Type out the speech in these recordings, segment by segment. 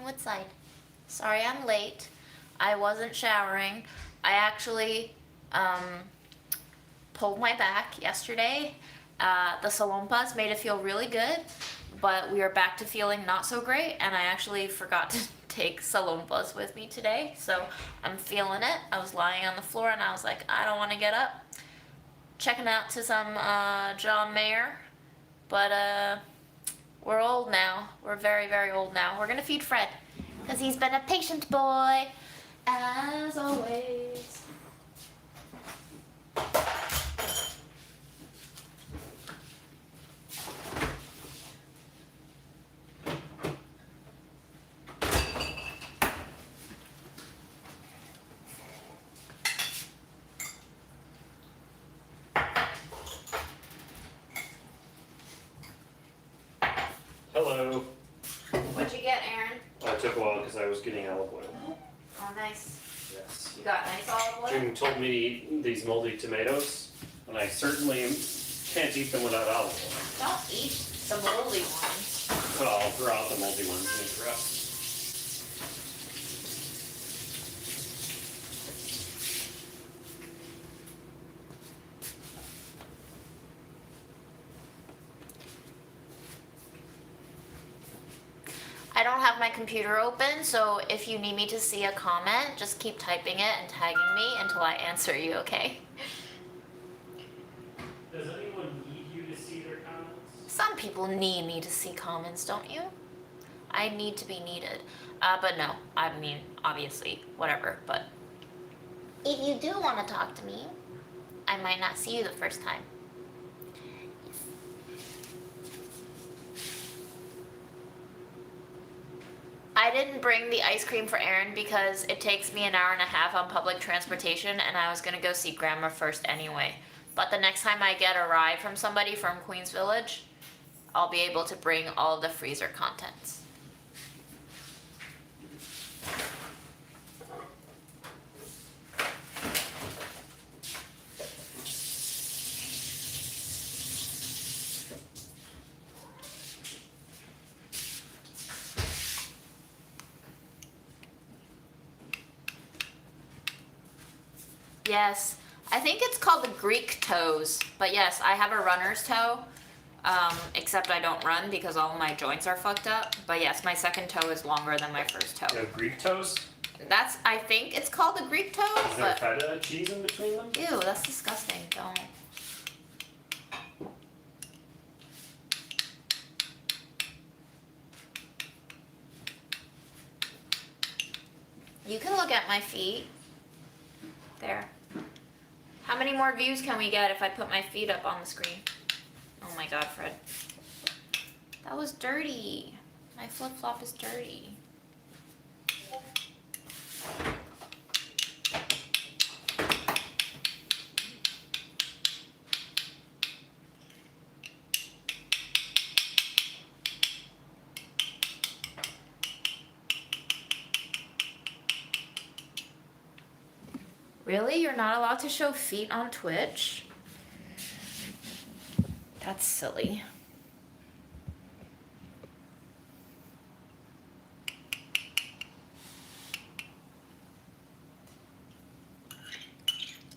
Woodside. Sorry I'm late. I wasn't showering. I actually pulled my back yesterday. The salompas made it feel really good, but we are back to feeling not so great, and I actually forgot to take salompas with me today, so I'm feeling it. I was lying on the floor and I was like, I don't want to get up. Checking out to some John Mayer, but we're old now. We're very, very old now. We're gonna feed Fred, because he's been a patient boy, as always. Hello. What'd you get, Aaron? It took a while because I was getting olive oil. Oh, nice. Yes. You got nice olive oil? June told me to eat these moldy tomatoes, and I certainly can't eat them without olive Don't eat the moldy ones. oil. Well, I'll throw out the moldy ones and eat the rest. I don't have my computer open, so if you need me to see a comment, just keep typing it and tagging me until I answer you, okay? Does anyone need you to see their comments? Some people need me to see comments, don't you? I need to be needed. But no, I mean, obviously, whatever, but if you do want to talk to me, I might not see you the first time. I didn't bring the ice cream for Aaron because it takes me an hour and a half on public transportation, and I was gonna go see Grandma first anyway. But the next time I get a ride from somebody from Queens Village, I'll be able to bring all of the freezer contents. Yes, I think it's called the Greek toes, but yes, I have a runner's toe, except I don't run because all of my joints are fucked up. But yes, my second toe is longer than my first toe. You have Greek toast? That's, I think it's called the Greek toe, Is there but feta cheese in between them? ew, that's disgusting. Don't. You can look at my feet. There. How many more views can we get if I put my feet up on the screen? Oh my god, Fred. That was dirty. My flip-flop is dirty. Really? You're not allowed to show feet on Twitch? That's silly.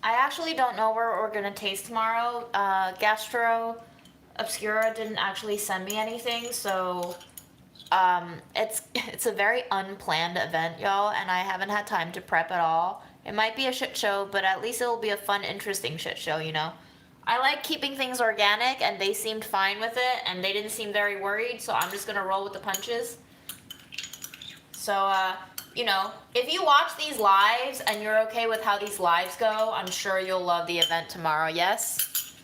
I actually don't know where we're gonna taste tomorrow. Gastro Obscura didn't actually send me anything, so it's a very unplanned event, y'all, and I haven't had time to prep at all. It might be a shit show, but at least it'll be a fun, interesting shit show, you know? I like keeping things organic, and they seemed fine with it, and they didn't seem very worried, so I'm just gonna roll with the punches. So, you know, if you watch these lives and you're okay with how these lives go, I'm sure you'll love the event tomorrow, yes?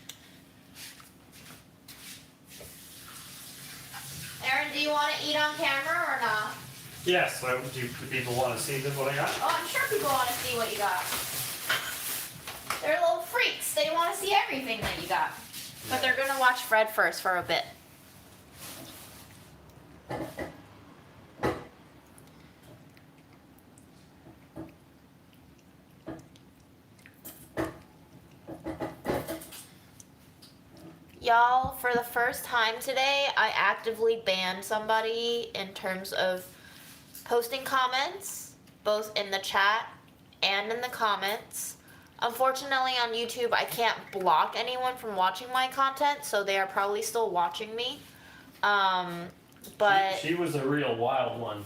Aaron, do you want to eat on camera or not? Yes. So do people want to see what I got? Oh, I'm sure people want to see what you got. They're little freaks. They want to see everything that you got. But they're going to watch Fred first for a bit. Y'all, for the first time today, I actively banned somebody in terms of posting comments, both in the chat and in the comments. Unfortunately, on YouTube, I can't block anyone from watching my content, so they are probably still watching me. But she was a real wild one.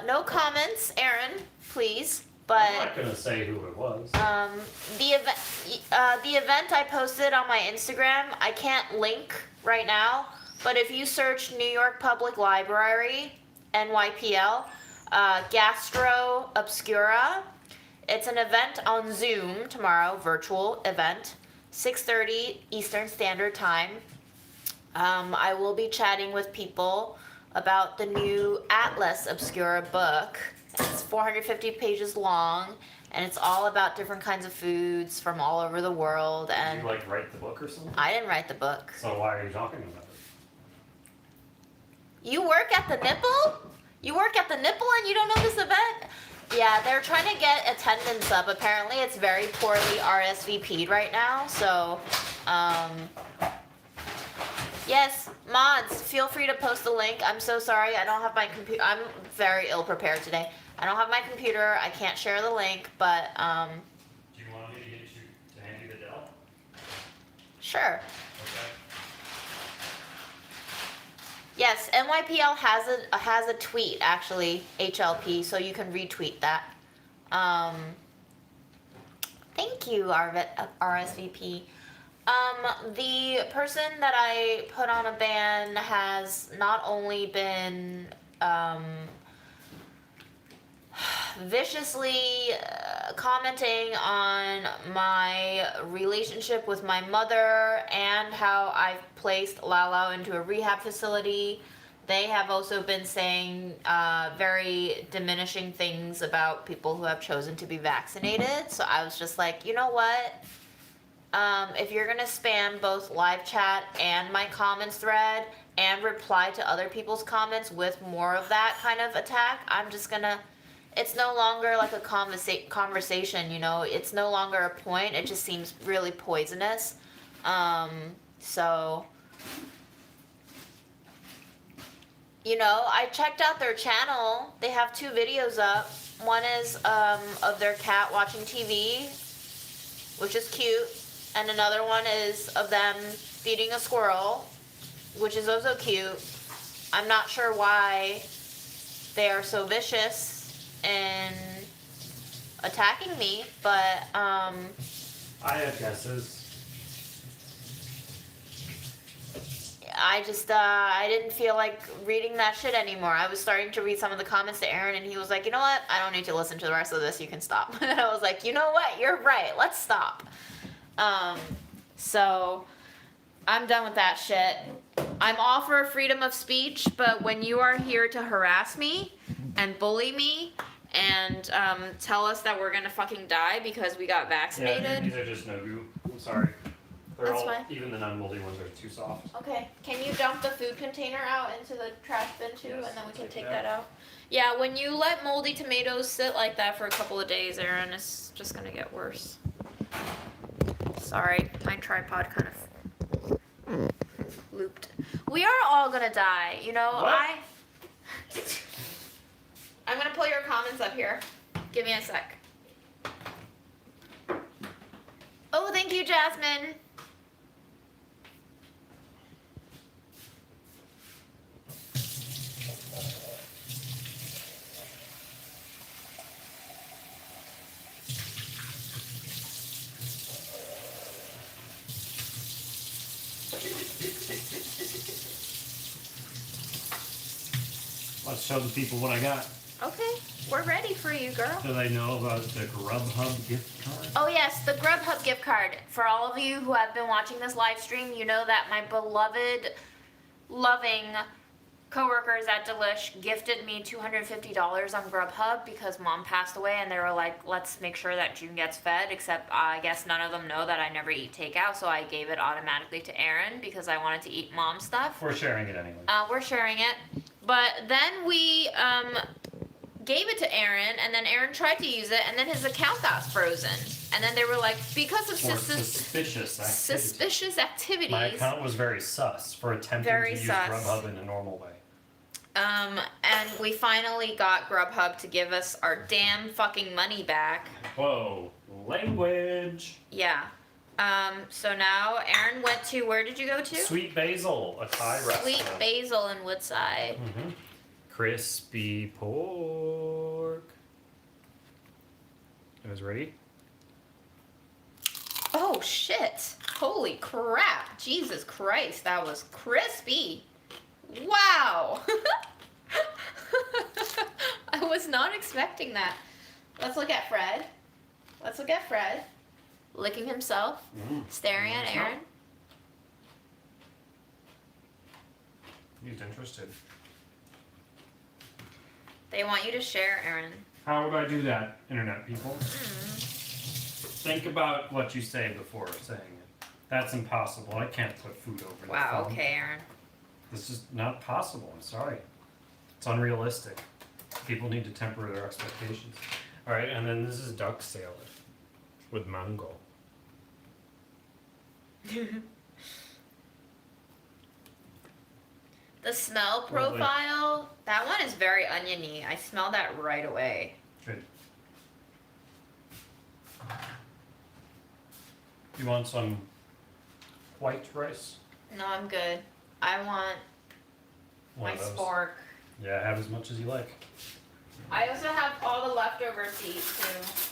no comments, Aaron, please. I'm But not gonna say who it was. the event I posted on my Instagram, I can't link right now. But if you search New York Public Library, NYPL, Gastro Obscura, it's an event on Zoom tomorrow, virtual event, 6:30 Eastern Standard Time. I will be chatting with people about the new Atlas Obscura book. It's 450 pages long, and it's all about different kinds of foods from all over the world. Did And you like write the book or something? I didn't write the book. So why are you talking about it? You work at the Nipple? You work at the Nipple and you don't know this event? Yeah, they're trying to get attendance up. Apparently, it's very poorly RSVP'd right now. So, yes, mods, feel free to post the link. I'm so sorry, I don't have my computer. I'm very ill prepared today. I don't have my computer. I can't share the link, but Do you want me to get you to hand you the Dell? sure. Okay. Yes, NYPL has a tweet actually, HLP, so you can retweet that. Thank you, RSVP. The person that I put on a ban has not only been viciously commenting on my relationship with my mother and how I've placed Lalo into a rehab facility. They have also been saying very diminishing things about people who have chosen to be vaccinated. So I was just like, you know what? If you're gonna spam both live chat and my comments thread and reply to other people's comments with more of that kind of attack, I'm just gonna. It's no longer like a conversation, you know. It's no longer a point. It just seems really poisonous. So, you know, I checked out their channel. They have 2 videos up. One is of their cat watching TV, which is cute, and another one is of them feeding a squirrel, which is also cute. I'm not sure why they are so vicious in attacking me, but I have guesses. I just I didn't feel like reading that shit anymore. I was starting to read some of the comments to Aaron, and he was like, you know what, I don't need to listen to the rest of this, you can stop. And I was like, you know what, you're right, let's stop. So I'm done with that shit. I'm all for freedom of speech, but when you are here to harass me and bully me and tell us that we're gonna fucking die because we got Yeah, vaccinated. these are just no goo. I'm sorry. They're That's all, fine. even the non-moldy ones are too soft. Okay, can you dump the food container out into the trash bin too, Yes, and then we can take take it that out? Yeah, when you let moldy tomatoes sit like that for a couple of days, Aaron, it's just gonna get worse. Sorry, my tripod kind of looped. We are all gonna die, you know. What? I'm gonna pull your comments up here. Give me a sec. Oh, thank you, Jasmine. Let's show the people what I got. Okay, we're ready for you, girl. Do they know about the Grubhub gift card? Oh yes, the Grubhub gift card. For all of you who have been watching this live stream, you know that my beloved, loving coworkers at Delish gifted me $250 on Grubhub because mom passed away, and they were like, let's make sure that June gets fed, except I guess none of them know that I never eat takeout, so I gave it automatically to Aaron because I wanted to eat mom stuff. We're sharing it anyway. We're sharing it. But then we gave it to Aaron, and then Aaron tried to use it, and then his account got frozen. And then they were like, because of For suspicious activity. suspicious activities. My account was very sus for attempting Very to use sus. Grubhub in a normal way. And we finally got Grubhub to give us our damn fucking money back. Whoa, language. Yeah. So now Aaron went to, where did you go to? Sweet Basil, a Thai restaurant. Sweet Basil in Woodside. Mm-hmm. Crispy pork. You guys ready? Oh shit. Holy crap. Jesus Christ, that was crispy. Wow. I was not expecting that. Let's look at Fred. Let's look at Fred. Licking himself. Staring at Aaron. He's interested. They want you to share, Aaron. How would I do that, internet people? Think about what you say before saying it. That's impossible. I can't put food over Wow, the phone. okay, Aaron. This is not possible. I'm sorry. It's unrealistic. People need to temper their expectations. All right, and then this is duck salad with mango. The smell Lovely. profile, that one is very oniony. I smell that right away. Good. You want some white rice? No, I'm good. I want One my of those. spork. Yeah, have as much as you like. I also have all the leftover seeds too.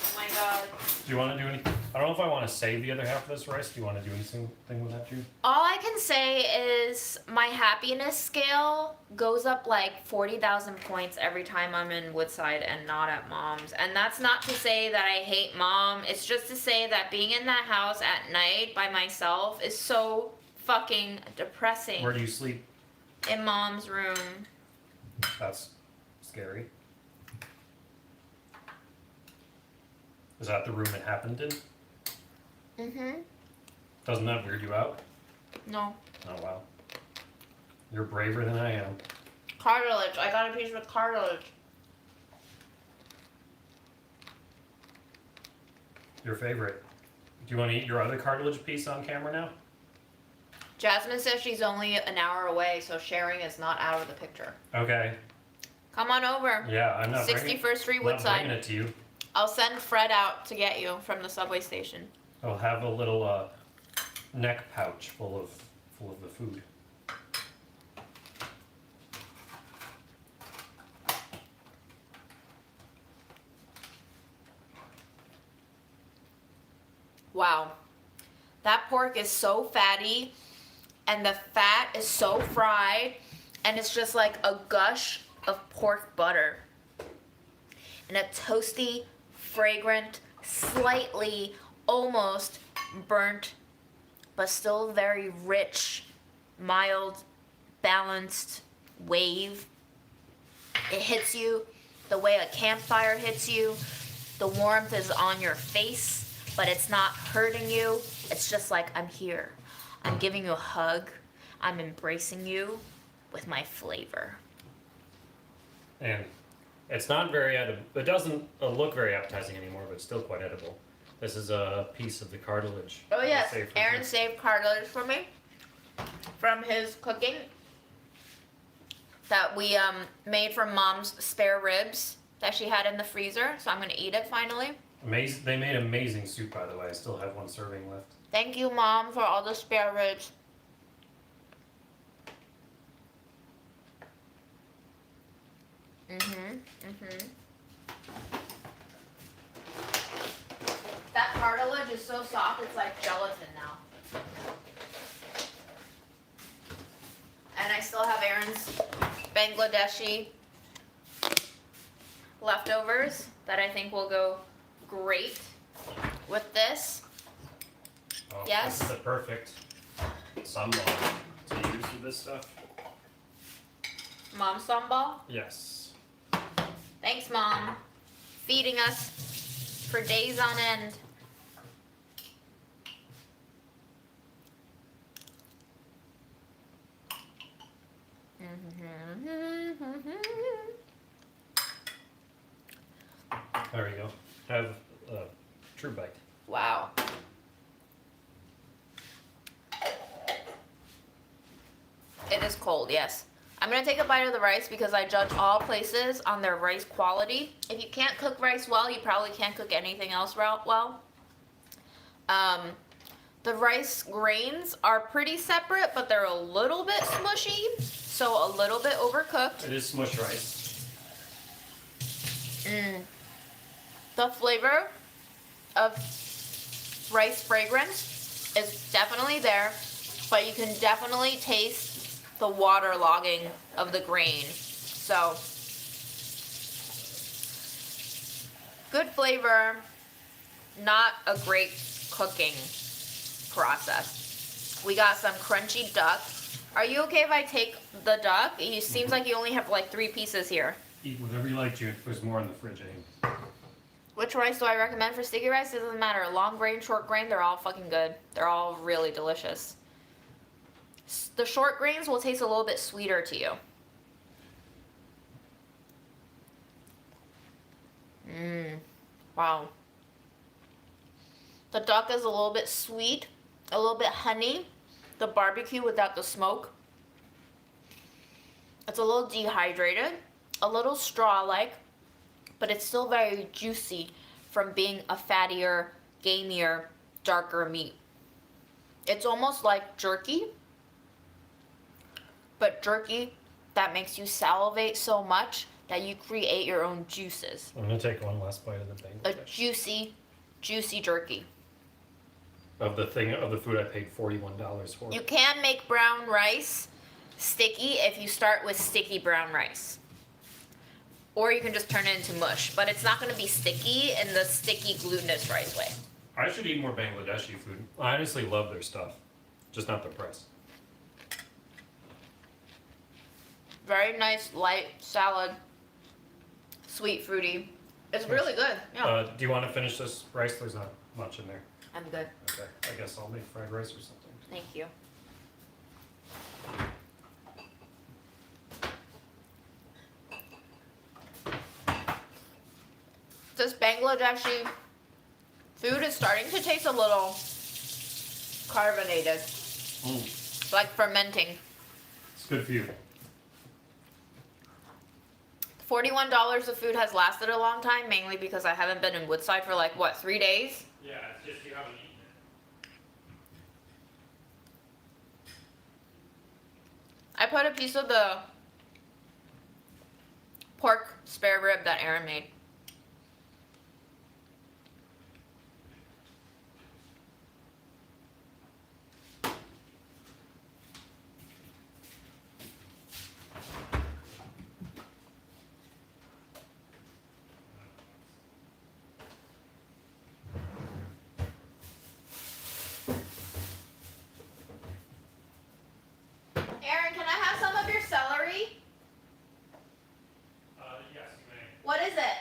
Oh my god. Do you want to do anything? I don't know if I want to save the other half of this rice. Do you want to do anything with that, Jude? All I can say is my happiness scale goes up like 40,000 points every time I'm in Woodside and not at Mom's. And that's not to say that I hate Mom. It's just to say that being in that house at night by myself is so fucking depressing. Where do you sleep? In Mom's room. That's scary. Is that the room it happened in? Mm-hmm. Doesn't that weird you out? No. Oh, wow. You're braver than I am. Cartilage. I got a piece with cartilage. Your favorite. Do you want to eat your other cartilage piece on camera now? Jasmine says she's only an hour away, so sharing is not out of the picture. Okay. Come on over. Yeah, I'm not bringing, 61st Street, I'm not Woodside. bringing it to you. I'll send Fred out to get you from the subway station. I'll have a little neck pouch full of the food. Wow. That pork is so fatty, and the fat is so fried, and it's just like a gush of pork butter. And a toasty, fragrant, slightly almost burnt, but still very rich, mild, balanced wave. It hits you the way a campfire hits you. The warmth is on your face, but it's not hurting you. It's just like, I'm here. I'm giving you a hug. I'm embracing you with my flavor. And it's not very edible. It doesn't look very appetizing anymore, but it's still quite edible. This is a piece of the cartilage. Oh yes, Saved from Aaron here. saved cartilage for me from his cooking that we made from Mom's spare ribs that she had in the freezer. So I'm gonna eat it finally. Amazing. They made amazing soup, by the way. I still have one serving left. Thank you, Mom, for all the spare ribs. That cartilage is so soft, it's like gelatin now. And I still have Aaron's Bangladeshi leftovers that I think will go great with this. Oh, Yes. This is the perfect sambal to use with this stuff. Mom sambal. Yes. Thanks, Mom. Feeding us for days on end. There we go. Have a true bite. Wow. It is cold, yes. I'm gonna take a bite of the rice because I judge all places on their rice quality. If you can't cook rice well, you probably can't cook anything else well. The rice grains are pretty separate, but they're a little bit smushy, so a little bit overcooked. It is smush rice. The flavor of rice fragrance is definitely there, but you can definitely taste the water logging of the grain. So, good flavor, not a great cooking process. We got some crunchy duck. Are you okay if I take the duck? It seems like you only have like 3 pieces here. Eat whatever you like, June. There's more in the fridge, I think. Which rice do I recommend for sticky rice? It doesn't matter. Long grain, short grain, they're all fucking good. They're all really delicious. The short grains will taste a little bit sweeter to you. Wow. The duck is a little bit sweet, a little bit honey. The barbecue without the smoke. It's a little dehydrated, a little straw-like, but it's still very juicy from being a fattier, gamier, darker meat. It's almost like jerky, but jerky that makes you salivate so much that you create your own juices. I'm gonna take one last bite of the A Bangladesh. juicy, juicy jerky. Of the food I paid $41 for. You can make brown rice sticky if you start with sticky brown rice. Or you can just turn it into mush, but it's not going to be sticky in the sticky glutinous rice way. I should eat more Bangladeshi food. I honestly love their stuff, just not the price. Very nice, light salad, sweet, fruity. It's really good. Yeah, Do you want to finish this rice? There's not much in there. I'm good. Okay, I guess I'll make fried rice or something. Thank you. This Bangladeshi food is starting to taste a little carbonated, like fermenting. It's good for you. $41 of food has lasted a long time, mainly because I haven't been in Woodside for like, what, 3 days? Yeah, it's just you haven't eaten it. I put a piece of the pork spare rib that Aaron made. Aaron, can I have some of your celery? Yes, you may. What is it?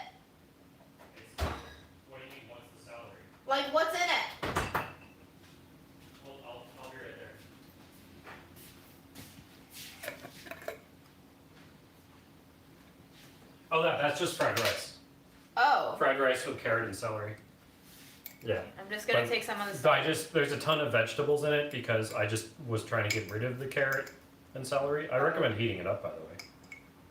What do you mean, what's the celery? Like, what's in it? Well, I'll be right there. Oh, that's just fried rice. Oh. Fried rice with carrot and celery. Yeah. I'm just gonna But- take some of this. There's a ton of vegetables in it because I just was trying to get rid of the carrot and celery. I recommend heating it up, by the way.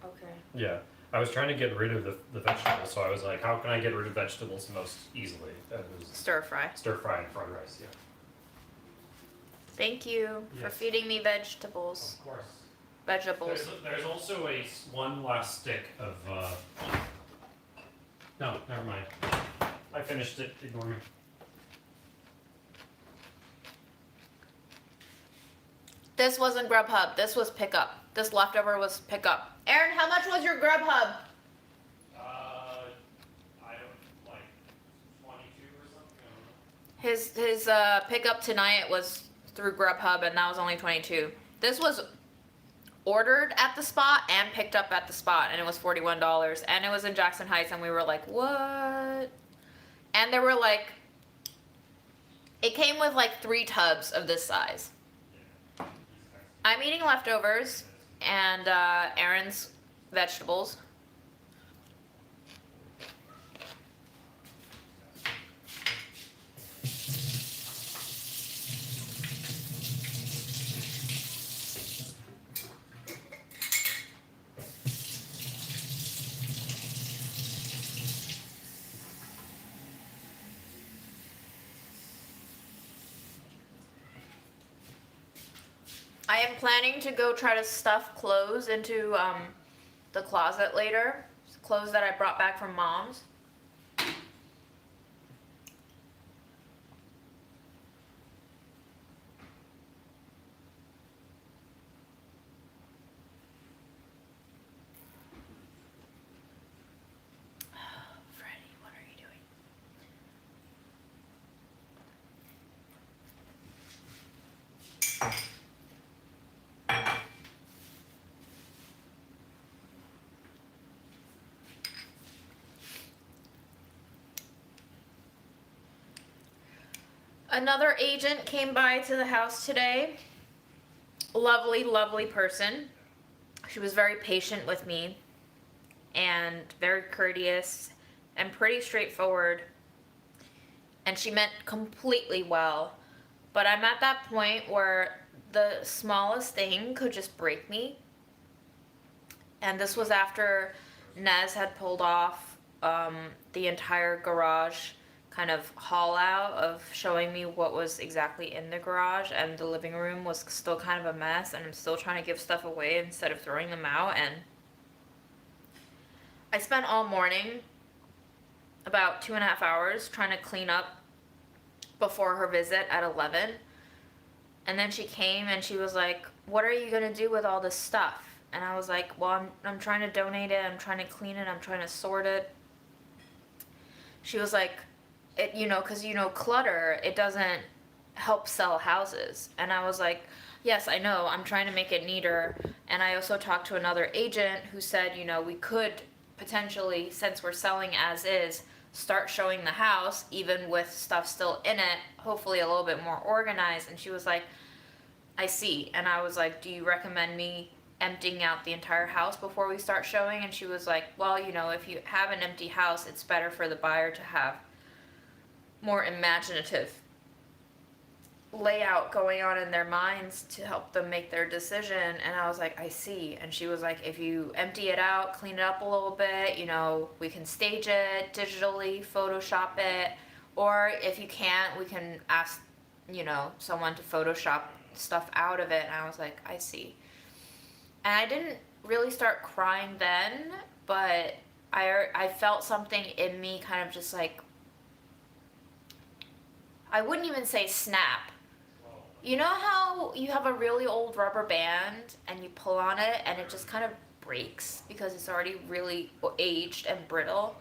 Okay. Yeah. I was trying to get rid of the vegetables, so I was like, how can I get rid of vegetables most easily? That was Stir fry. stir fry and fried rice, yeah. Thank you for Yes. feeding me vegetables. Of course. Vegetables. There's also one last stick of, no, never mind. I finished it, ignore me. This wasn't Grubhub. This was pickup. This leftover was pickup. Aaron, how much was your Grubhub? I don't, like, 22 or something, I don't know. His pickup tonight was through Grubhub, and that was only 22. This was ordered at the spot and picked up at the spot, and it was $41, and it was in Jackson Heights, and we were like, what? And there were like, it came with like 3 tubs of this size. I'm eating leftovers and Aaron's vegetables. I am planning to go try to stuff clothes into the closet later. Clothes that I brought back from mom's. Freddie, what are you doing? Another agent came by to the house today. Lovely, lovely person. She was very patient with me and very courteous and pretty straightforward. And she meant completely well. But I'm at that point where the smallest thing could just break me. And this was after Nez had pulled off the entire garage kind of haul out of showing me what was exactly in the garage, and the living room was still kind of a mess, and I'm still trying to give stuff away instead of throwing them out. And I spent all morning, about 2.5 hours, trying to clean up before her visit at 11. And then she came and she was like, "What are you gonna do with all this stuff?" And I was like, "Well, I'm trying to donate it, I'm trying to clean it, I'm trying to sort it." She was like, "It, because clutter, it doesn't help sell houses." And I was like, "Yes, I know, I'm trying to make it neater." And I also talked to another agent who said, we could potentially, since we're selling as is, start showing the house even with stuff still in it, hopefully a little bit more organized. And she was like, "I see." And I was like, "Do you recommend me emptying out the entire house before we start showing?" And she was like, "Well, if you have an empty house, it's better for the buyer to have more imaginative layout going on in their minds to help them make their decision." And I was like, "I see." And she was like, "If you empty it out, clean it up a little bit, we can stage it digitally, Photoshop it, or if you can't, we can ask, someone to Photoshop stuff out of it." And I was like, "I see." And I didn't really start crying then, but I felt something in me kind of just like, I wouldn't even say snap. You know how you have a really old rubber band and you pull on it and it just kind of breaks because it's already really aged and brittle?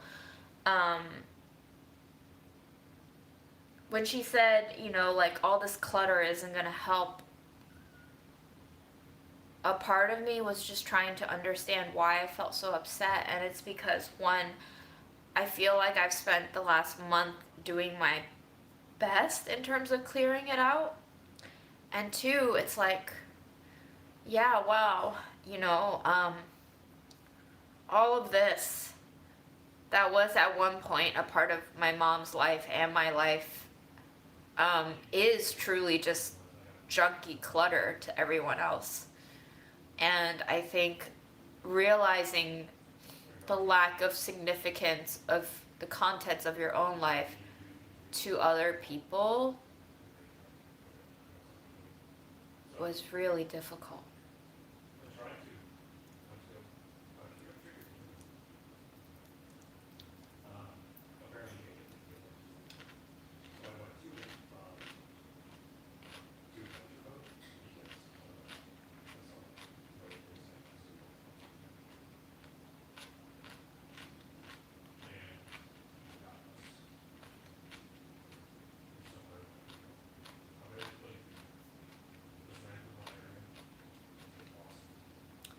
When she said, like, all this clutter isn't gonna help, a part of me was just trying to understand why I felt so upset. And it's because, one, I feel like I've spent the last month doing my best in terms of clearing it out. And two, it's like, yeah, wow, all of this that was at one point a part of my mom's life and my life is truly just junky clutter to everyone else. And I think realizing the lack of significance of the contents of your own life to other people was really difficult.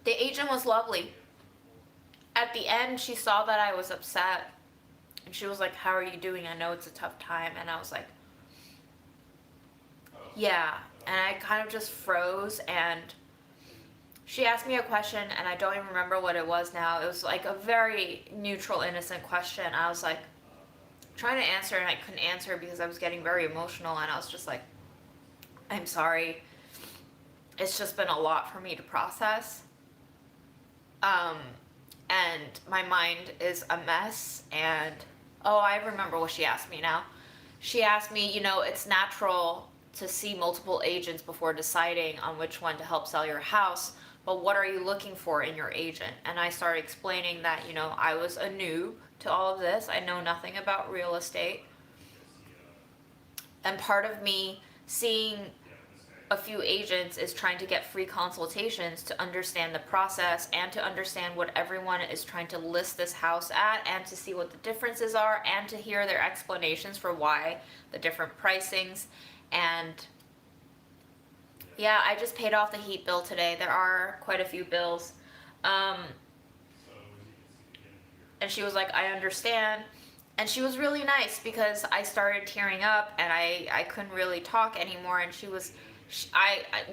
The agent was lovely. At the end, she saw that I was upset, and she was like, "How are you doing? I know it's a tough time." And I was like, "Yeah." And I kind of just froze, and she asked me a question, and I don't even remember what it was now. It was like a very neutral, innocent question. I was like trying to answer, and I couldn't answer because I was getting very emotional, and I was just like, "I'm sorry. It's just been a lot for me to process. And my mind is a mess." And, oh, I remember what she asked me now. She asked me, it's natural to see multiple agents before deciding on which one to help sell your house, but what are you looking for in your agent? And I started explaining that, you know, I was a new to all of this. I know nothing about real estate. And part of me seeing a few agents is trying to get free consultations to understand the process and to understand what everyone is trying to list this house at, and to see what the differences are, and to hear their explanations for why the different pricings. And yeah, I just paid off the heat bill today. There are quite a few bills. And she was like, I understand. And she was really nice, because I started tearing up and I couldn't really talk anymore. And she was,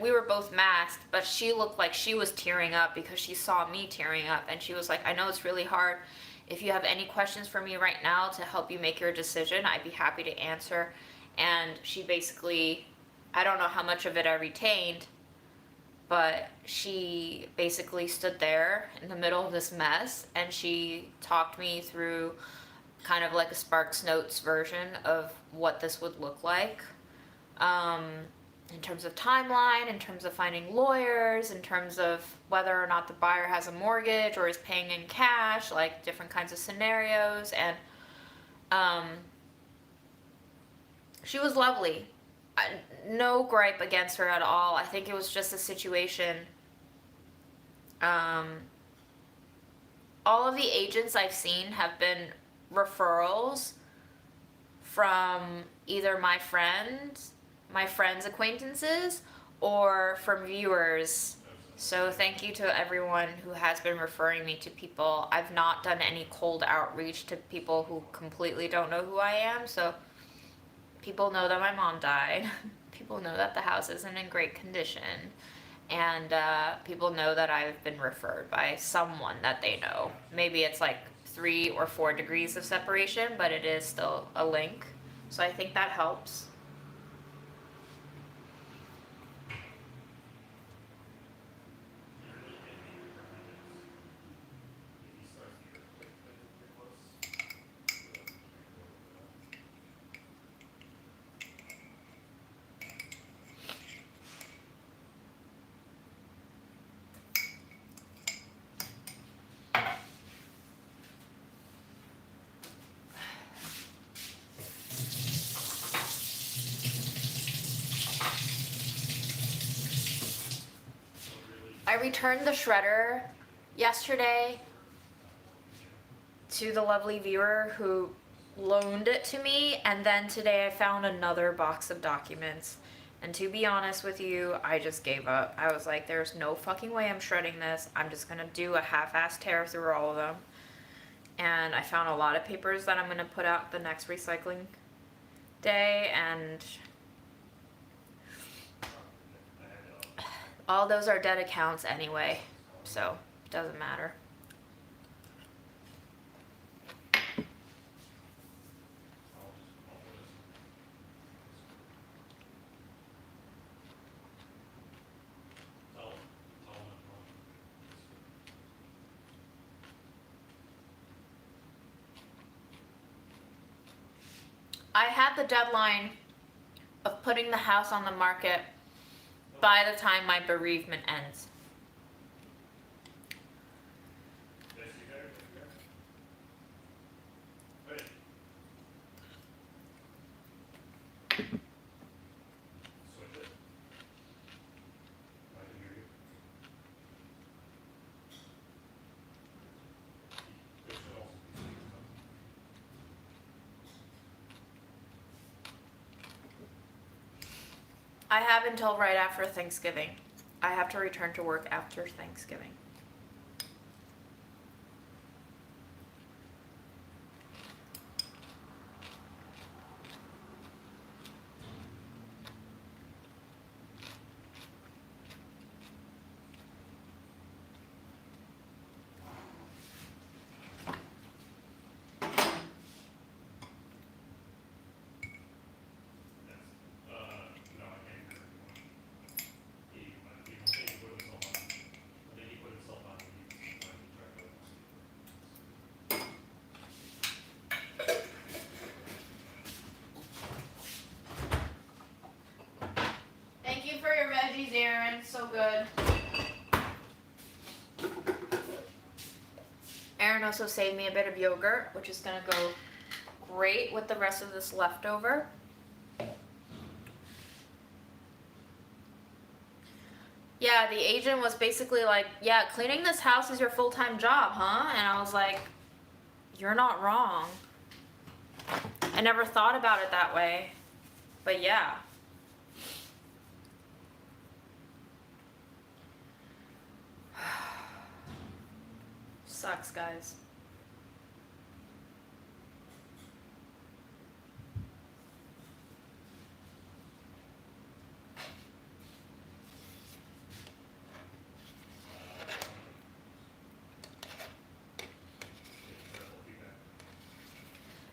we were both masked, but she looked like she was tearing up because she saw me tearing up. And she was like, I know it's really hard. If you have any questions for me right now to help you make your decision, I'd be happy to answer. And she basically, I don't know how much of it I retained, but she basically stood there in the middle of this mess and she talked me through kind of like a Sparks Notes version of what this would look like, in terms of timeline, in terms of finding lawyers, in terms of whether or not the buyer has a mortgage or is paying in cash, like different kinds of scenarios. And she was lovely. No gripe against her at all. I think it was just a situation. All of the agents I've seen have been referrals from either my friends' acquaintances, or from viewers. So thank you to everyone who has been referring me to people. I've not done any cold outreach to people who completely don't know who I am. So people know that my mom died. People know that the house isn't in great condition. And people know that I've been referred by someone that they know. Maybe it's like 3 or 4 degrees of separation, but it is still a link. So I think that helps. I returned the shredder yesterday to the lovely viewer who loaned it to me, and then today I found another box of documents. And to be honest with you, I just gave up. I was like, there's no fucking way I'm shredding this. I'm just gonna do a half-ass tear through all of them. And I found a lot of papers that I'm gonna put out the next recycling day, and all those are dead accounts anyway, so it doesn't matter. I had the deadline of putting the house on the market by the time my bereavement ends. I have until right after Thanksgiving. I have to return to work after Thanksgiving. It's so good. Aaron also saved me a bit of yogurt, which is gonna go great with the rest of this leftover. Yeah, the agent was basically like, yeah, cleaning this house is your full-time job, huh? And I was like, you're not wrong. I never thought about it that way, but yeah. Sucks, guys.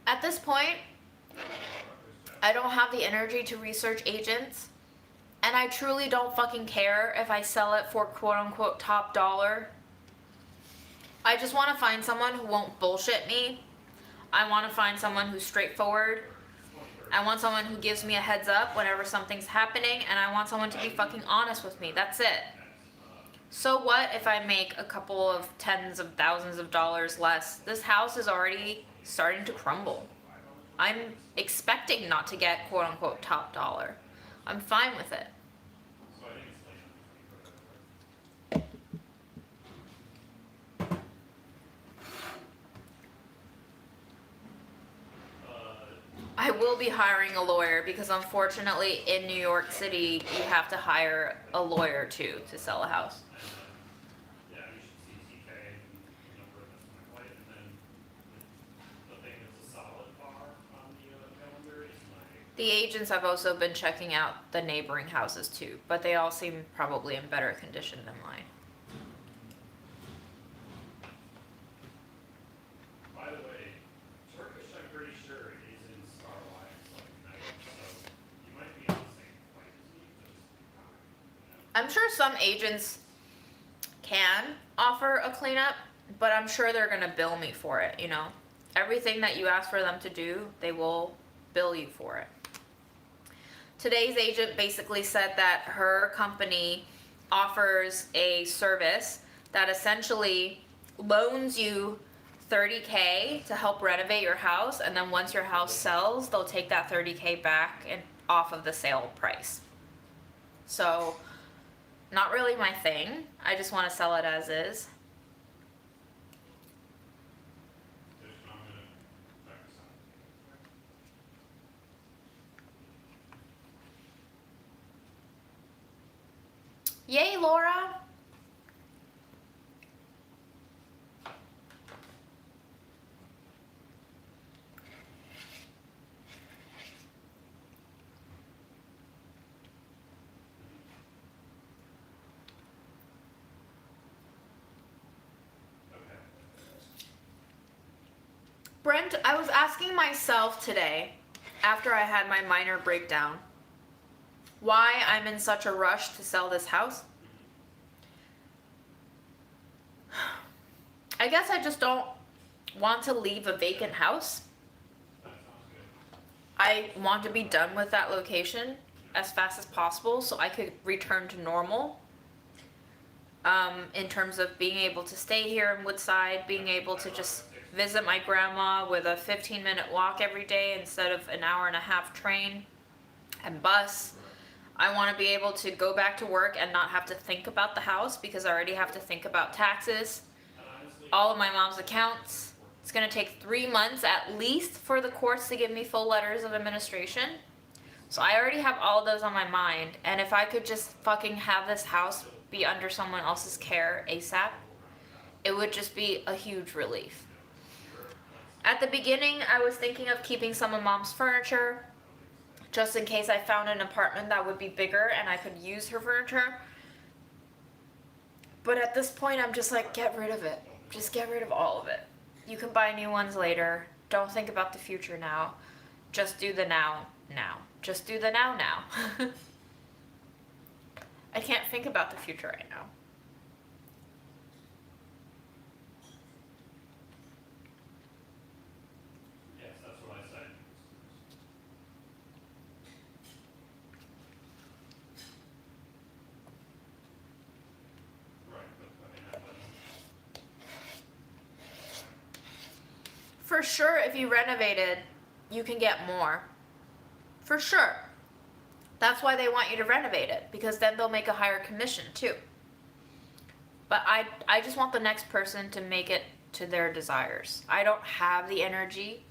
At this point, I don't have the energy to research agents, and I truly don't fucking care if I sell it for quote unquote top dollar. I just want to find someone who won't bullshit me. I want to find someone who's straightforward. I want someone who gives me a heads up whenever something's happening, and I want someone to be fucking honest with me. That's it. So what if I make a couple of tens of thousands of dollars less? This house is already starting to crumble. I'm expecting not to get quote unquote top dollar. I'm fine with it. I will be hiring a lawyer because unfortunately in New York City you have to hire a lawyer too to sell a house. Yeah, you should see TK and the number that's my wife, and then the thing that's a solid bar on the calendar is my. The agents have also been checking out the neighboring houses too, but they all seem probably in better condition than mine. By the way, Turkish, I'm pretty sure, is in Star Alliance like night, so you might be on the same flight as me, just I'm sure some agents can offer a cleanup, but I'm sure they're gonna bill me for it, you know? Everything that you ask for them to do, they will bill you for it. Today's agent basically said that her company offers a service that essentially loans you $30K to help renovate your house, and then once your house sells, they'll take that $30K back and off of the sale price. So, not really my thing. I just want to sell it as is. I'm gonna check this out. Yay, Laura! Okay. Brent, I was asking myself today, after I had my minor breakdown, why I'm in such a rush to sell this house. I guess I just don't want to leave a vacant house. That sounds good. I want to be done with that location as fast as possible so I could return to normal. In terms of being able to stay here in Woodside, being able to just visit my grandma with a 15-minute walk every day instead of an hour and a half train and bus. I want to be able to go back to work and not have to think about the house because I already have to think about taxes, all of my mom's accounts. It's going to take 3 months at least for the courts to give me full letters of administration. So I already have all of those on my mind, and if I could just fucking have this house be under someone else's care ASAP, it would just be a huge relief. At the beginning, I was thinking of keeping some of mom's furniture, just in case I found an apartment that would be bigger and I could use her furniture. But at this point, I'm just like, get rid of it. Just get rid of all of it. You can buy new ones later. Don't think about the future now. Just do the now, now. Just do the now, now. I can't think about the future right now. Yes, that's what I said. for sure if you renovated, you can get more. For sure. That's why they want you to renovate it, because then they'll make a higher commission too. But I just want the next person to make it to their desires. I don't have the energy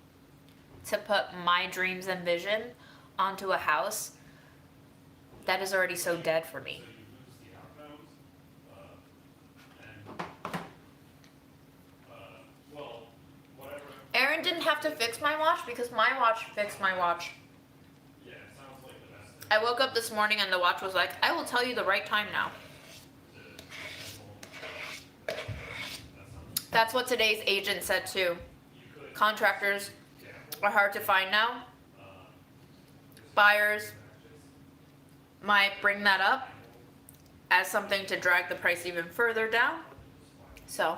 to put my dreams and vision onto a house that is already so dead for me. So you lose the outcomes, well, whatever. Aaron didn't have to fix my watch because my watch fixed my watch. Yeah, it sounds like the best thing. I woke up this morning and the watch was like, I will tell you the right time now. That's what today's agent said too. Contractors are hard to find now. Buyers might bring that up as something to drag the price even further down. So,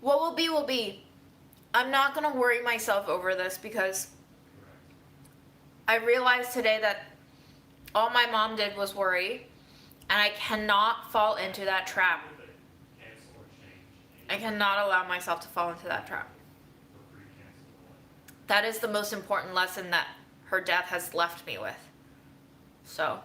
what will be will be. I'm not gonna worry myself over this because I realized today that all my mom did was worry, and I cannot fall into that trap. I cannot allow myself to fall into that trap. That is the most important lesson that her death has left me with. So.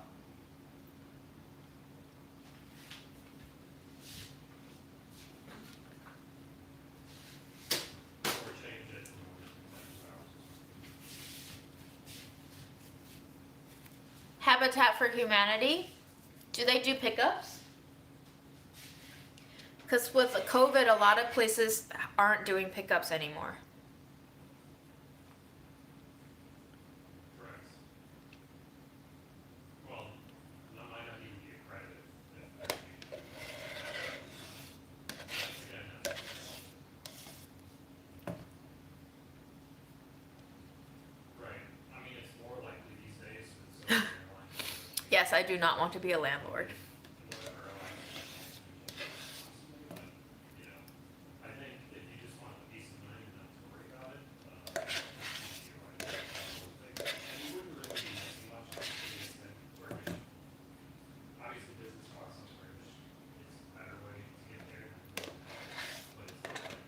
Habitat for Humanity, do they do pickups? Because with COVID, a lot of places aren't doing pickups anymore. Correct. Well, that might not even be accredited. Right. I mean, it's more likely these days with social airlines. Yes, I do not want to be a landlord. Whatever but, you know, I think if you just want a piece of money and not to worry about it, and you wouldn't really be missing much on the than mortgage. Obviously, business costs on mortgage is a better way to get there, but it's not like,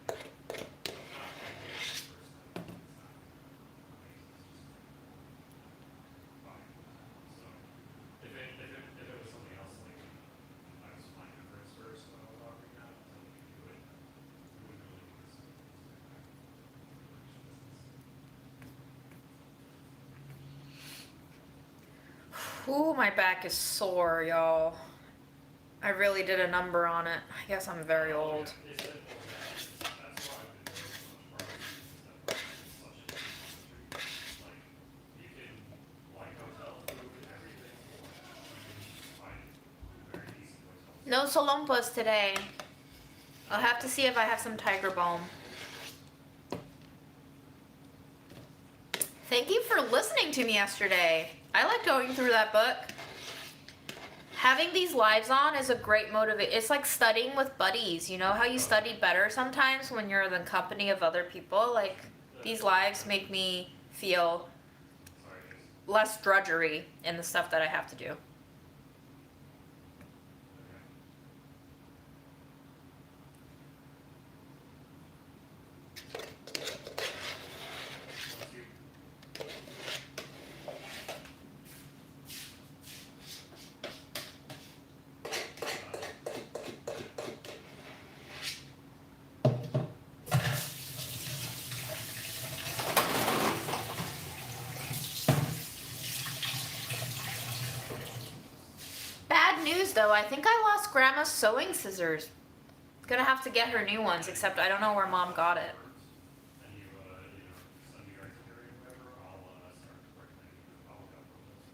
it's not like the first time, it's not amazing, it's just fine. So, if it was something else, like, I was flying efforts first when I was offering that, so we could do it, we wouldn't really do this. Ooh, my back is sore, y'all. I really did a number on it. I guess I'm very old. It's simple, yeah, that's why I've been going so much farther, is that it's such a cheap country. Like, you can, like, hotel food and everything, you can find very decent hotels. No salompas today. I'll have to see if I have some tiger balm. Thank you for listening to me yesterday. I like going through that book. Having these lives on is a great motivation. It's like studying with buddies. You know how you study better sometimes when you're in the company of other people? Like, these lives make me feel Sorry, guys. less drudgery in the stuff that I have to do. Okay. Once you Bad news though, I think I lost Grandma's sewing scissors. Gonna have to get her new ones, except I don't know where Mom got it. and you send me your itinerary or whatever, I'll start recommending you. I'll look up those for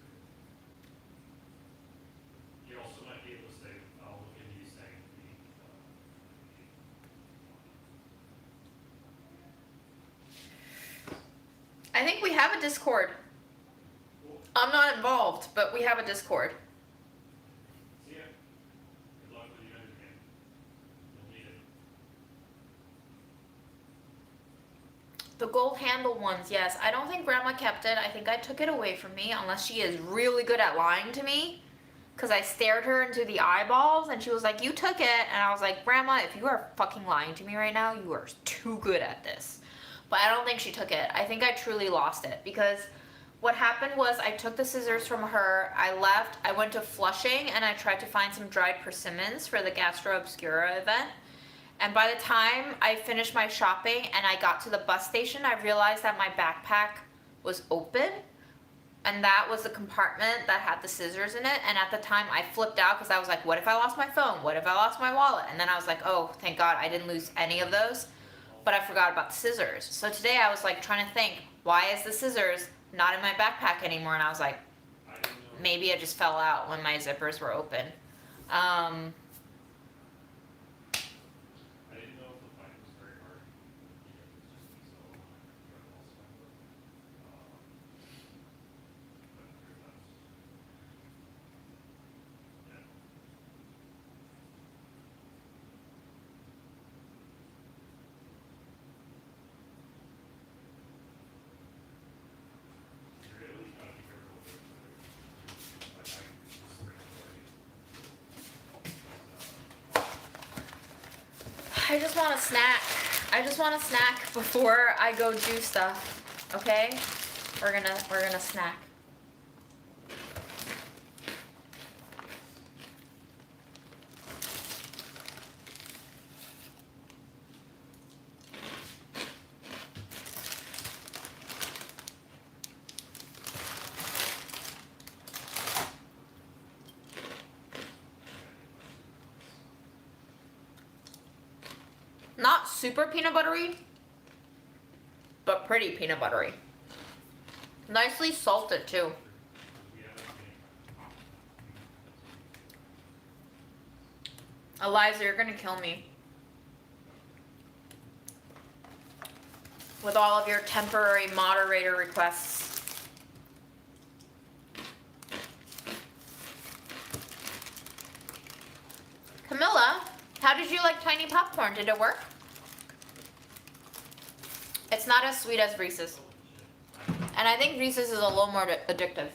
you. You also might be able to stay, I'll look into you staying with me. I think we have a Discord. Cool. I'm not involved, but we have a Discord. See ya. Good luck with your undertaking. You'll need it. The gold handle ones, yes. I don't think Grandma kept it. I think I took it away from me, unless she is really good at lying to me. because I stared her into the eyeballs and she was like, "You took it." And I was like, "Grandma, if you are fucking lying to me right now, you are too good at this." But I don't think she took it. I think I truly lost it because what happened was I took the scissors from her, I left, I went to Flushing, and I tried to find some dried persimmons for the Gastro Obscura event. And by the time I finished my shopping and I got to the bus station, I realized that my backpack was open. And that was the compartment that had the scissors in it. And at the time, I flipped out because I was like, what if I lost my phone? What if I lost my wallet? And then I was like, oh, thank God I didn't lose any of those. But I forgot about the scissors. So today I was like trying to think, why is the scissors not in my backpack anymore? And I was like, I didn't know. maybe it just fell out when my zippers were open. I didn't know if the fight was very hard. You know, it's just me solo on but there's that. Yeah. You really gotta be careful with it. Like I just straight away. I just want a snack. I just want a snack before I go do stuff. Okay? We're gonna snack. Not super peanut buttery, but pretty peanut buttery. Nicely salted too. We haven't made Eliza, you're gonna kill me. With all of your temporary moderator requests. Camilla, how did you like tiny popcorn? Did it work? It's not as sweet as Reese's. And I think Reese's is a little more addictive.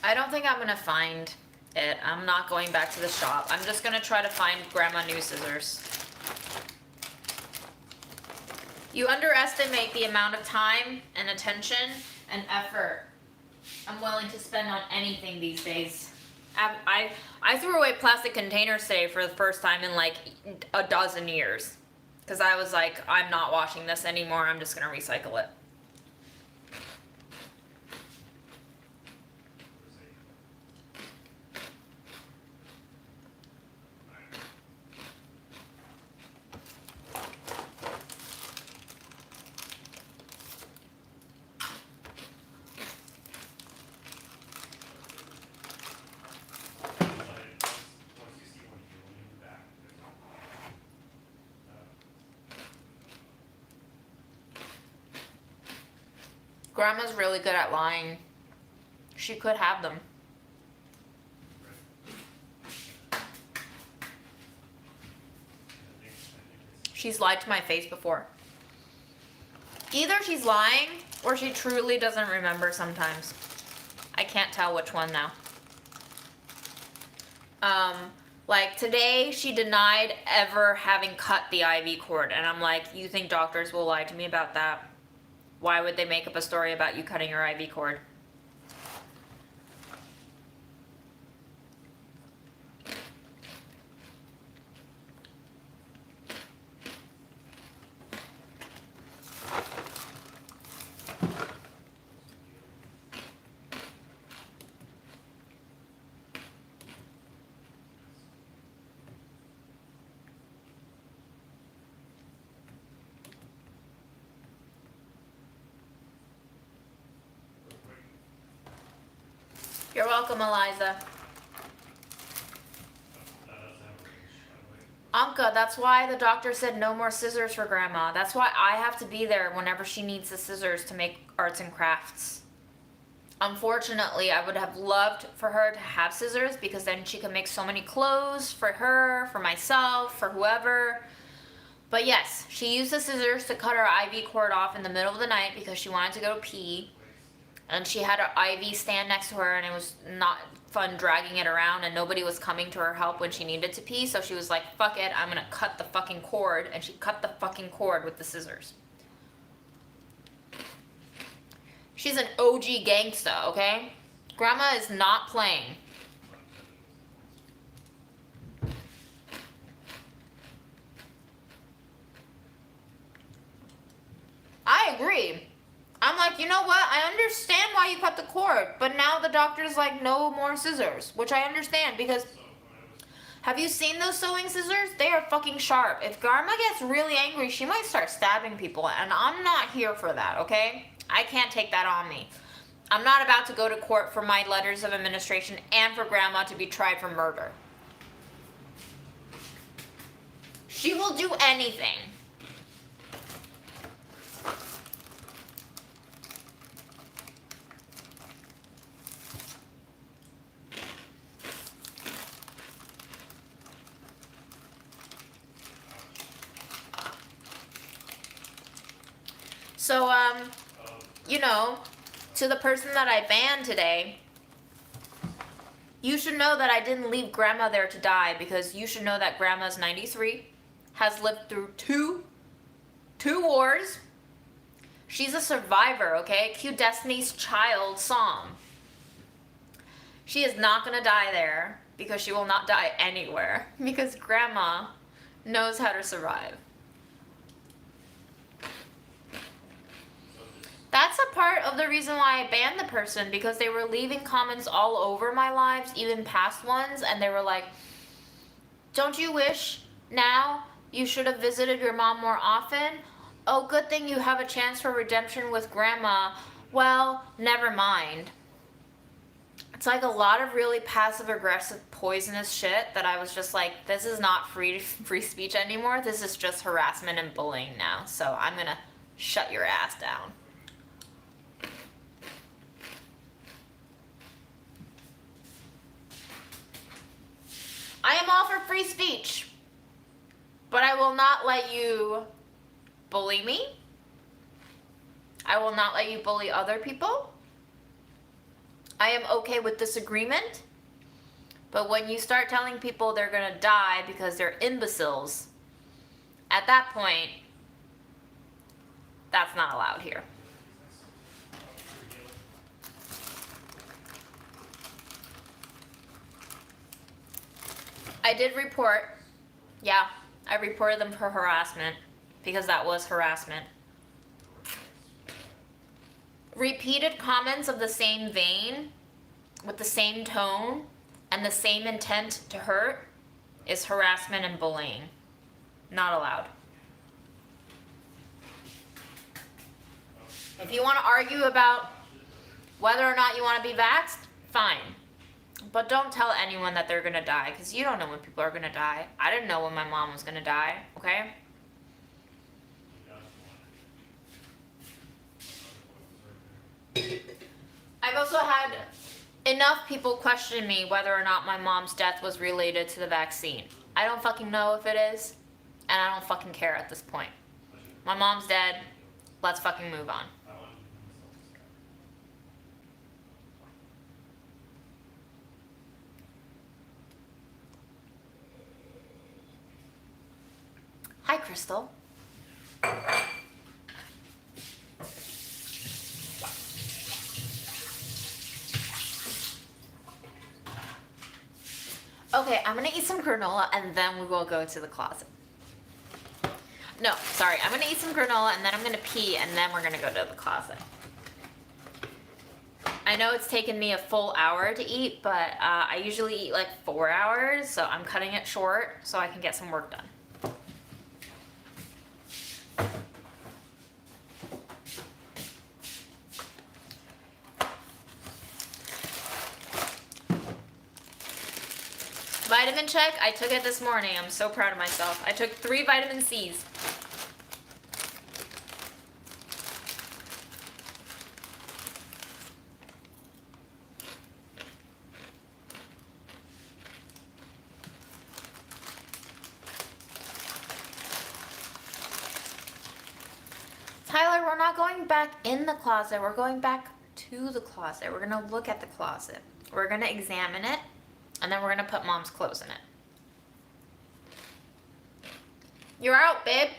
I don't think I'm gonna find it. I'm not going back to the shop. I'm just gonna try to find Grandma new scissors. You underestimate the amount of time and attention and effort I'm willing to spend on anything these days. I threw away plastic containers today for the first time in like a dozen years. Because I was like, I'm not washing this anymore, I'm just gonna recycle it. once you see one healing in the back, Grandma's really good at lying. She could have them. She's lied to my face before. Either she's lying or she truly doesn't remember sometimes. I can't tell which one now. Like today she denied ever having cut the IV cord, and I'm like, you think doctors will lie to me about that? Why would they make up a story about you cutting your IV cord? You're welcome, Eliza. That does have a range, by the way. Anka, that's why the doctor said no more scissors for grandma. That's why I have to be there whenever she needs the scissors to make arts and crafts. Unfortunately, I would have loved for her to have scissors because then she could make so many clothes for her, for myself, for whoever. But yes, she used the scissors to cut her IV cord off in the middle of the night because she wanted to go pee. And she had her IV stand next to her and it was not fun dragging it around and nobody was coming to her help when she needed to pee. So she was like, fuck it, I'm gonna cut the fucking cord. And she cut the fucking cord with the scissors. She's an OG gangsta, okay? Grandma is not playing. I agree. I'm like, you know what? I understand why you cut the cord, but now the doctor's like, no more scissors, which I understand because have you seen those sewing scissors? They are fucking sharp. If Grandma gets really angry, she might start stabbing people, and I'm not here for that, okay? I can't take that on me. I'm not about to go to court for my letters of administration and for Grandma to be tried for murder. She will do anything. So, you know, to the person that I banned today, you should know that I didn't leave Grandma there to die because you should know that Grandma's 93, has lived through two wars. She's a survivor, okay? Cue Destiny's Child song. She is not gonna die there because she will not die anywhere because Grandma knows how to survive. That's a part of the reason why I banned the person because they were leaving comments all over my lives, even past ones, and they were like, don't you wish now you should have visited your mom more often? Oh, good thing you have a chance for redemption with Grandma. Well, never mind. It's like a lot of really passive aggressive poisonous shit that I was just like, this is not free speech anymore. This is just harassment and bullying now. So I'm gonna shut your ass down. I am all for free speech, but I will not let you bully me. I will not let you bully other people. I am okay with disagreement, but when you start telling people they're gonna die because they're imbeciles, at that point, that's not allowed here. I did report, yeah, I reported them for harassment because that was harassment. Repeated comments of the same vein, with the same tone, and the same intent to hurt is harassment and bullying. Not allowed. If you want to argue about whether or not you want to be vaxxed, fine. But don't tell anyone that they're going to die, because you don't know when people are going to die. I didn't know when my mom was going to die, okay? I've also had enough people question me whether or not my mom's death was related to the vaccine. I don't fucking know if it is, and I don't fucking care at this point. My mom's dead. Let's fucking move on. Hi, Crystal. Okay, I'm gonna eat some granola and then we will go to the closet. No, sorry, I'm gonna eat some granola and then I'm gonna pee and then we're gonna go to the closet. I know it's taken me a full hour to eat, but I usually eat like 4 hours, so I'm cutting it short so I can get some work done. Vitamin check, I took it this morning. I'm so proud of myself. I took 3 vitamin C's. Tyler, we're not going back in the closet. We're going back to the closet. We're gonna look at the closet. We're gonna examine it, and then we're gonna put mom's clothes in it. You're out, babe.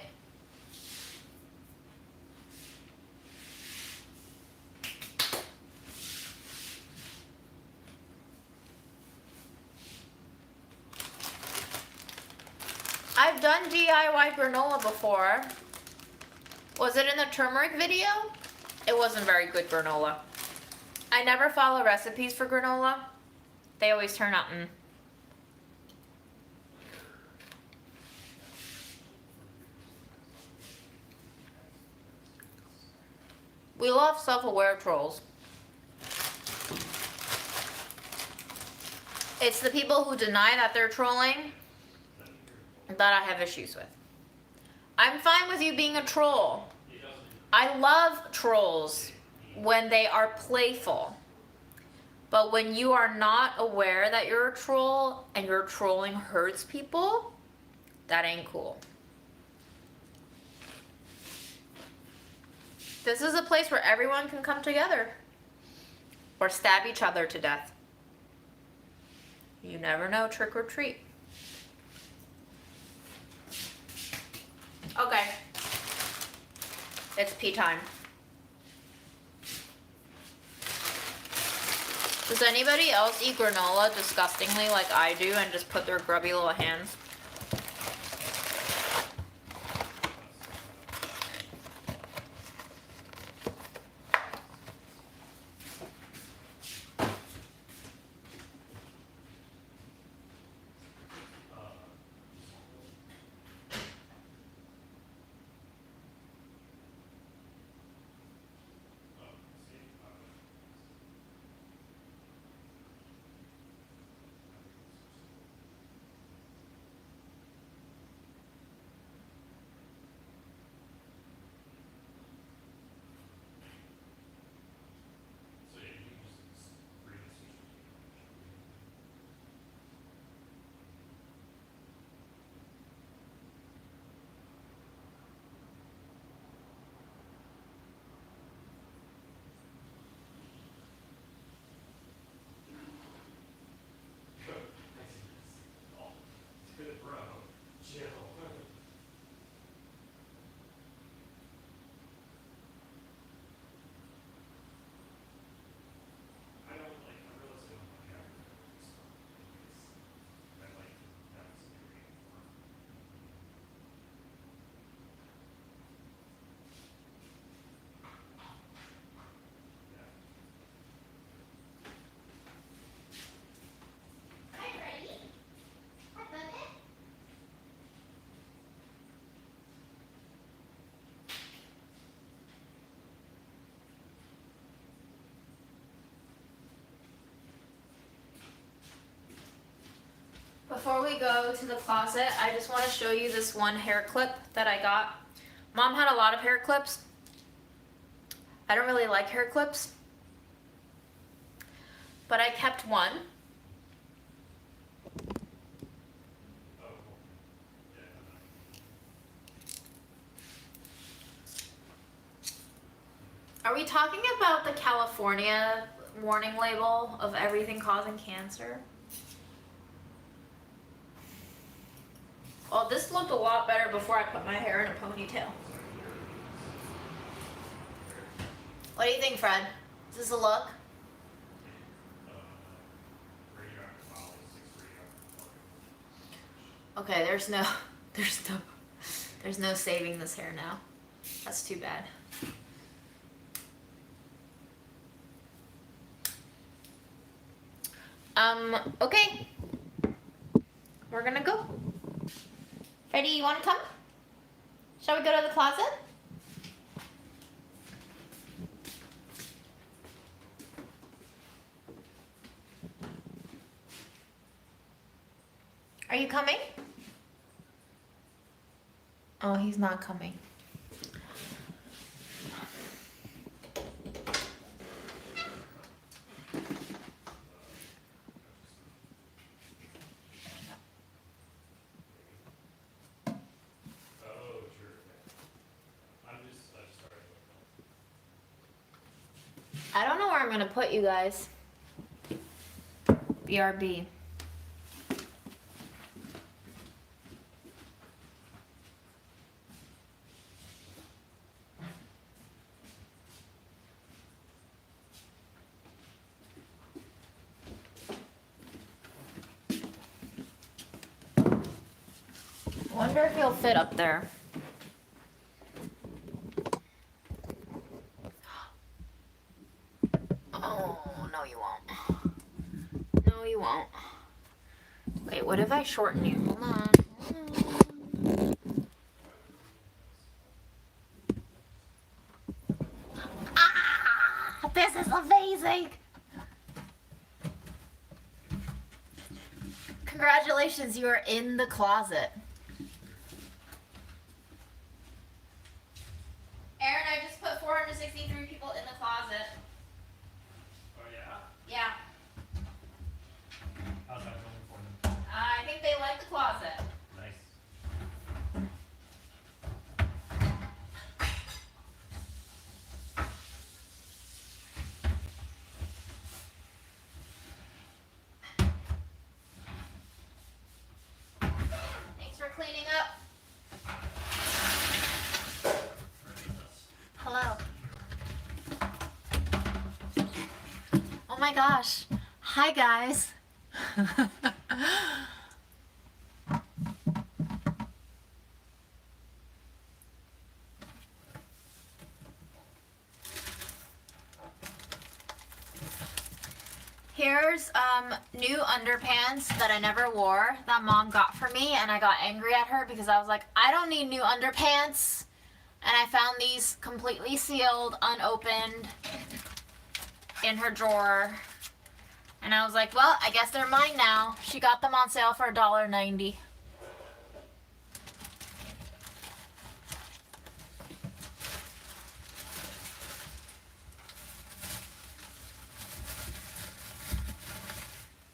I've done DIY granola before. Was it in the turmeric video? It wasn't very good granola. I never follow recipes for granola. They always turn out We love self-aware trolls. It's the people who deny that they're trolling that I have issues with. I'm fine with you being a troll. I love trolls when they are playful. But when you are not aware that you're a troll and your trolling hurts people, that ain't cool. This is a place where everyone can come together or stab each other to death. You never know, trick or treat. Okay. It's pee time. Does anybody else eat granola disgustingly like I do and just put their grubby little hands? Before we go to the closet, I just want to show you this one hair clip that I got. Mom had a lot of hair clips. I don't really like hair clips, but I kept one. Are we talking about the California warning label of everything causing cancer? Well, this looked a lot better before I put my hair in a ponytail. What do you think, Fred? Is this a look? Okay, there's no saving this hair now. That's too bad. Okay. We're gonna go. Freddie, you wanna come? Shall we go to the closet? Are you coming? Oh, he's not coming. Oh, sure. I just started. I don't know where I'm gonna put you guys. BRB. Wonder if he'll fit up there. Oh, no you won't. No you won't. Wait, what if I shorten you? Hold on. Ah, this is amazing! Congratulations, you are in the closet. Aaron, I just put 463 people in the closet. Oh, yeah? Yeah. How's that going for them? I think they like the closet. Nice. Thanks for cleaning up. Hello. Oh my gosh. Hi guys. Here's new underpants that I never wore that mom got for me, and I got angry at her because I was like, I don't need new underpants. And I found these completely sealed, unopened in her drawer. And I was like, well, I guess they're mine now. She got them on sale for $1.90.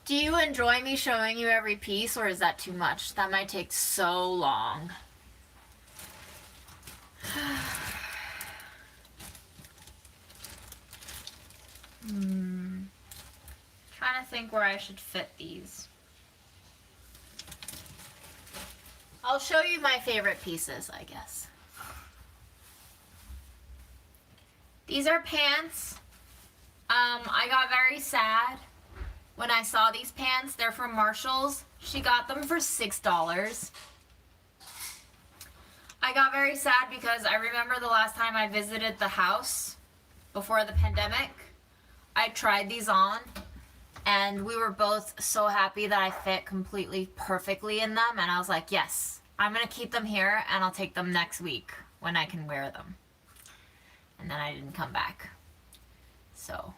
Do you enjoy me showing you every piece, or is that too much? That might take so long. Trying to think where I should fit these. I'll show you my favorite pieces, I guess. These are pants. I got very sad when I saw these pants. They're from Marshalls. She got them for $6. I got very sad because I remember the last time I visited the house before the pandemic. I tried these on, and we were both so happy that I fit completely perfectly in them, and I was like, yes, I'm gonna keep them here and I'll take them next week when I can wear them. And then I didn't come back. So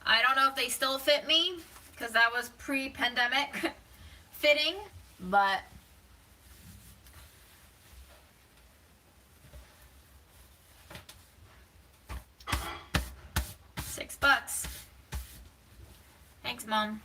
I don't know if they still fit me because that was pre-pandemic fitting, but $6. Thanks, Mom.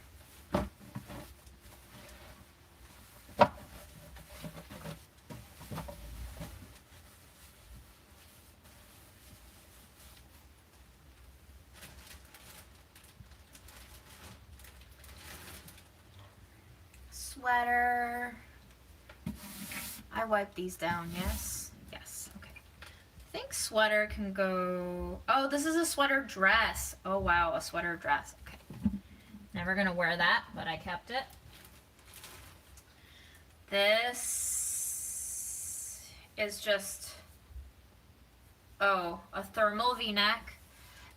Sweater. I wipe these down, yes? Yes, okay. I think sweater can go... Oh, this is a sweater dress. Oh, wow, a sweater dress. Okay. Never gonna wear that, but I kept it. This is just... Oh, a thermal V-neck.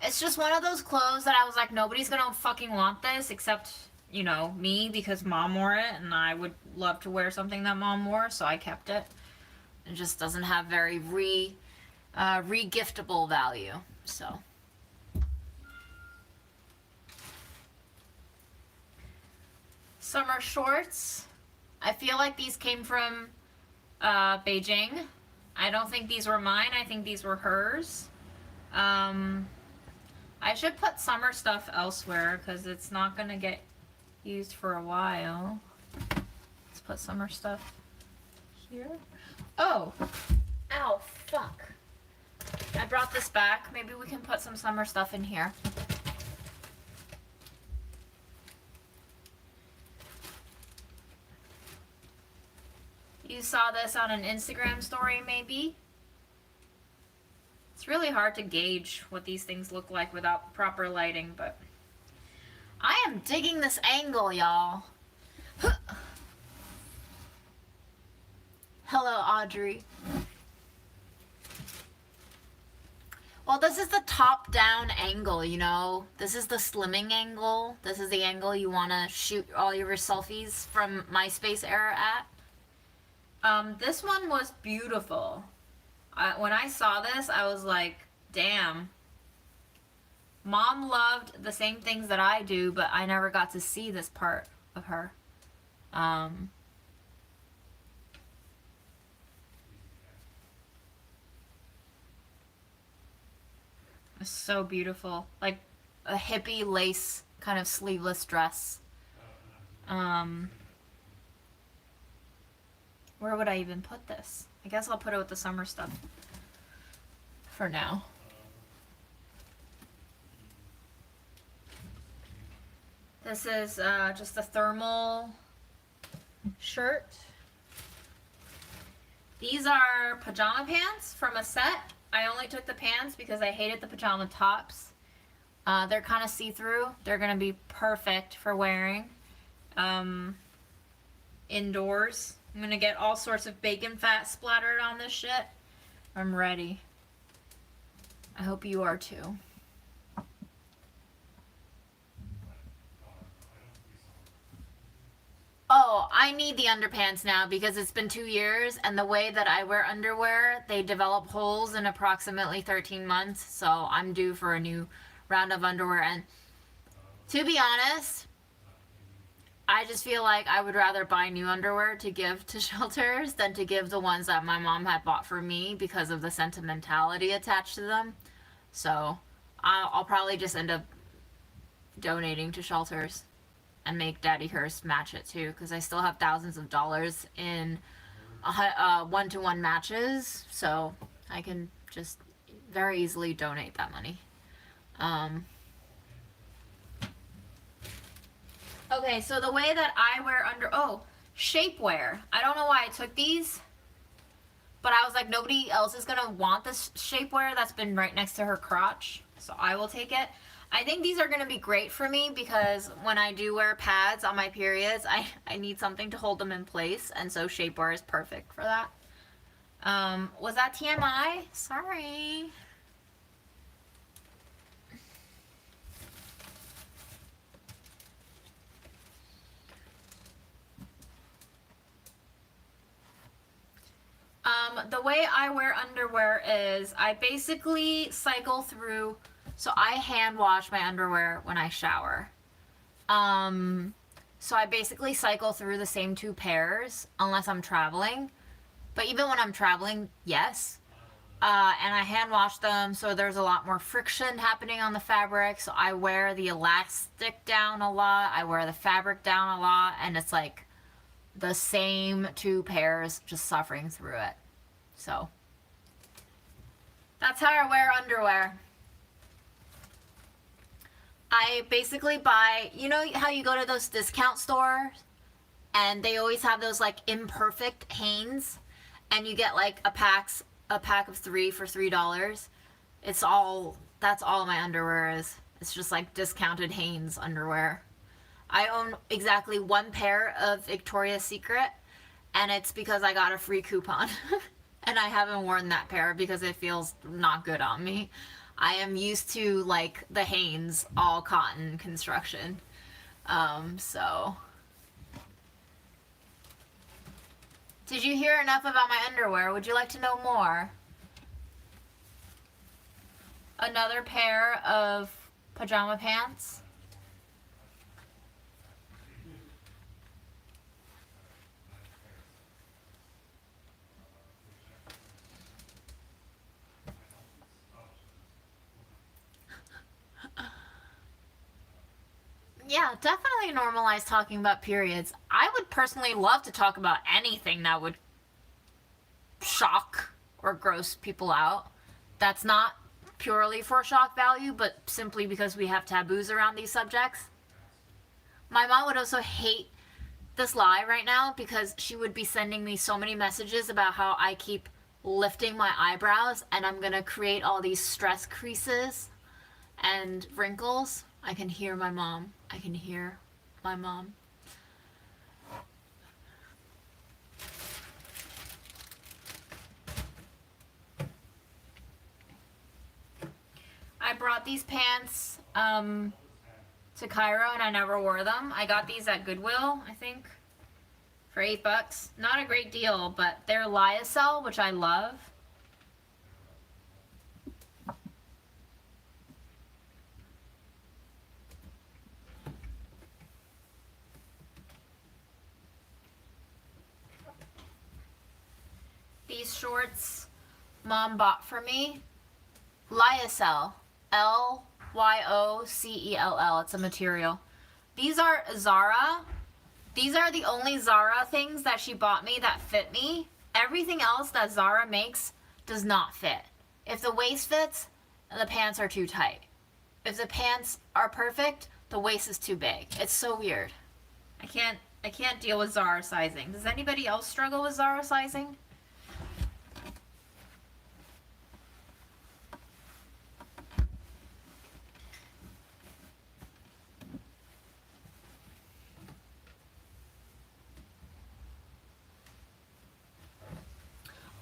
It's just one of those clothes that I was like, nobody's gonna fucking want this except... you know, me, because Mom wore it, and I would love to wear something that Mom wore, so I kept it. It just doesn't have very re-giftable value, so. summer shorts. I feel like these came from Beijing. I don't think these were mine. I think these were hers. I should put summer stuff elsewhere because it's not gonna get used for a while. Let's put summer stuff here. Oh, ow, fuck. I brought this back. Maybe we can put some summer stuff in here. You saw this on an Instagram story, maybe? It's really hard to gauge what these things look like without proper lighting, but I am digging this angle, y'all. Hello, Audrey. Well, this is the top-down angle, you know? This is the slimming angle. This is the angle you want to shoot all your selfies from MySpace era at. This one was beautiful. When I saw this, I was like, damn. Mom loved the same things that I do, but I never got to see this part of her. It's so beautiful. Like a hippie lace kind of sleeveless dress. Where would I even put this? I guess I'll put it with the summer stuff for now. This is just a thermal shirt. These are pajama pants from a set. I only took the pants because I hated the pajama tops. They're kind of see-through. They're going to be perfect for wearing indoors. I'm going to get all sorts of bacon fat splattered on this shit. I'm ready. I hope you are too. Oh, I need the underpants now because it's been 2 years and the way that I wear underwear, they develop holes in approximately 13 months. So I'm due for a new round of underwear. And to be honest, I just feel like I would rather buy new underwear to give to shelters than to give the ones that my mom had bought for me because of the sentimentality attached to them. So I'll probably just end up donating to shelters and make Daddy Hearst match it too, because I still have thousands of dollars in one-to-one matches, so I can just very easily donate that money. Okay, so the way that I wear shapewear. I don't know why I took these, but I was like, nobody else is gonna want this shapewear that's been right next to her crotch, so I will take it. I think these are going to be great for me because when I do wear pads on my periods, I need something to hold them in place, and so shapewear is perfect for that. Was that TMI? Sorry. The way I wear underwear is I basically cycle through. So I hand wash my underwear when I shower. So I basically cycle through the same 2 pairs unless I'm traveling. But even when I'm traveling, yes. And I hand wash them, so there's a lot more friction happening on the fabric. So I wear the elastic down a lot. I wear the fabric down a lot. And it's like the same 2 pairs just suffering through it. So that's how I wear underwear. I basically buy, you know how you go to those discount stores and they always have those like imperfect Hanes and you get like a pack of 3 for $3. That's all my underwear is. It's just like discounted Hanes underwear. I own exactly 1 pair of Victoria's Secret and it's because I got a free coupon and I haven't worn that pair because it feels not good on me. I am used to like the Hanes all cotton construction. So did you hear enough about my underwear? Would you like to know more? Another pair of pajama pants. Yeah, definitely normalize talking about periods. I would personally love to talk about anything that would shock or gross people out. That's not purely for shock value, but simply because we have taboos around these subjects. My mom would also hate this lie right now because she would be sending me so many messages about how I keep lifting my eyebrows and I'm gonna create all these stress creases and wrinkles. I can hear my mom. I can hear my mom. I brought these pants to Cairo and I never wore them. I got these at Goodwill, I think, for $8. Not a great deal, but they're lyocell, which I love. These shorts mom bought for me. Lyocell. Lyocell. It's a material. These are Zara. These are the only Zara things that she bought me that fit me. Everything else that Zara makes does not fit. If the waist fits, the pants are too tight. If the pants are perfect, the waist is too big. It's so weird. I can't deal with Zara sizing. Does anybody else struggle with Zara sizing?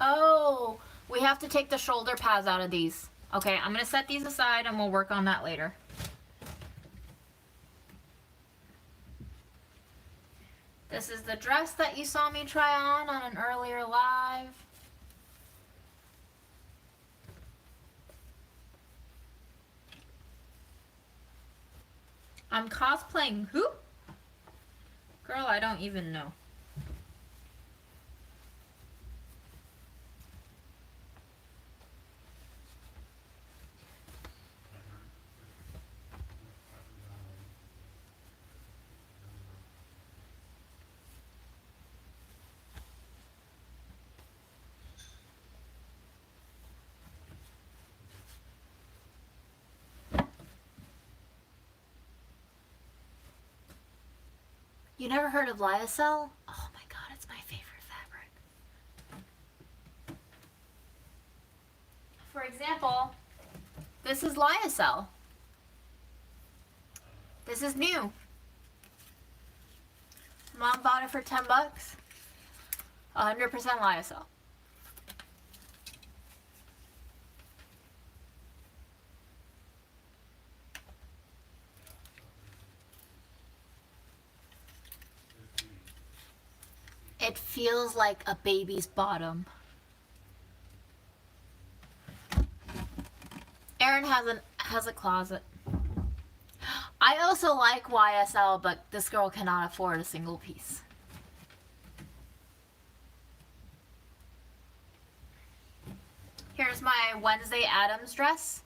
Oh, we have to take the shoulder pads out of these. Okay, I'm going to set these aside and we'll work on that later. This is the dress that you saw me try on an earlier live. I'm cosplaying who? Girl, I don't even know. You never heard of lyocell? Oh my god, it's my favorite fabric. For example, this is lyocell. This is new. Mom bought it for $10. 100% lyocell. It feels like a baby's bottom. Erin has a closet. I also like YSL, but this girl cannot afford a single piece. Here's my Wednesday Addams dress.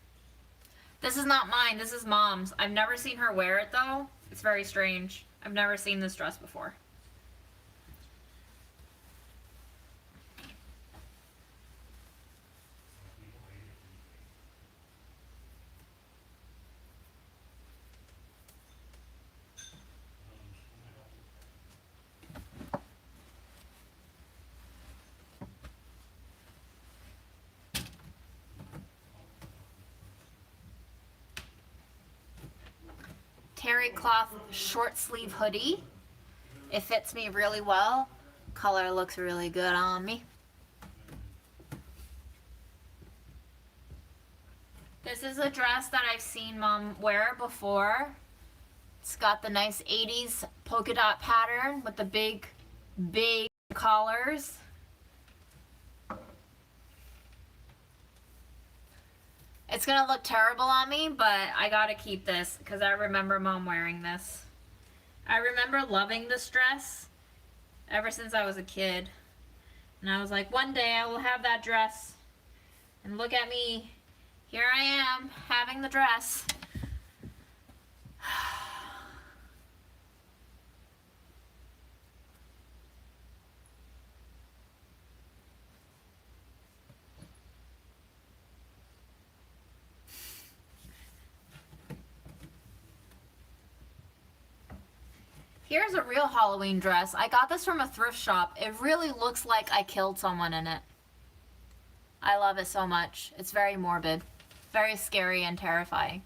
This is not mine, this is Mom's. I've never seen her wear it though. It's very strange. I've never seen this dress before. Terry cloth short sleeve hoodie. It fits me really well. Color looks really good on me. This is a dress that I've seen Mom wear before. It's got the nice 80s polka dot pattern with the big collars. It's gonna look terrible on me, but I gotta keep this because I remember Mom wearing this. I remember loving this dress ever since I was a kid. And I was like, one day I will have that dress. And look at me. Here I am, having the dress. Here's a real Halloween dress. I got this from a thrift shop. It really looks like I killed someone in it. I love it so much. It's very morbid, very scary and terrifying.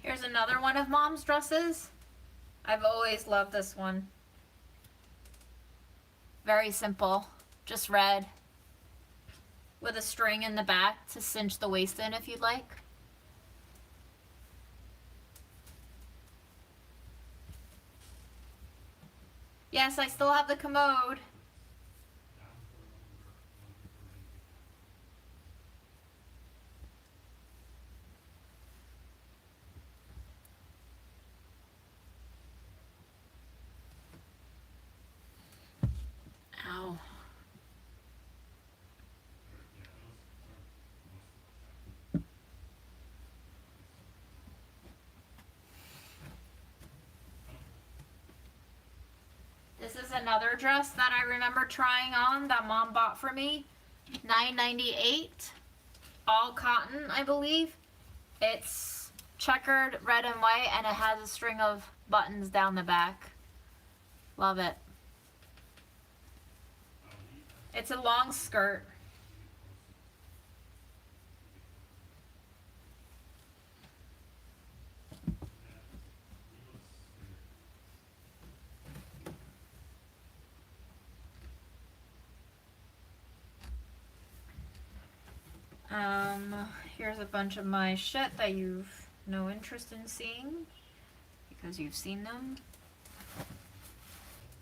Here's another one of Mom's dresses. I've always loved this one. Very simple, just red, with a string in the back to cinch the waist in if you'd like. Yes, I still have the commode. Ow. This is another dress that I remember trying on that Mom bought for me. $9.98. All cotton, I believe. It's checkered red and white and it has a string of buttons down the back. Love it. It's a long skirt. Here's a bunch of my shit that you've no interest in seeing because you've seen them.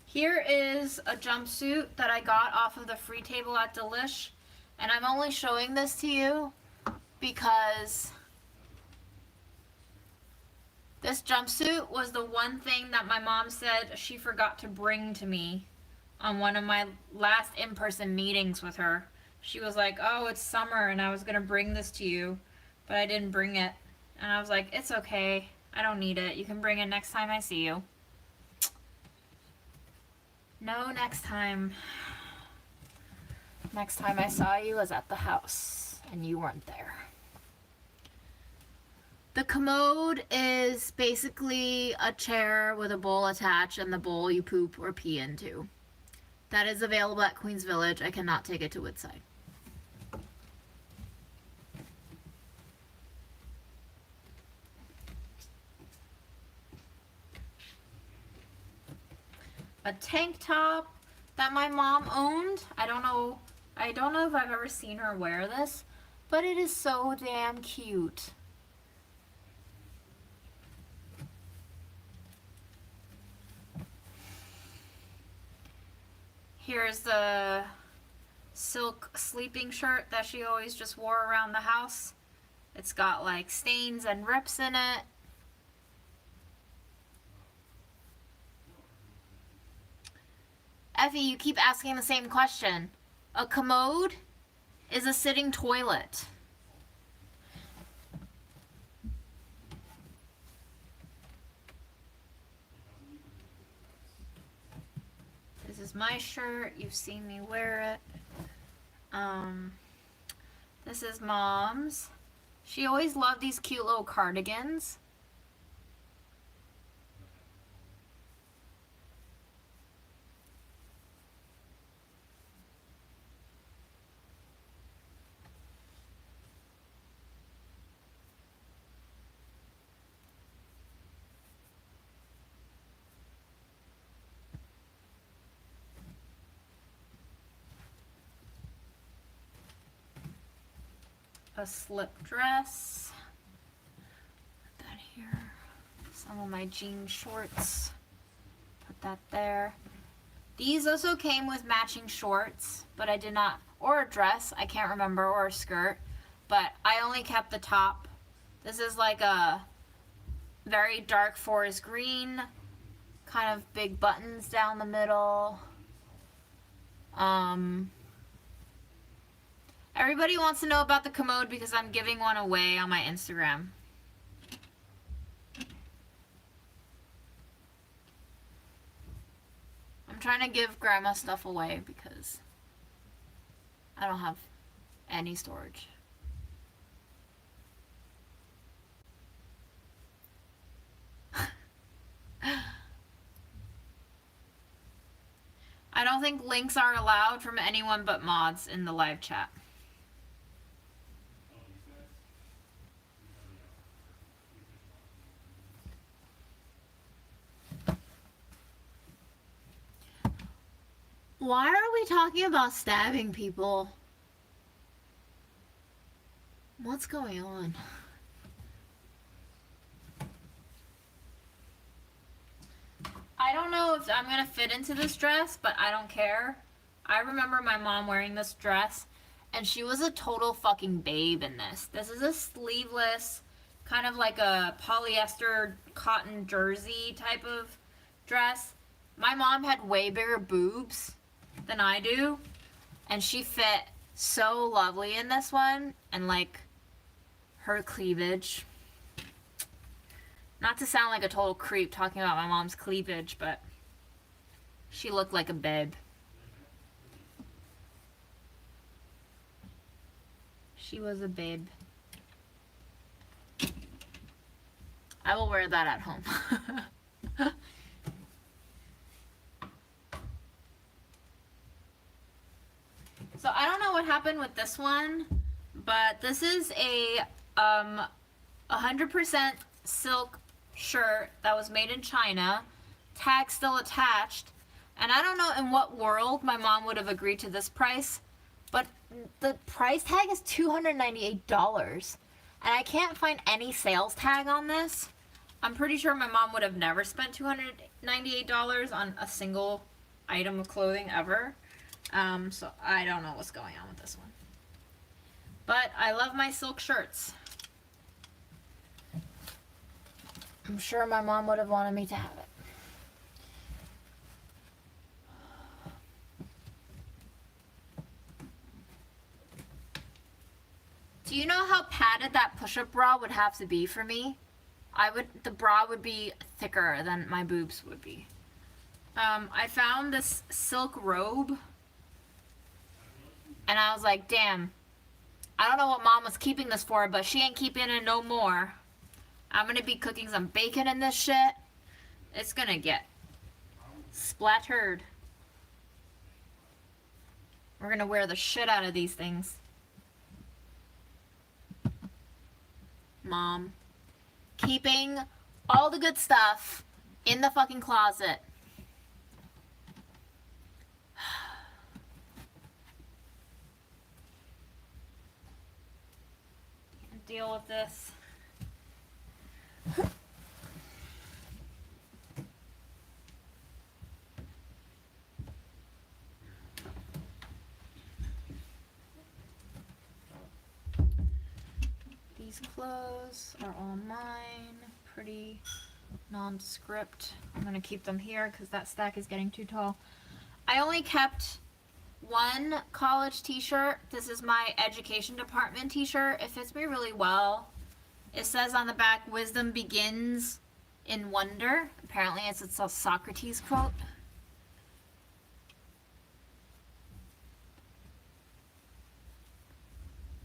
Here is a jumpsuit that I got off of the free table at Delish, and I'm only showing this to you because this jumpsuit was the one thing that my mom said she forgot to bring to me on one of my last in-person meetings with her. She was like, oh, it's summer and I was gonna bring this to you, but I didn't bring it. And I was like, it's okay, I don't need it. You can bring it next time I see you. No, next time. Next time I saw you was at the house and you weren't there. The commode is basically a chair with a bowl attached and the bowl you poop or pee into. That is available at Queens Village. I cannot take it to Woodside. A tank top that my mom owned. I don't know if I've ever seen her wear this, but it is so damn cute. Here's the silk sleeping shirt that she always just wore around the house. It's got like stains and rips in it. Effie, you keep asking the same question. A commode is a sitting toilet. This is my shirt. You've seen me wear it. This is Mom's. She always loved these cute little cardigans. A slip dress. Put that here. Some of my jean shorts. Put that there. These also came with matching shorts, but I did not, or a dress, I can't remember, or a skirt, but I only kept the top. This is like a very dark forest green, kind of big buttons down the middle. Everybody wants to know about the commode because I'm giving one away on my Instagram. I'm trying to give grandma stuff away because I don't have any storage. I don't think links are allowed from anyone but mods in the live chat. Oh, these guys? Why are we talking about stabbing people? What's going on? I don't know if I'm gonna fit into this dress, but I don't care. I remember my mom wearing this dress, and she was a total fucking babe in this. This is a sleeveless, kind of like a polyester cotton jersey type of dress. My mom had way bigger boobs than I do, and she fit so lovely in this one, and like her cleavage. Not to sound like a total creep talking about my mom's cleavage, but she looked like a babe. She was a babe. I will wear that at home. So I don't know what happened with this one, but this is a 100% silk shirt that was made in China, tag still attached, and I don't know in what world my mom would have agreed to this price, but the price tag is $298, and I can't find any sales tag on this. I'm pretty sure my mom would have never spent $298 on a single item of clothing ever, so I don't know what's going on with this one. But I love my silk shirts. I'm sure my mom would have wanted me to have it. Do you know how padded that push-up bra would have to be for me? The bra would be thicker than my boobs would be. I found this silk robe, and I was like, damn, I don't know what mom was keeping this for, but she ain't keeping it no more. I'm gonna be cooking some bacon in this shit. It's gonna get splattered. We're gonna wear the shit out of these things. Mom, keeping all the good stuff in the fucking closet. Deal with this. These clothes are all mine. Pretty nondescript. I'm gonna keep them here because that stack is getting too tall. I only kept one college t-shirt. This is my education department t-shirt. It fits me really well. It says on the back, "Wisdom begins in wonder." Apparently it's a Socrates quote.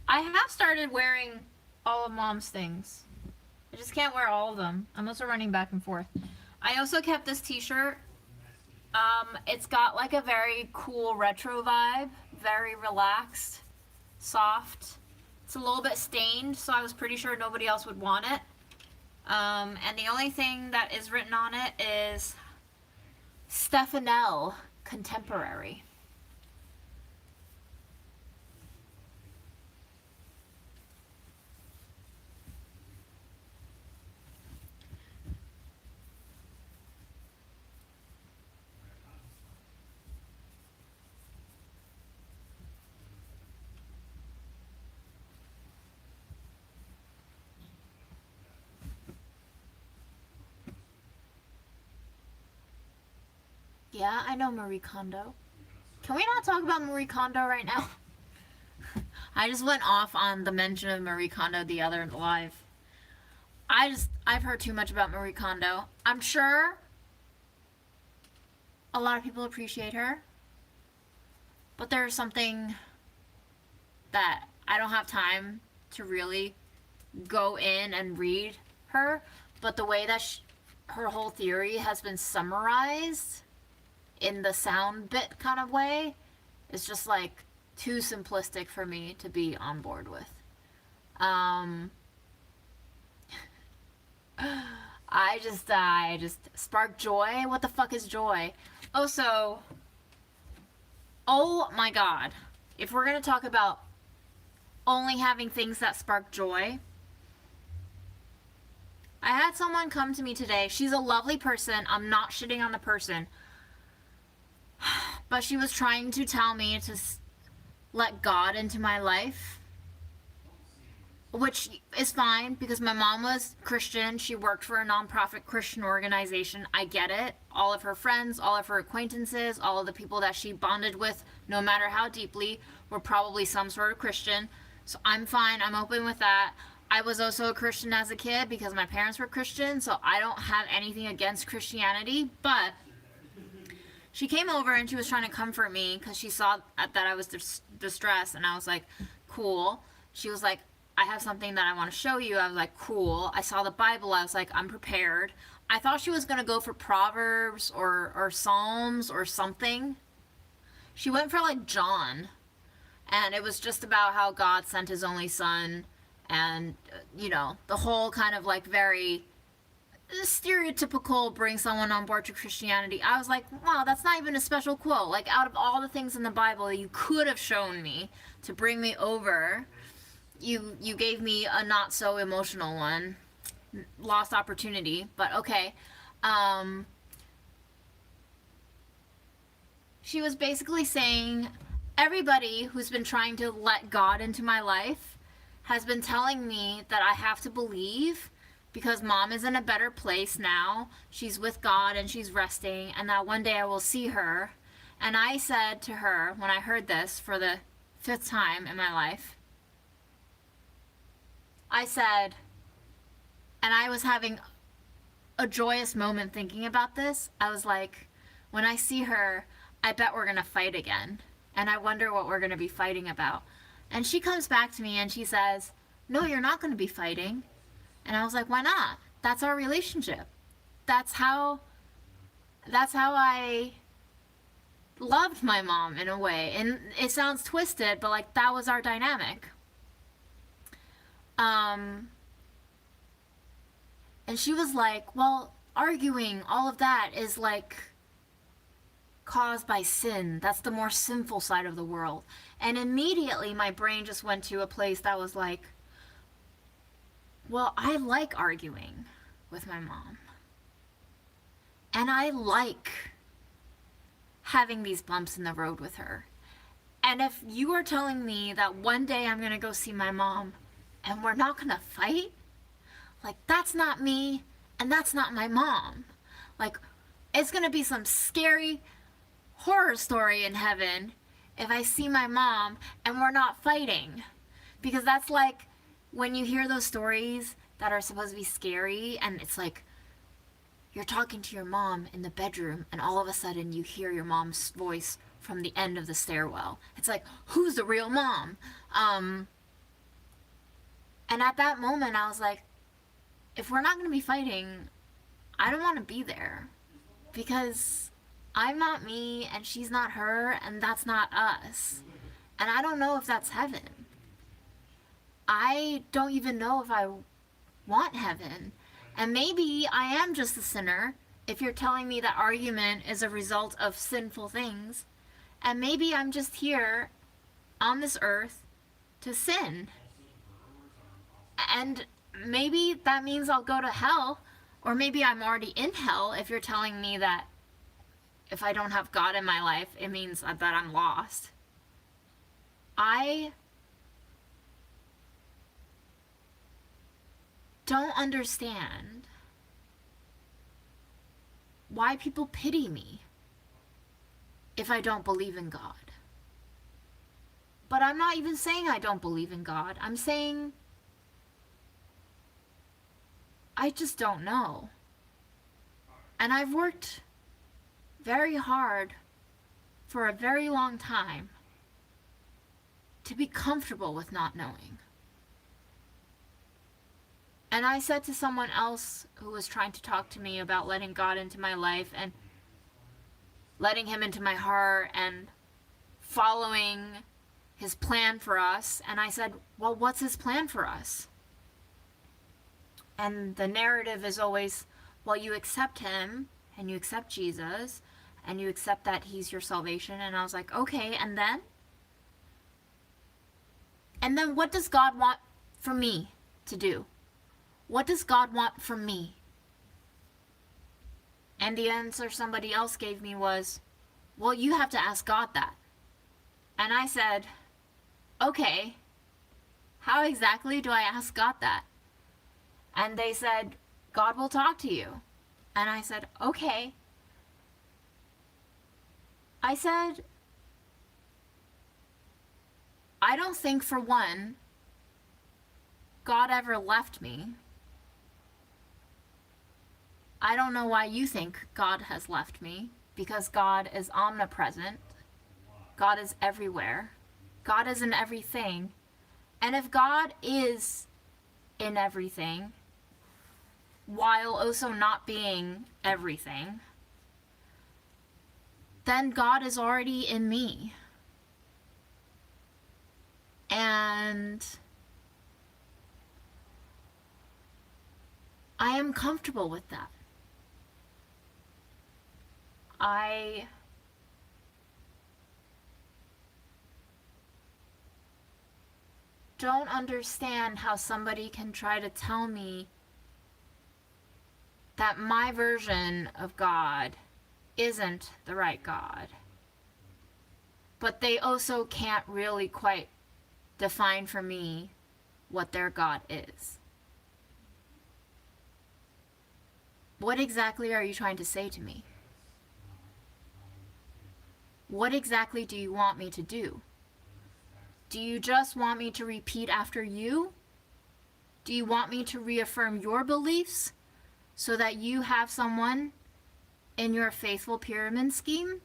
I have started wearing all of mom's things. I just can't wear all of them. I'm also running back and forth. I also kept this t-shirt. It's got like a very cool retro vibe. Very relaxed. Soft. It's a little bit stained, so I was pretty sure nobody else would want it. And the only thing that is written on it is Stephanel Contemporary. Yeah, I know Marie Kondo. Can we not talk about Marie Kondo right now? I just went off on the mention of Marie Kondo the other live. I've heard too much about Marie Kondo. I'm sure a lot of people appreciate her. But there's something that I don't have time to really go in and read her. But the way that her whole theory has been summarized in the sound bit kind of way is just like too simplistic for me to be on board with. I just spark joy. What the fuck is joy? Also, oh my god. If we're gonna talk about only having things that spark joy, I had someone come to me today. She's a lovely person. I'm not shitting on the person. But she was trying to tell me to let God into my life. Which is fine because my mom was Christian. She worked for a nonprofit Christian organization. I get it. All of her friends, all of her acquaintances, all of the people that she bonded with, no matter how deeply, were probably some sort of Christian. So I'm fine. I'm open with that. I was also a Christian as a kid because my parents were Christian, so I don't have anything against Christianity. But she came over and she was trying to comfort me because she saw that I was distressed, and I was like, cool. She was like, I have something that I want to show you. I was like, cool. I saw the Bible. I was like, I'm prepared. I thought she was going to go for Proverbs or Psalms or something. She went for like John. And it was just about how God sent his only son. And, you know, the whole kind of like very stereotypical bring someone on board to Christianity. I was like, wow, that's not even a special quote. Like, out of all the things in the Bible that you could have shown me to bring me over, you gave me a not so emotional one. Lost opportunity, but okay. She was basically saying everybody who's been trying to let God into my life has been telling me that I have to believe because mom is in a better place now. She's with God and she's resting, and that one day I will see her. And I said to her, when I heard this for the 5th time in my life, I said, and I was having a joyous moment thinking about this. I was like, when I see her, I bet we're going to fight again. And I wonder what we're going to be fighting about. And she comes back to me and she says, no, you're not going to be fighting. And I was like, why not? That's our relationship. That's how I loved my mom in a way. And it sounds twisted, but like that was our dynamic. And she was like, well, arguing, all of that is like caused by sin. That's the more sinful side of the world. And immediately my brain just went to a place that was like, well, I like arguing with my mom. And I like having these bumps in the road with her. And if you are telling me that one day I'm going to go see my mom and we're not going to fight, like, that's not me and that's not my mom. Like, it's going to be some scary horror story in heaven if I see my mom and we're not fighting. Because that's like when you hear those stories that are supposed to be scary and it's like you're talking to your mom in the bedroom and all of a sudden you hear your mom's voice from the end of the stairwell. It's like, who's the real mom? And at that moment I was like, if we're not going to be fighting, I don't want to be there. Because I'm not me and she's not her and that's not us. And I don't know if that's heaven. I don't even know if I want heaven. And maybe I am just a sinner if you're telling me that argument is a result of sinful things. And maybe I'm just here on this earth to sin. And maybe that means I'll go to hell. Or maybe I'm already in hell if you're telling me that if I don't have God in my life, it means that I'm lost. I don't understand why people pity me if I don't believe in God. But I'm not even saying I don't believe in God. I'm saying I just don't know. And I've worked very hard for a very long time to be comfortable with not knowing. And I said to someone else who was trying to talk to me about letting God into my life and letting him into my heart and following his plan for us, and I said, well, what's his plan for us? And the narrative is always, well, you accept him and you accept Jesus and you accept that he's your salvation. And I was like, okay, and then? And then what does God want for me to do? What does God want from me? And the answer somebody else gave me was, well, you have to ask God that. And I said, okay, how exactly do I ask God that? And they said, God will talk to you. And I said, okay. I said, I don't think for one, God ever left me. I don't know why you think God has left me, because God is omnipresent. God is everywhere. God is in everything. And if God is in everything, while also not being everything, then God is already in me. And I am comfortable with that. I don't understand how somebody can try to tell me that my version of God isn't the right God. But they also can't really quite define for me what their God is. What exactly are you trying to say to me? What exactly do you want me to do? Do you just want me to repeat after you? Do you want me to reaffirm your beliefs so that you have someone in your faithful pyramid scheme?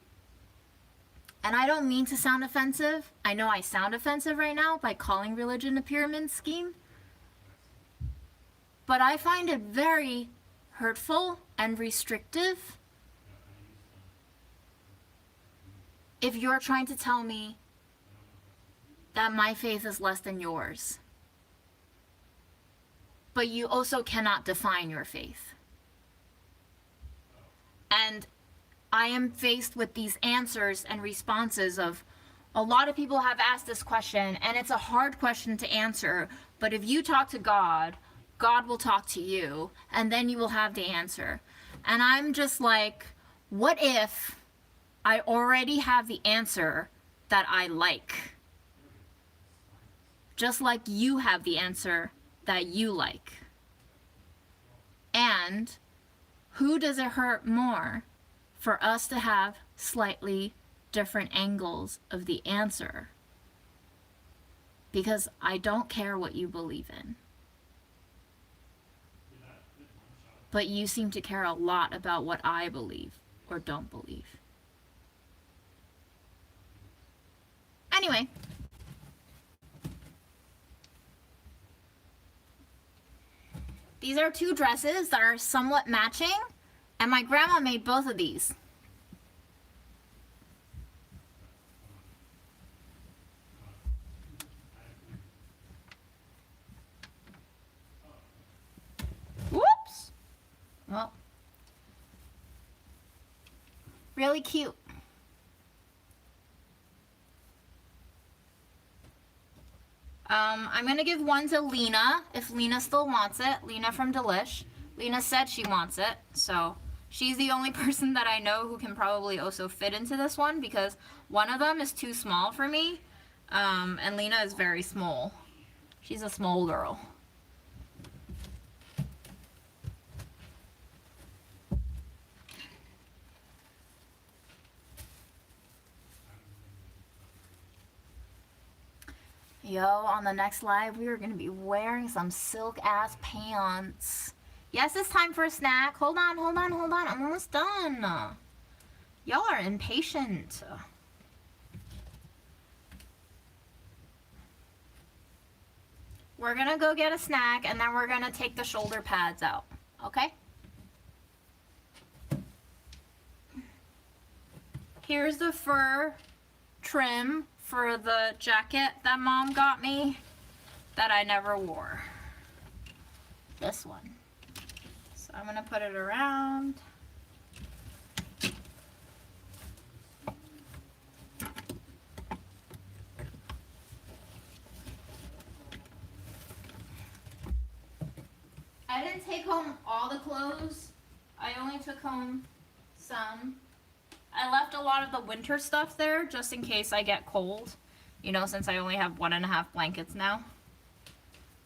And I don't mean to sound offensive. I know I sound offensive right now by calling religion a pyramid scheme. But I find it very hurtful and restrictive if you're trying to tell me that my faith is less than yours. But you also cannot define your faith. And I am faced with these answers and responses of, a lot of people have asked this question, and it's a hard question to answer, but if you talk to God, God will talk to you, and then you will have the answer. And I'm just like, what if I already have the answer that I like? Just like you have the answer that you like. And who does it hurt more for us to have slightly different angles of the answer? Because I don't care what you believe in. But you seem to care a lot about what I believe or don't believe. Anyway. These are two dresses that are somewhat matching, and my grandma made both of these. Whoops! Well, really cute. I'm gonna give one to Lena, if Lena still wants it. Lena from Delish. Lena said she wants it, so she's the only person that I know who can probably also fit into this one, because one of them is too small for me, and Lena is very small. She's a small girl. Yo, on the next live, we are going to be wearing some silk-ass pants. Yes, it's time for a snack. Hold on. I'm almost done. Y'all are impatient. We're gonna go get a snack and then we're gonna take the shoulder pads out, okay? Here's the fur trim for the jacket that Mom got me that I never wore. This one. So I'm gonna put it around. I didn't take home all the clothes. I only took home some. I left a lot of the winter stuff there just in case I get cold. You know, since I only have 1.5 blankets now.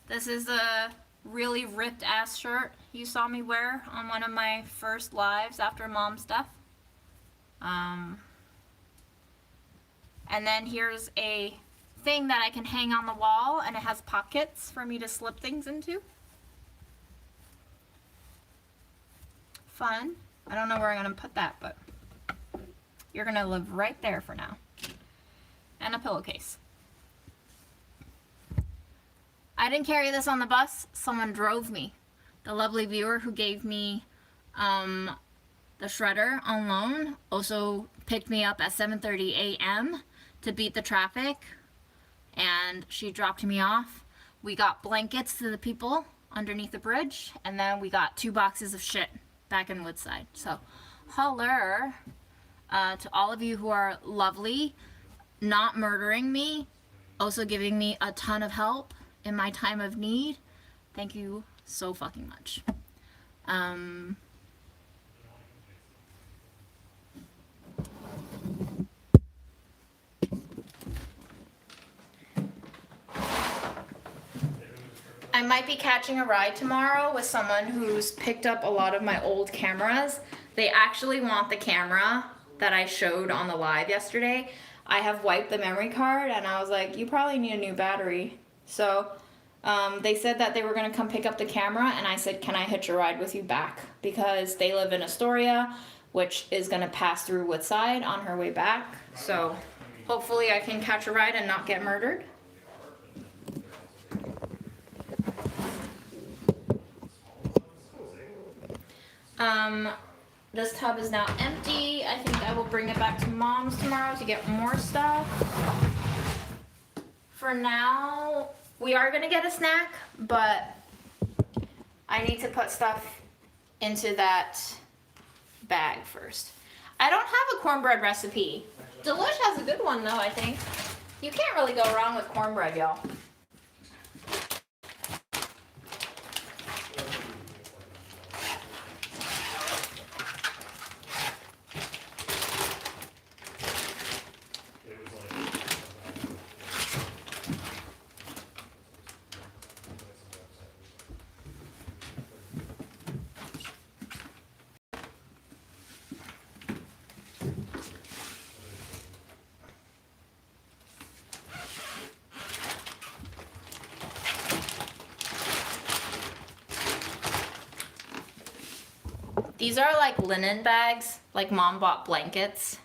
This is a really ripped ass shirt you saw me wear on one of my first lives after Mom's death. And then here's a thing that I can hang on the wall and it has pockets for me to slip things into. Fun. I don't know where I'm gonna put that, but you're gonna live right there for now. And a pillowcase. I didn't carry this on the bus. Someone drove me. The lovely viewer who gave me the shredder on loan also picked me up at 7:30 a.m. to beat the traffic, and she dropped me off. We got blankets to the people underneath the bridge, and then we got 2 boxes of shit back in Woodside. So holler to all of you who are lovely, not murdering me, also giving me a ton of help in my time of need. Thank you so fucking much. I might be catching a ride tomorrow with someone who's picked up a lot of my old cameras. They actually want the camera that I showed on the live yesterday. I have wiped the memory card and I was like, you probably need a new battery. So they said that they were gonna come pick up the camera, and I said, can I hitch a ride with you back? Because they live in Astoria, which is gonna pass through Woodside on her way back. So hopefully I can catch a ride and not get murdered. This tub is now empty. I think I will bring it back to Mom's tomorrow to get more stuff. For now, we are gonna get a snack, but I need to put stuff into that bag first. I don't have a cornbread recipe. Delish has a good one though, I think. You can't really go wrong with cornbread, y'all. These are like linen bags, like Mom bought blankets.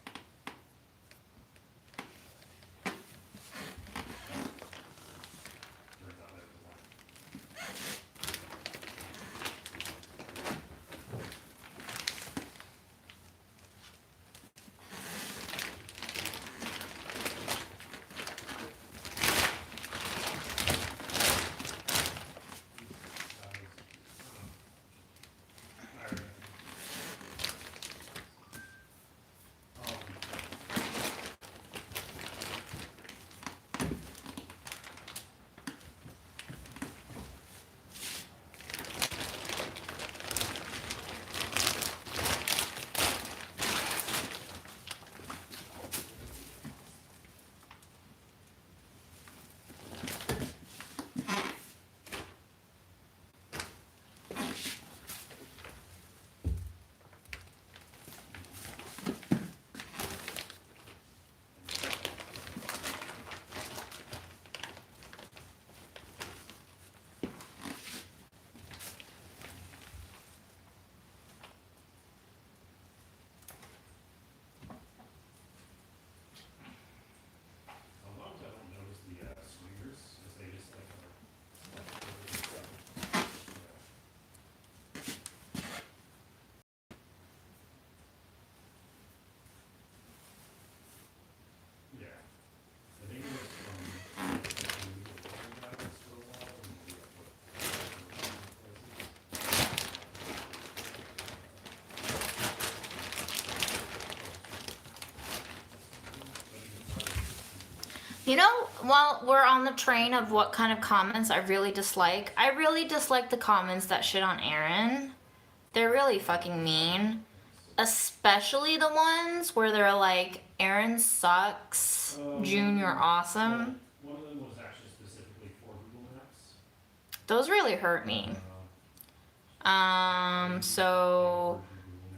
You know, while we're on the train of what kind of comments I really dislike the comments that shit on Aaron. They're really fucking mean. Especially the ones where they're like, Aaron sucks, June, you're awesome. One of them was actually specifically for Google Maps. Those really hurt me. So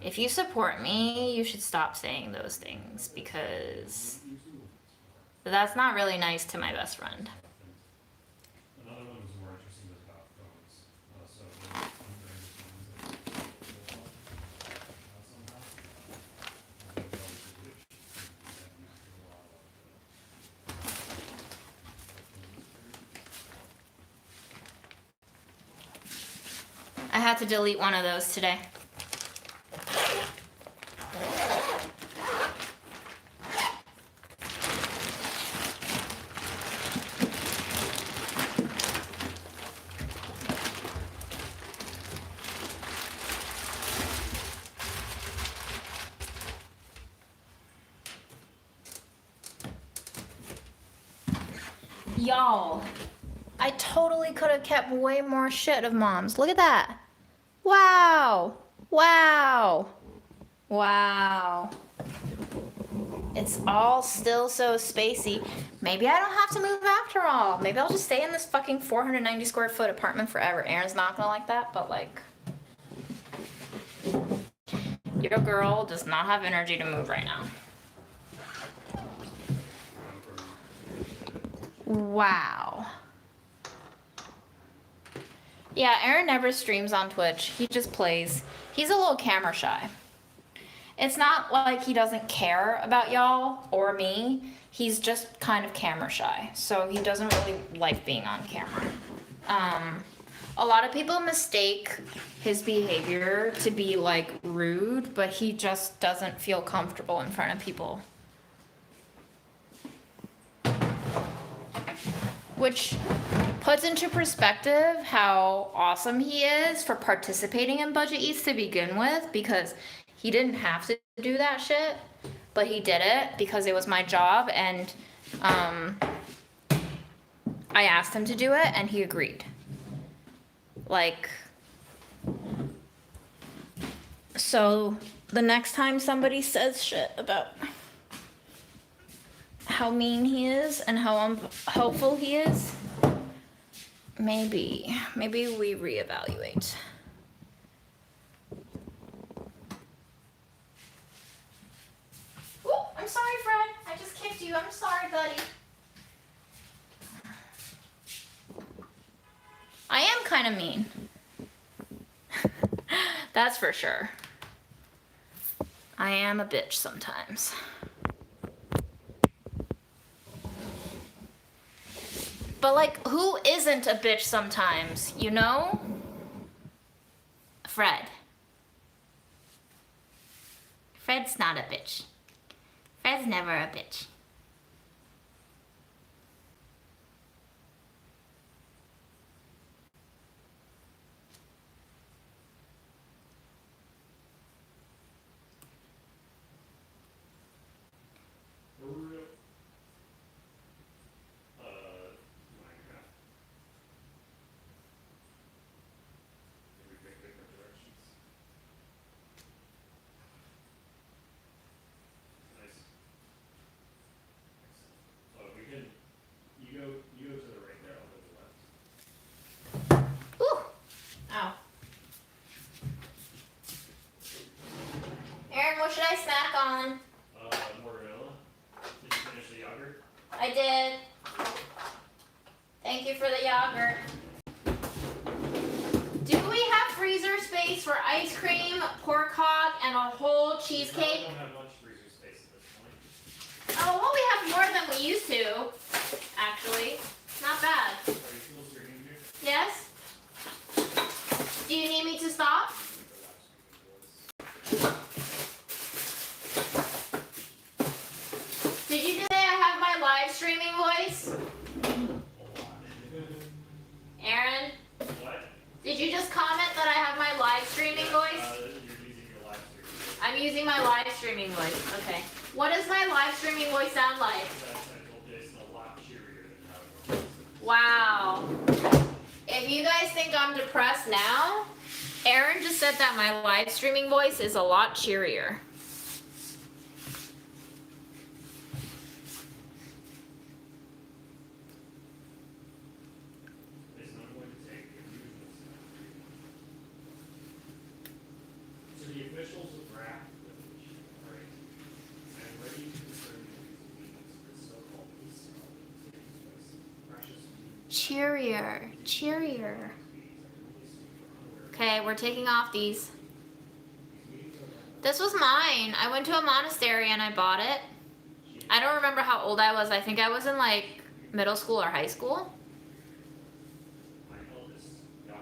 if you support me, you should stop saying those things because that's not really nice to my best friend. Another one was more interesting was about phones. So I'm I had to delete one of those today. Y'all, I totally could have kept way more shit of mom's. Look at that. Wow. Wow. Wow. It's all still so spacey. Maybe I don't have to move after all. Maybe I'll just stay in this fucking 490 square foot apartment forever. Aaron's not gonna like that, but like, your girl does not have energy to move right now. Wow. Yeah, Aaron never streams on Twitch. He just plays. He's a little camera shy. It's not like he doesn't care about y'all or me. He's just kind of camera shy. So he doesn't really like being on camera. A lot of people mistake his behavior to be like rude, but he just doesn't feel comfortable in front of people. Which puts into perspective how awesome he is for participating in Budget Eats to begin with, because he didn't have to do that shit, but he did it because it was my job, and I asked him to do it and he agreed. Like, so the next time somebody says shit about how mean he is and how unhelpful he is, maybe we reevaluate. Oh, I'm sorry, Fred. I just kicked you. I'm sorry, buddy. I am kind of mean. That's for sure. I am a bitch sometimes. But like, who isn't a bitch sometimes, you know? Fred. Fred's not a bitch. Fred's never a bitch. Minecraft. We pick different directions. Nice. Excellent. So we can, you go to the right there, I'll go to the left. Ooh. Ow. Aaron, what should I snack on? More vanilla. Did you finish the yogurt? I did. Thank you for the yogurt. Do we have freezer space for ice cream, pork hog, and a whole We cheesecake? don't have much freezer space at this point. Oh, well, we have more than we used to, actually. Not bad. Are you still streaming here? Yes? Do you need me to stop? Did you just say I have my live streaming voice? Aaron, What? did you just comment that I have my live streaming voice? You're using your live stream. I'm using my live streaming voice. Okay. What does my live streaming voice sound like? That's I told Jason a lot Wow. If you guys think I'm depressed now, Aaron just said that my live streaming voice is a lot cheerier. Listen, I'm going to take the usual stuff. To the officials of Raft Village, right? I am ready to confirm these meetings for so-called peace talk taking place. Precious meetings. Cheerier. Cheerier. Meetings are releasing for unaware. Okay, we're taking off these. These meetings are run This was mine. I went to a monastery and I bought it. I don't remember how old I was. I think I was in like middle school or high school. My eldest, Yago,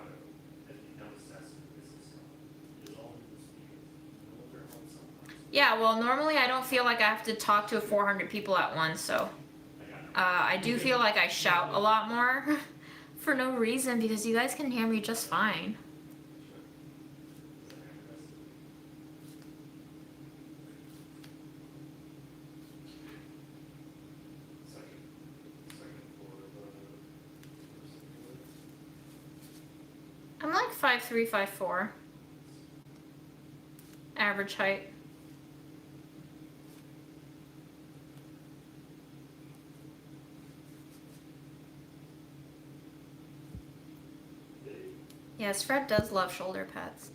has become obsessed with business talk. It is all in this meeting. No longer home sometimes. Yeah, well, normally I don't feel like I have to talk to 400 people at once, so I got no. I do feel like I shout a lot more for no reason because you guys can hear me just fine. Second floor of I'm like 5'3", 5'4". Average height. Yes, Fred does love shoulder pads.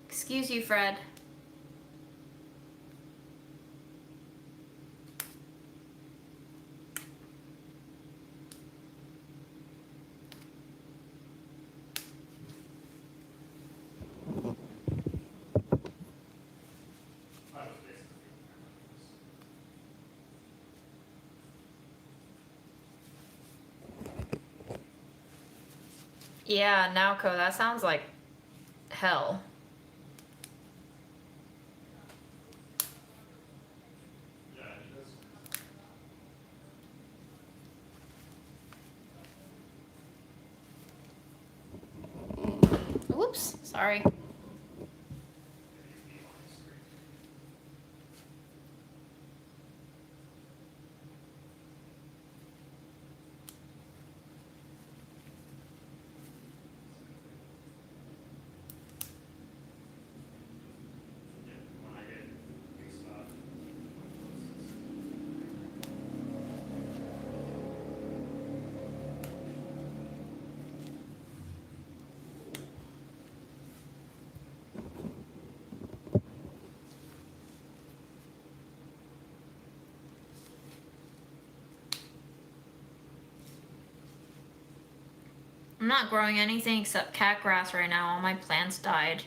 Excuse you, Fred. I was basically. Yeah, Naoko, that sounds like hell. Yeah, it does. Whoops, sorry. Yeah, when I get fixed up. I'm not growing anything except cat grass right now. All my plants died.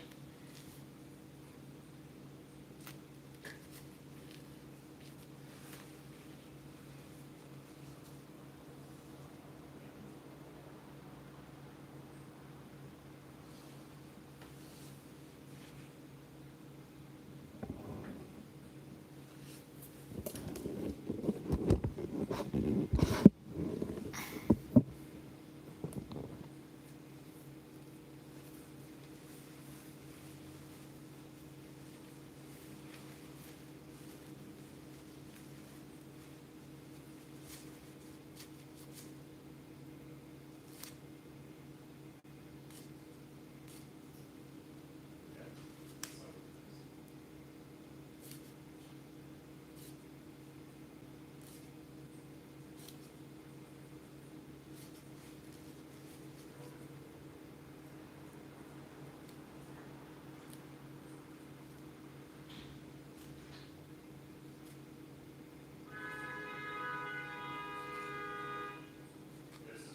This is.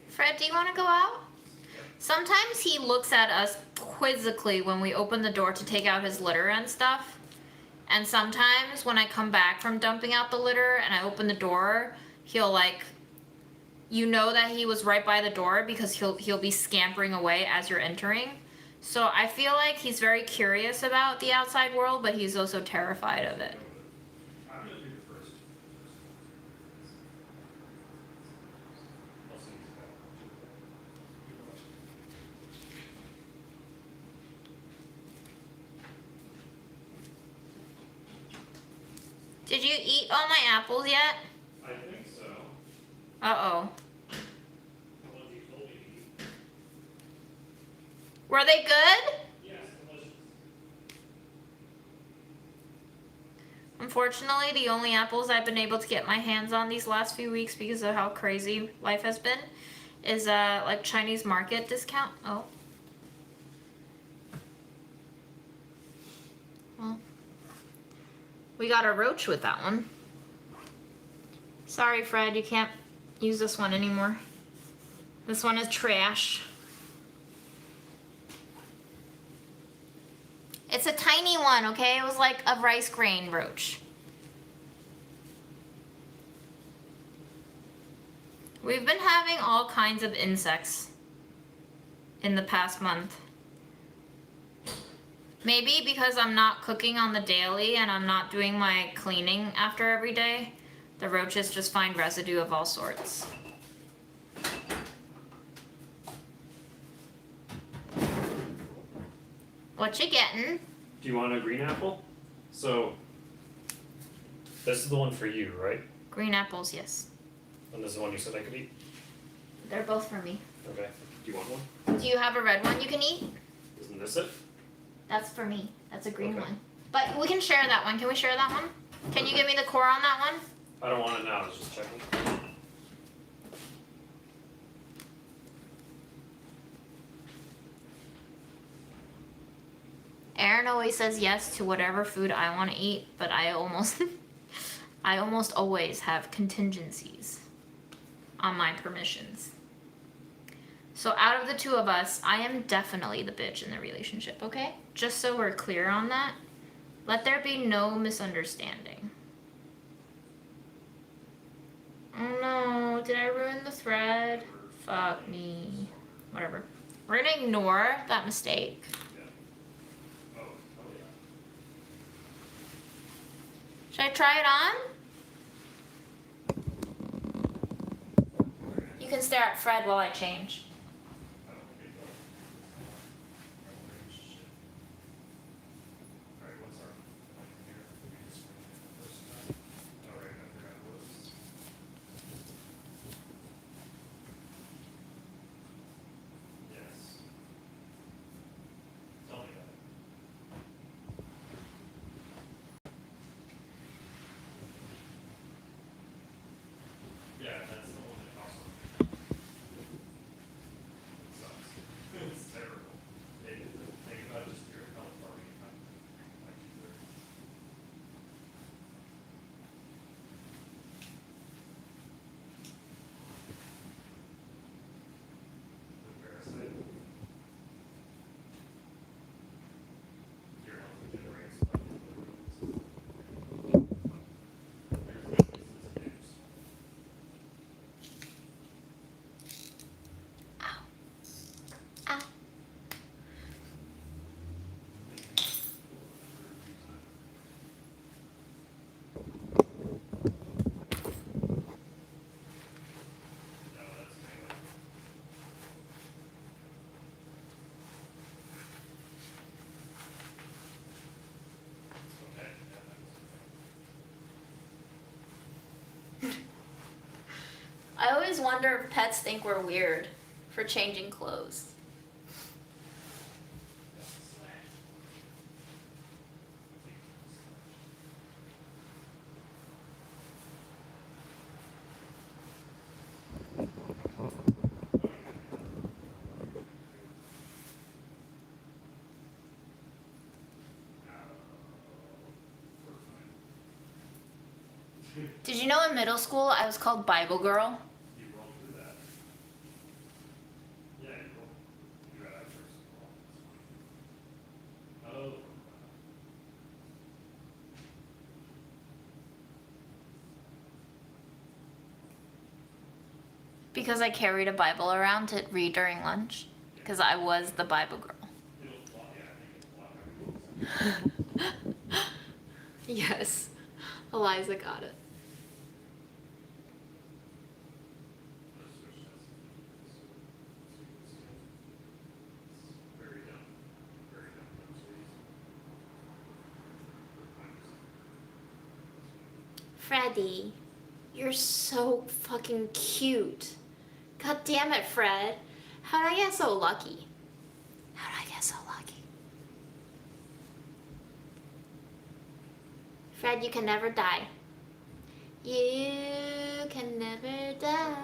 Fred, do you want to go out? Sometimes he looks at us quizzically when we open the door to take out his litter and stuff. And sometimes when I come back from dumping out the litter and I open the door, he'll like, you know that he was right by the door because he'll be scampering away as you're entering. So I feel like he's very curious about the outside world, but he's also terrified of it. I'm gonna do the first. I'll see you back. Did you eat all my apples yet? I think so. Uh-oh. The ones you told me to eat. Were they good? Yes, delicious. Unfortunately, the only apples I've been able to get my hands on these last few weeks because of how crazy life has been is like Chinese market discount. Oh. Well, we got a roach with that one. Sorry, Fred, you can't use this one anymore. This one is trash. It's a tiny one, okay? It was like a rice grain roach. We've been having all kinds of insects in the past month. Maybe because I'm not cooking on the daily and I'm not doing my cleaning after every day, the roaches just find residue of all sorts. What you getting? Do you want a green apple? So, this is the one for you, right? Green apples, yes. And this is the one you said I could eat? They're both for me. Okay. Do you want one? Do you have a red one you can eat? Isn't this it? That's for me. That's a green Okay. one. But we can share that one. Can we share that one? Can you give me the core on that one? I don't want it now, I was just checking. Aaron always says yes to whatever food I want to eat, but I almost always have contingencies on my permissions. So out of the two of us, I am definitely the bitch in the relationship, okay? Just so we're clear on that. Let there be no misunderstanding. Oh no, did I ruin the thread? Fuck me. Whatever. We're gonna ignore that mistake. Oh, Should I try it on? You can stare at Fred while I change. I don't think so. Alright, what's our plan here? We just first time. Alright, I forgot what it was. Yes. Tell me about it. Yeah, that's the one that costs them. It sucks. It's terrible. They got just your health party. Like, the parasite. Your health regenerates. Ow. No, that's mainly. Okay, yeah, that's. I always wonder if pets think we're weird for changing clothes. Did you know in middle school I was called Bible Girl? You rolled through that. Yeah, you rolled. You got out first. Oh. Because I carried a Bible around to read during lunch. Because I was the Bible Girl. It'll block, yeah, I think it'll block every Yes. Eliza got it. Very dumb. Very dumb. Freddy, you're so fucking cute. God damn it, Fred. How did I get so lucky? How did I get so lucky? Fred, you can never die. You can never die.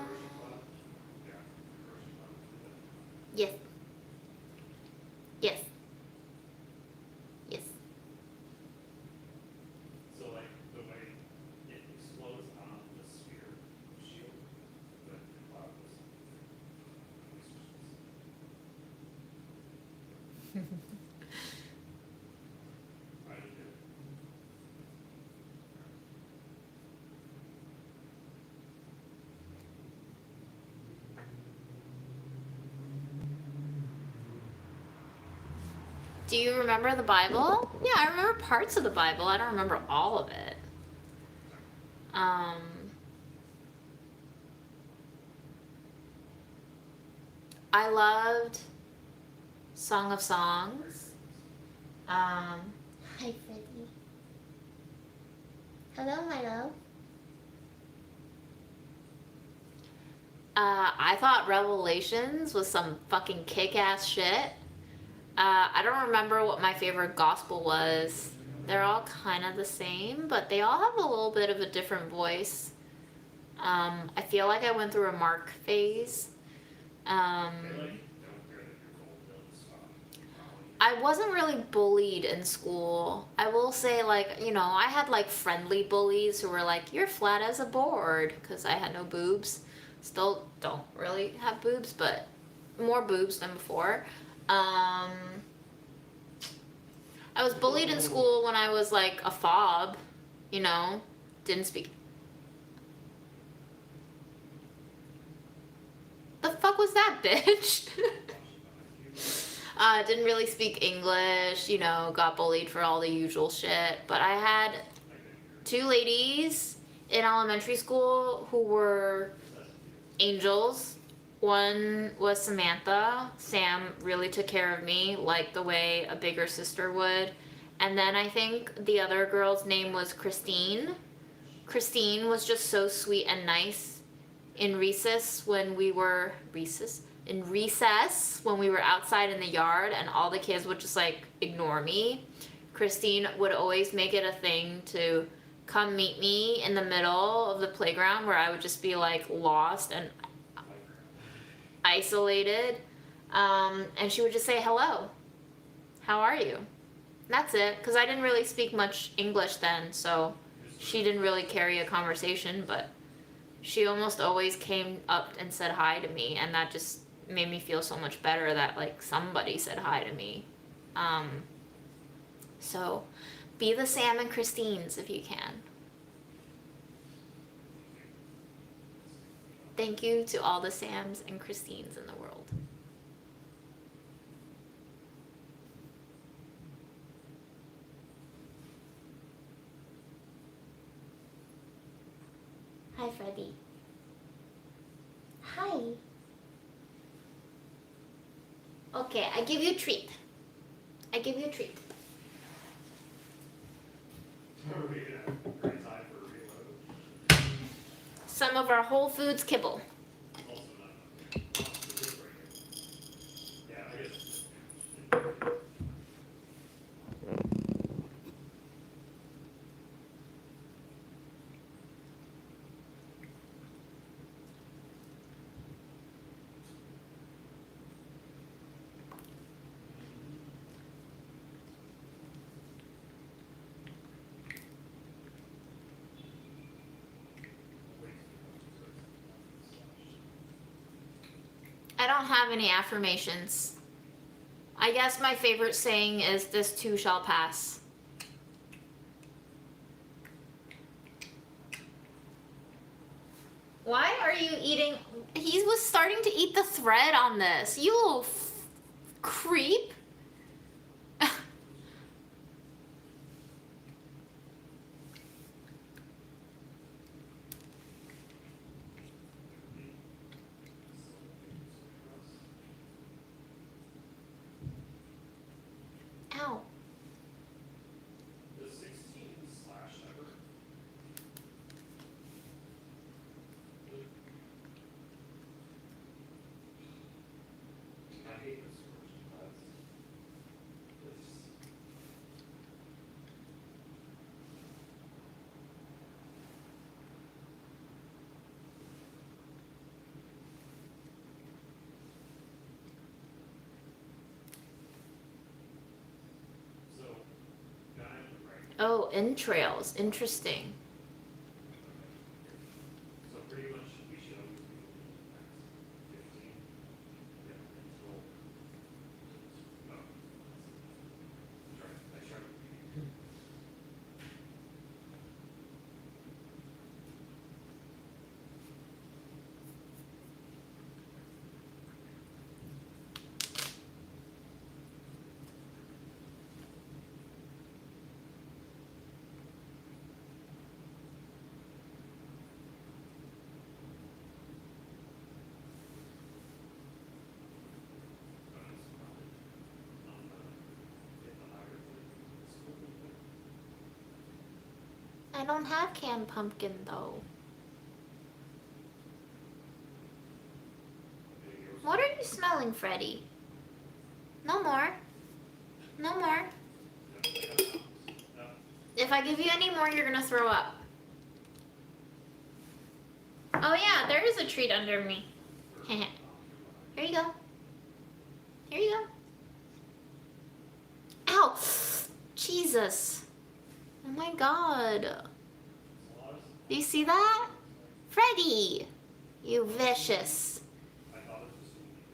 Yes. Yes. Yes. So like the way it explodes on the sphere shield, but the cloud was. I did it. Do you remember the Bible? Yeah, I remember parts of the Bible. I don't remember all of it. I loved Song of Songs. Hi, Freddie. Hello, my love. I thought Revelations was some fucking kick-ass shit. I don't remember what my favorite gospel was. They're all kind of the same, but they all have a little bit of a different voice. I feel like I went through a Mark phase. They like don't care that you're gold build stuff. I wasn't really bullied in school. I will say, like, you know, I had like friendly bullies who were like, "You're flat as a board," because I had no boobs. Still don't really have boobs, but more boobs than before. I was bullied in school when I was like a fob, you know, didn't speak. The fuck was that, bitch? Didn't really speak English, you know, got bullied for all the usual shit. But I had two ladies in elementary school who were angels. One was Samantha. Sam really took care of me like the way a bigger sister would. And then I think the other girl's name was Christine. Christine was just so sweet and nice in recess when we were outside in the yard and all the kids would just like ignore me. Christine would always make it a thing to come meet me in the middle of the playground where I would just be like lost and isolated. And she would just say, "Hello, how are you?" That's it, because I didn't really speak much English then, so she didn't really carry a conversation, but she almost always came up and said hi to me, and that just made me feel so much better that like somebody said hi to me. So be the Sam and Christines if you can. Thank you to all the Sams and Christines in the world. Hi, Freddie. Hi. Okay, I give you a treat. I give you a treat. Are we gonna have great time for a reload? Some of our Whole Foods kibble. Also not. Yeah, I guess. I don't have any affirmations. I guess my favorite saying is, "This too shall pass." Why are you eating? He was starting to eat the thread on this. You little creep. Ow. The 16 slash ever. hate this version, but it's so guy on the right. Oh, entrails. Interesting. So pretty much we should always be looking at 15. Yeah, until. Oh. Sorry, I tried. I don't have canned pumpkin though. What are you smelling, Freddy? No more. No more. If I give you any more, you're gonna throw up. Oh yeah, there is a treat under me. Here you go. Here you go. Ow! Jesus. Oh my god. Do you see that? Freddy! You vicious.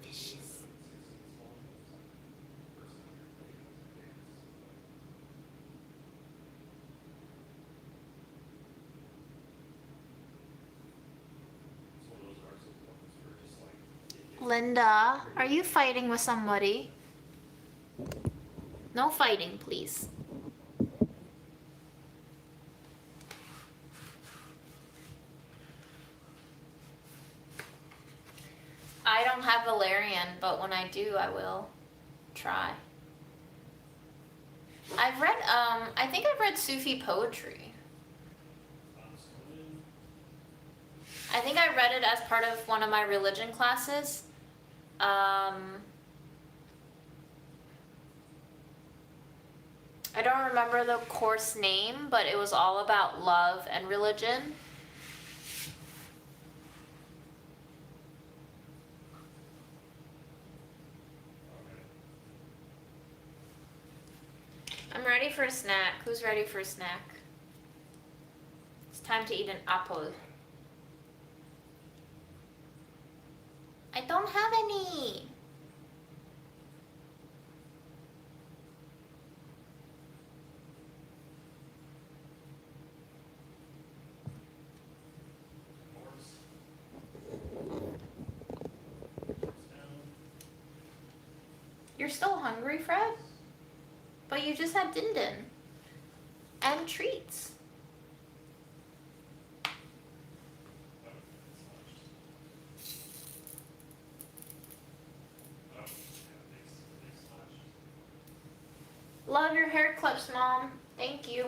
Vicious. Linda, are you fighting with somebody? No fighting, please. I don't have Valerian, but when I do, I will try. I think I've read Sufi poetry. I think I read it as part of one of my religion classes. I don't remember the course name, but it was all about love and religion. I'm ready for a snack. Who's ready for a snack? It's time to eat an apple. I don't have any. You're still hungry, Fred? But you just had din din. And treats. Love your hair clips, Mom. Thank you.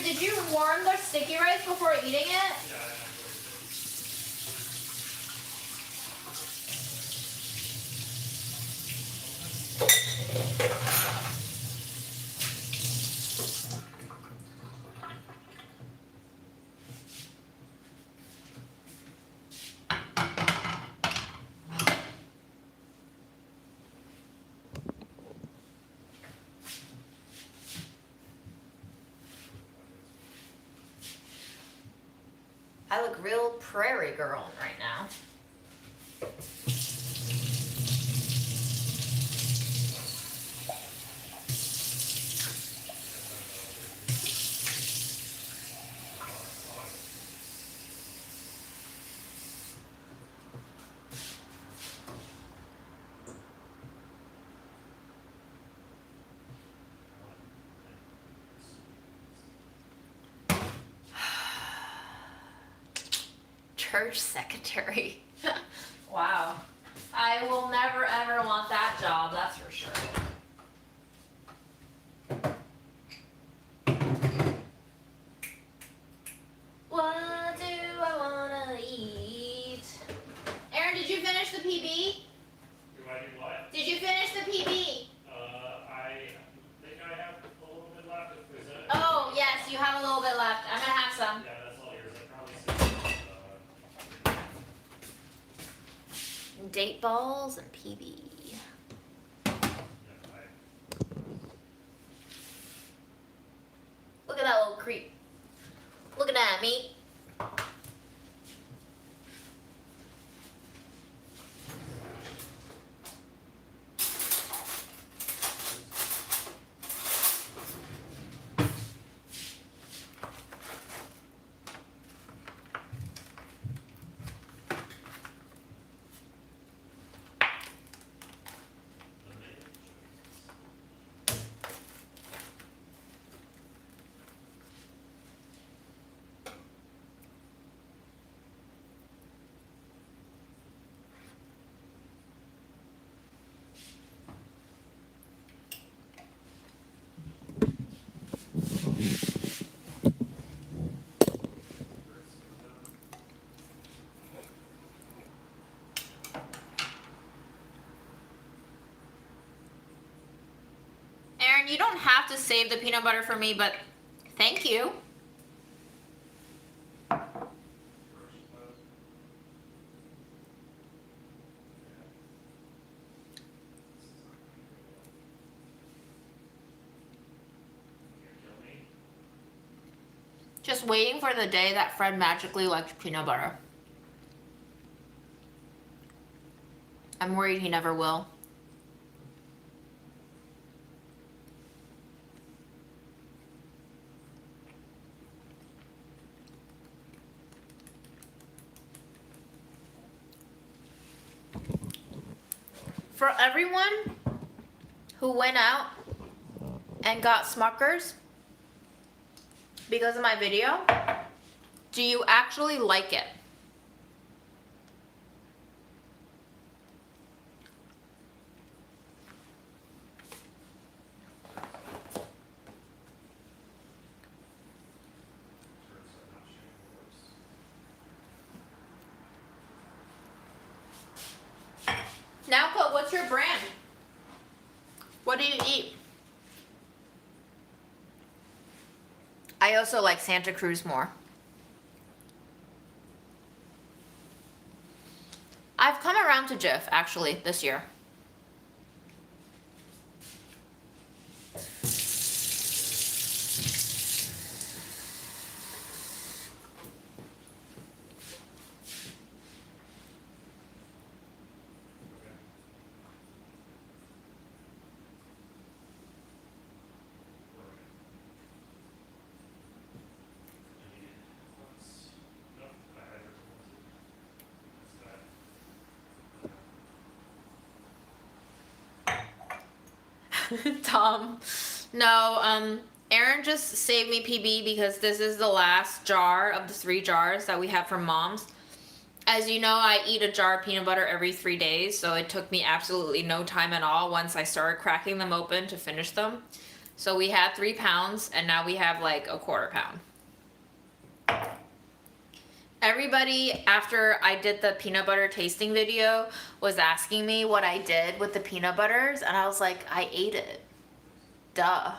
did you warm the sticky rice before eating it? Yeah, I enjoy I look real prairie girl right now. Church secretary. Wow. I will never ever want that job, that's for sure. What do I wanna eat? Aaron, did you finish the PB? Do I do what? Did you finish the PB? I think I have a little bit left if there's a. Oh, yes, you have a little bit left. I'm gonna have some. Yeah, that's all yours. I probably said, Date balls and PB. yeah, Look at that little creep. Look at that, meat. Aaron, you don't have to save the peanut butter for me, but thank you. Just waiting for the day that Fred magically likes peanut butter. I'm worried he never will. For everyone who went out and got Smuckers because of my video, do you actually like it? Now, Cole, what's your brand? What do you eat? I also like Santa Cruz more. I've come around to Jif, actually, this year. Tom, no, Aaron just saved me PB because this is the last jar of the 3 jars that we have from Mom's. As you know, I eat a jar of peanut butter every 3 days, so it took me absolutely no time at all once I started cracking them open to finish them. So we had 3 pounds and now we have like a quarter pound. Everybody, after I did the peanut butter tasting video, was asking me what I did with the peanut butters, and I was like, I ate it. Duh.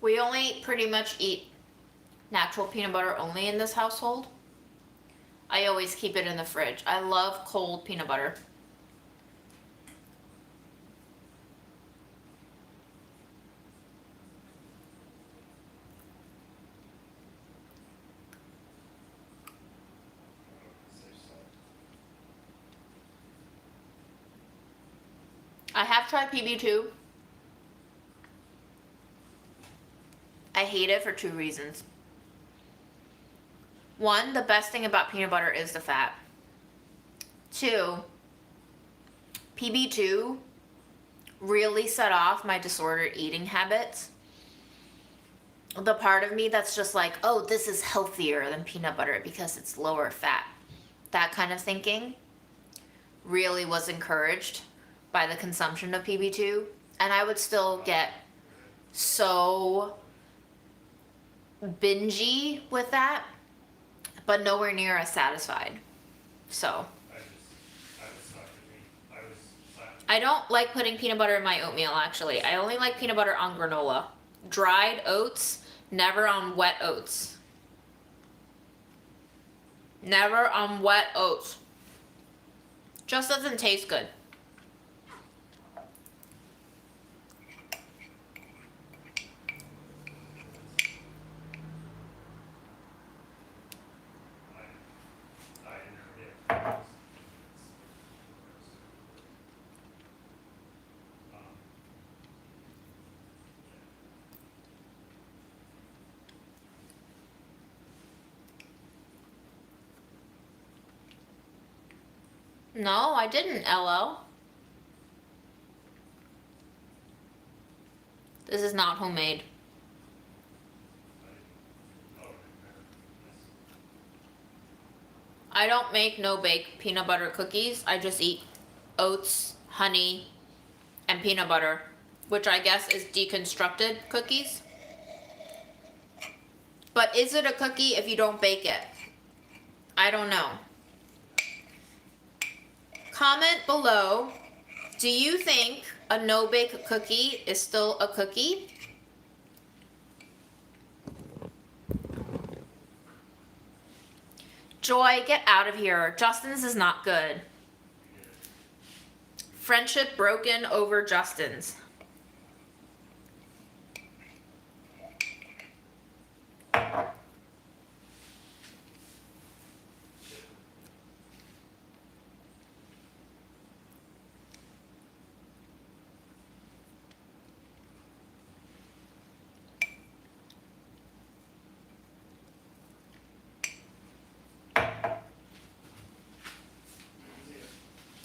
We only pretty much eat natural peanut butter only in this household. I always keep it in the fridge. I love cold peanut butter. I have tried PB2. I hate it for 2 reasons. One, the best thing about peanut butter is the fat. 2, PB2 really set off my disordered eating habits. The part of me that's just like, oh, this is healthier than peanut butter because it's lower fat. That kind of thinking really was encouraged by the consumption of PB2. And I would still get so bingy with that, but nowhere near as satisfied. So I don't like putting peanut butter in my oatmeal, actually. I only like peanut butter on granola. Dried oats, never on wet oats. Never on wet oats. Just doesn't taste good. No, I didn't, LL. This is not homemade. I don't make no-bake peanut butter cookies. I just eat oats, honey, and peanut butter, which I guess is deconstructed cookies. But is it a cookie if you don't bake it? I don't know. Comment below, do you think a no-bake cookie is still a cookie? Joy, get out of here. Justin's is not good. Friendship broken over Justin's.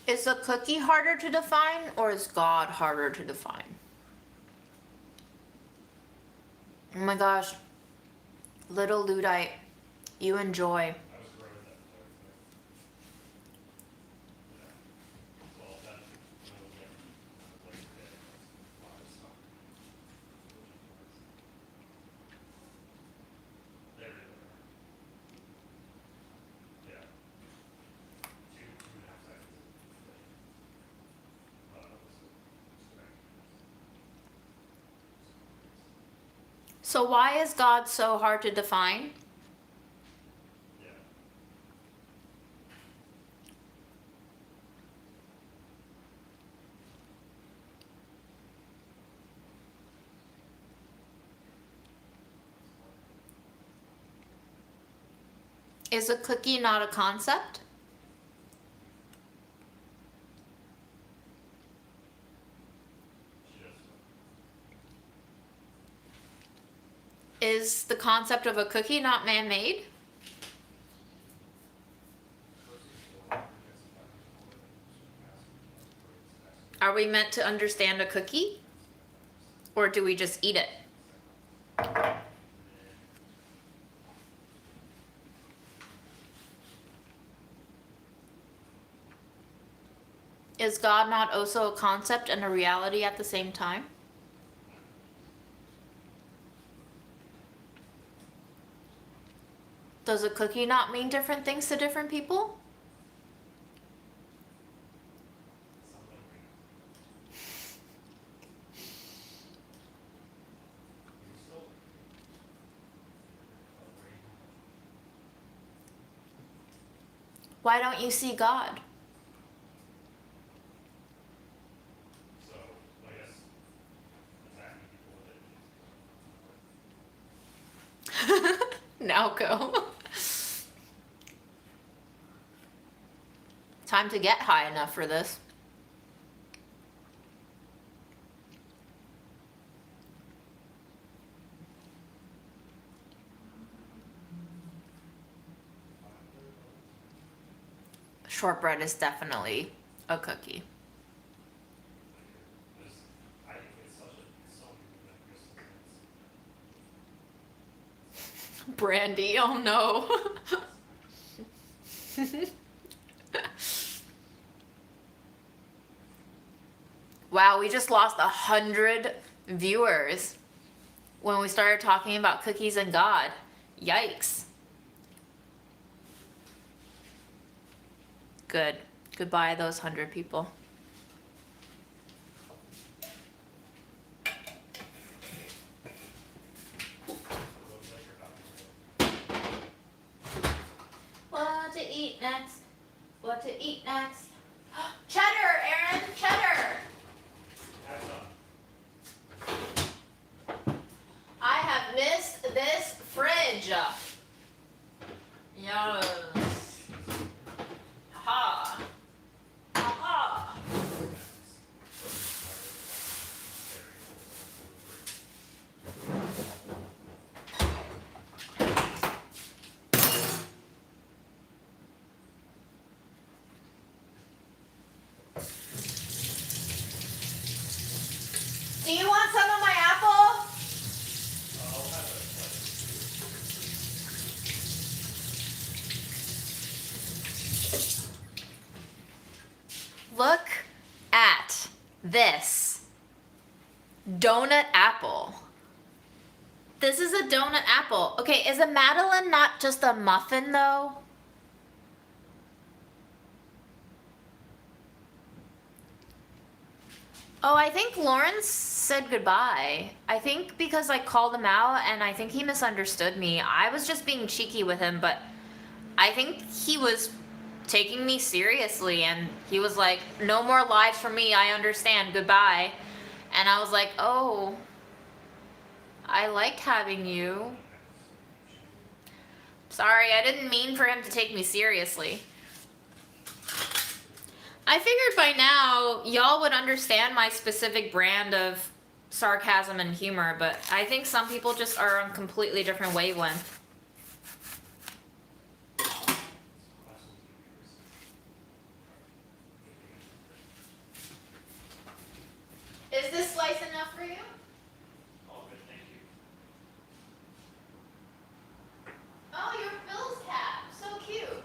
Is a cookie harder to define, or is God harder to define? Oh my gosh. Little Luddite, you enjoy. So why is God so hard to define? Is a cookie not a concept? Is the concept of a cookie not man-made? Are we meant to understand a cookie? Or do we just eat it? Is God not also a concept and a reality at the same time? Does a cookie not mean different things to different people? Something like you still brain. Why don't you see God? So I guess attacking people with it. Now go. Time to get high enough for this. Shortbread is definitely a cookie. Just, I think it's such a it's so weird that crystals. Brandy, oh no. Wow, we just lost 100 viewers when we started talking about cookies and God. Yikes. Good. Goodbye, those 100 people. What to eat next? What to eat next? Cheddar, Aaron, cheddar. That's I have missed this fridge. Yes. Ha. Ha. Do you want some of my apple? Look at this donut apple. This is a donut apple. Okay, is a Madeleine not just a muffin though? Oh, I think Lawrence said goodbye. I think because I called him out and I think he misunderstood me. I was just being cheeky with him, but I think he was taking me seriously and he was like, no more lives for me, I understand, goodbye. And I was like, oh, I liked having you. Sorry, I didn't mean for him to take me seriously. I figured by now y'all would understand my specific brand of sarcasm and humor, but I think some people just are on completely different wavelength. Is this slice enough for you? all good, thank you. Oh, your Bill's cap. So cute.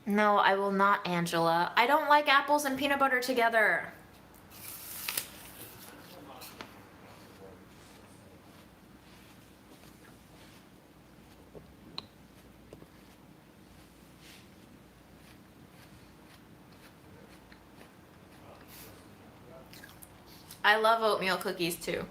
No, I will not, Angela. I don't like apples and peanut butter together. I love oatmeal cookies too.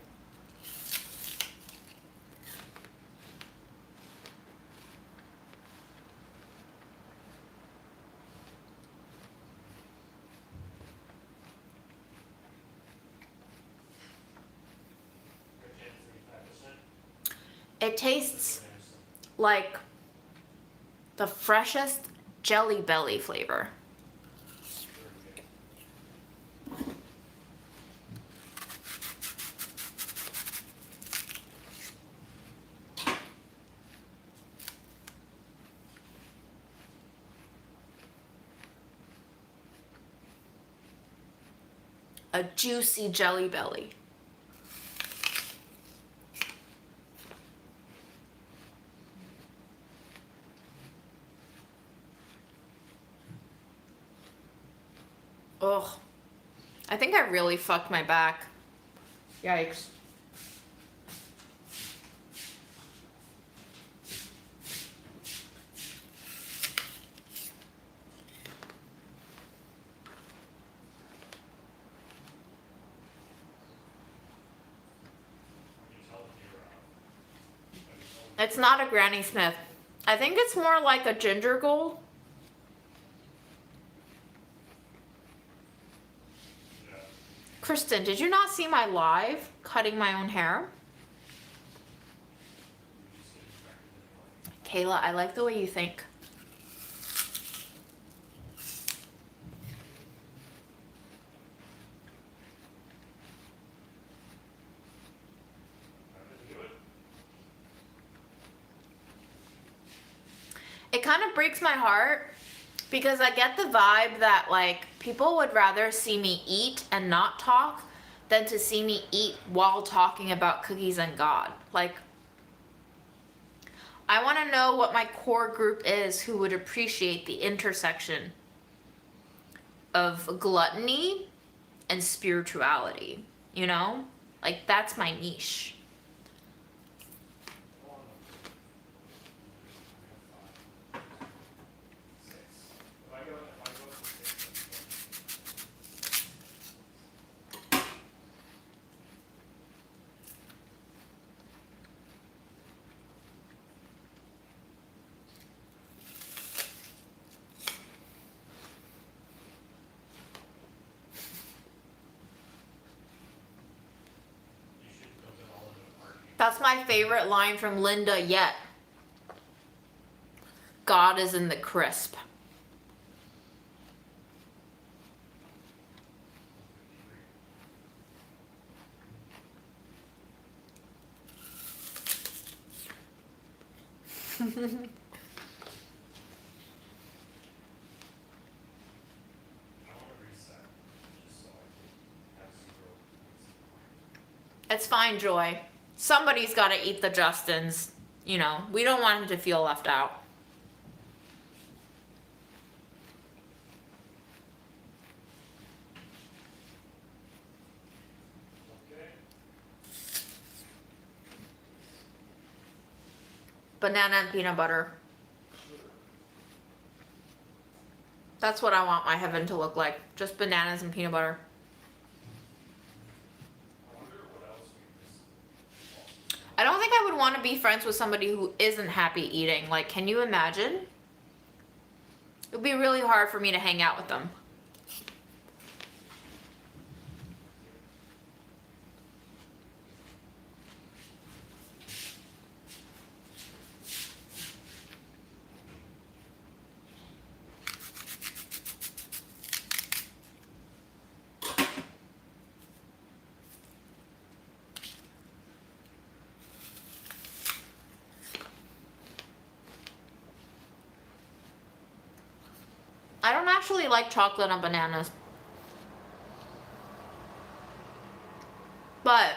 It tastes like the freshest Jelly Belly flavor. a juicy Jelly Belly. Ugh. I think I really fucked my back. Yikes. When you tell them you're, when you tell them, It's not a Granny Smith. I think it's more like a ginger gold. yeah, Kristen, did you not see my live cutting my own hair? you just get infected in Kayla, I like the way you think. I didn't do it. It kind of breaks my heart because I get the vibe that like people would rather see me eat and not talk than to see me eat while talking about cookies and God. Like, I want to know what my core group is who would appreciate the intersection of gluttony and spirituality, you know? Like, that's my niche. Six. If I go for six, you should build it all into a party. That's my favorite line from Linda yet. God is in the crisp. I want to reset, just so I can have zero points. It's fine, Joy. Somebody's got to eat the Justins. You know, we don't want him to feel left out. Okay. Banana and peanut butter. That's what I want my heaven to look like. Just bananas and peanut butter. I wonder what else we missed. I don't think I would want to be friends with somebody who isn't happy eating. Like, can you imagine? It would be really hard for me to hang out with them. I don't actually like chocolate on bananas. But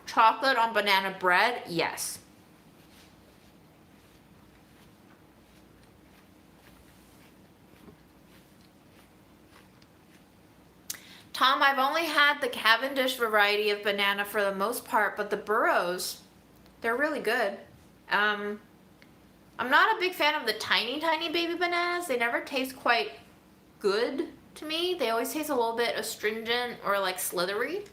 chocolate on banana bread, yes. Tom, I've only had the Cavendish variety of banana for the most part, but the Burrows, they're really good. I'm not a big fan of the tiny, tiny baby bananas. They never taste quite good to me. They always taste a little bit astringent or like slithery.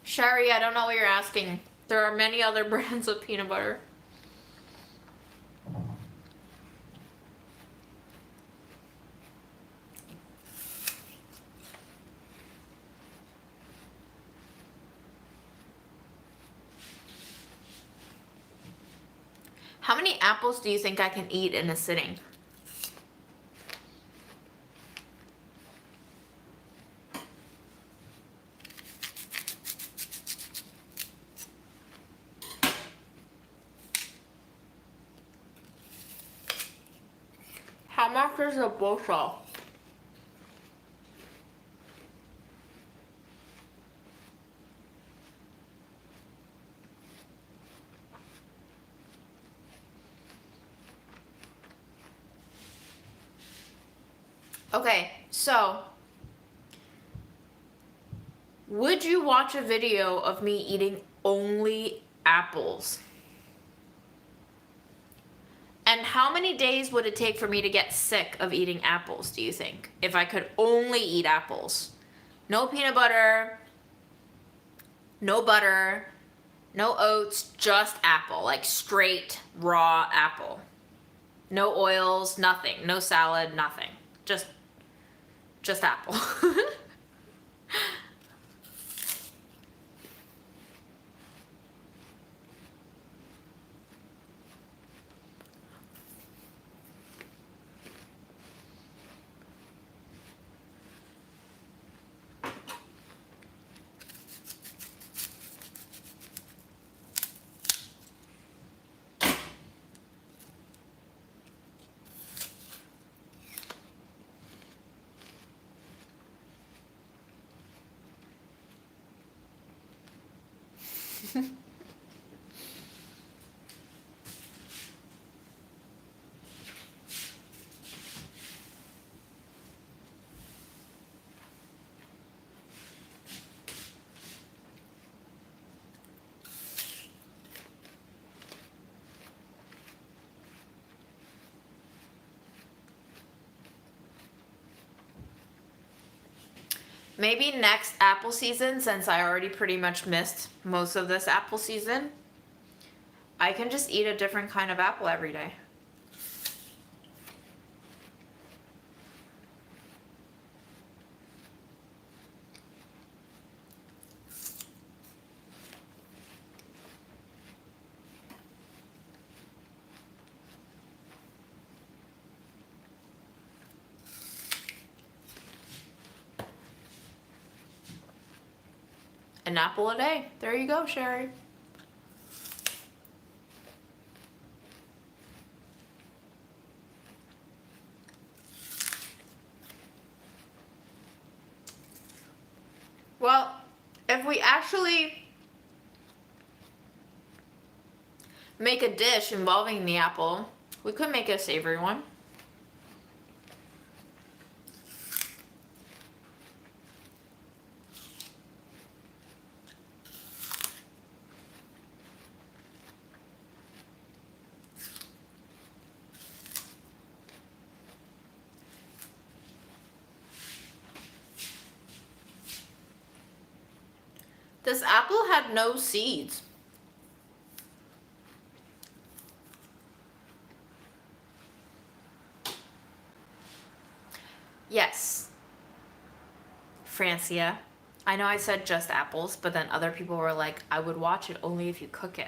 Sherry, I don't know what you're asking. There are many other brands of peanut butter. How many apples do you think I can eat in a sitting? How much is a bushel? Okay, so would you watch a video of me eating only apples? And how many days would it take for me to get sick of eating apples, do you think? If I could only eat apples. No peanut butter, no butter, no oats, just apple. Like straight, raw apple. No oils, nothing. No salad, nothing. Just apple. Maybe next apple season, since I already pretty much missed most of this apple season, I can just eat a different kind of apple every day. An apple a day. There you go, Sherry. Well, if we actually make a dish involving the apple, we could make a savory one. This apple had no seeds. Yes, Francia. I know I said just apples, but then other people were like, I would watch it only if you cook it.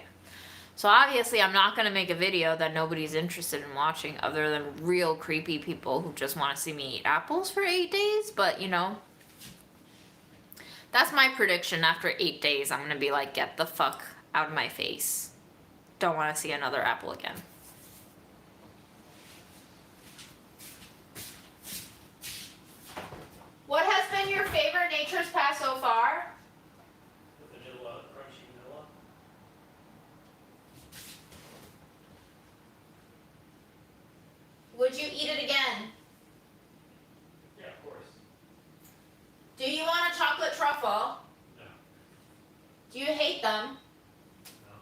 So obviously I'm not going to make a video that nobody's interested in watching other than real creepy people who just want to see me eat apples for 8 days, but you know. That's my prediction. After 8 days, I'm going to be like, get the fuck out of my face. Don't want to see another apple again. What has been your favorite Nature's Path so far? With the Nilla, crunchy Nilla. Would you eat it again? Yeah, of course. Do you want a chocolate truffle? No. Do you hate them? No.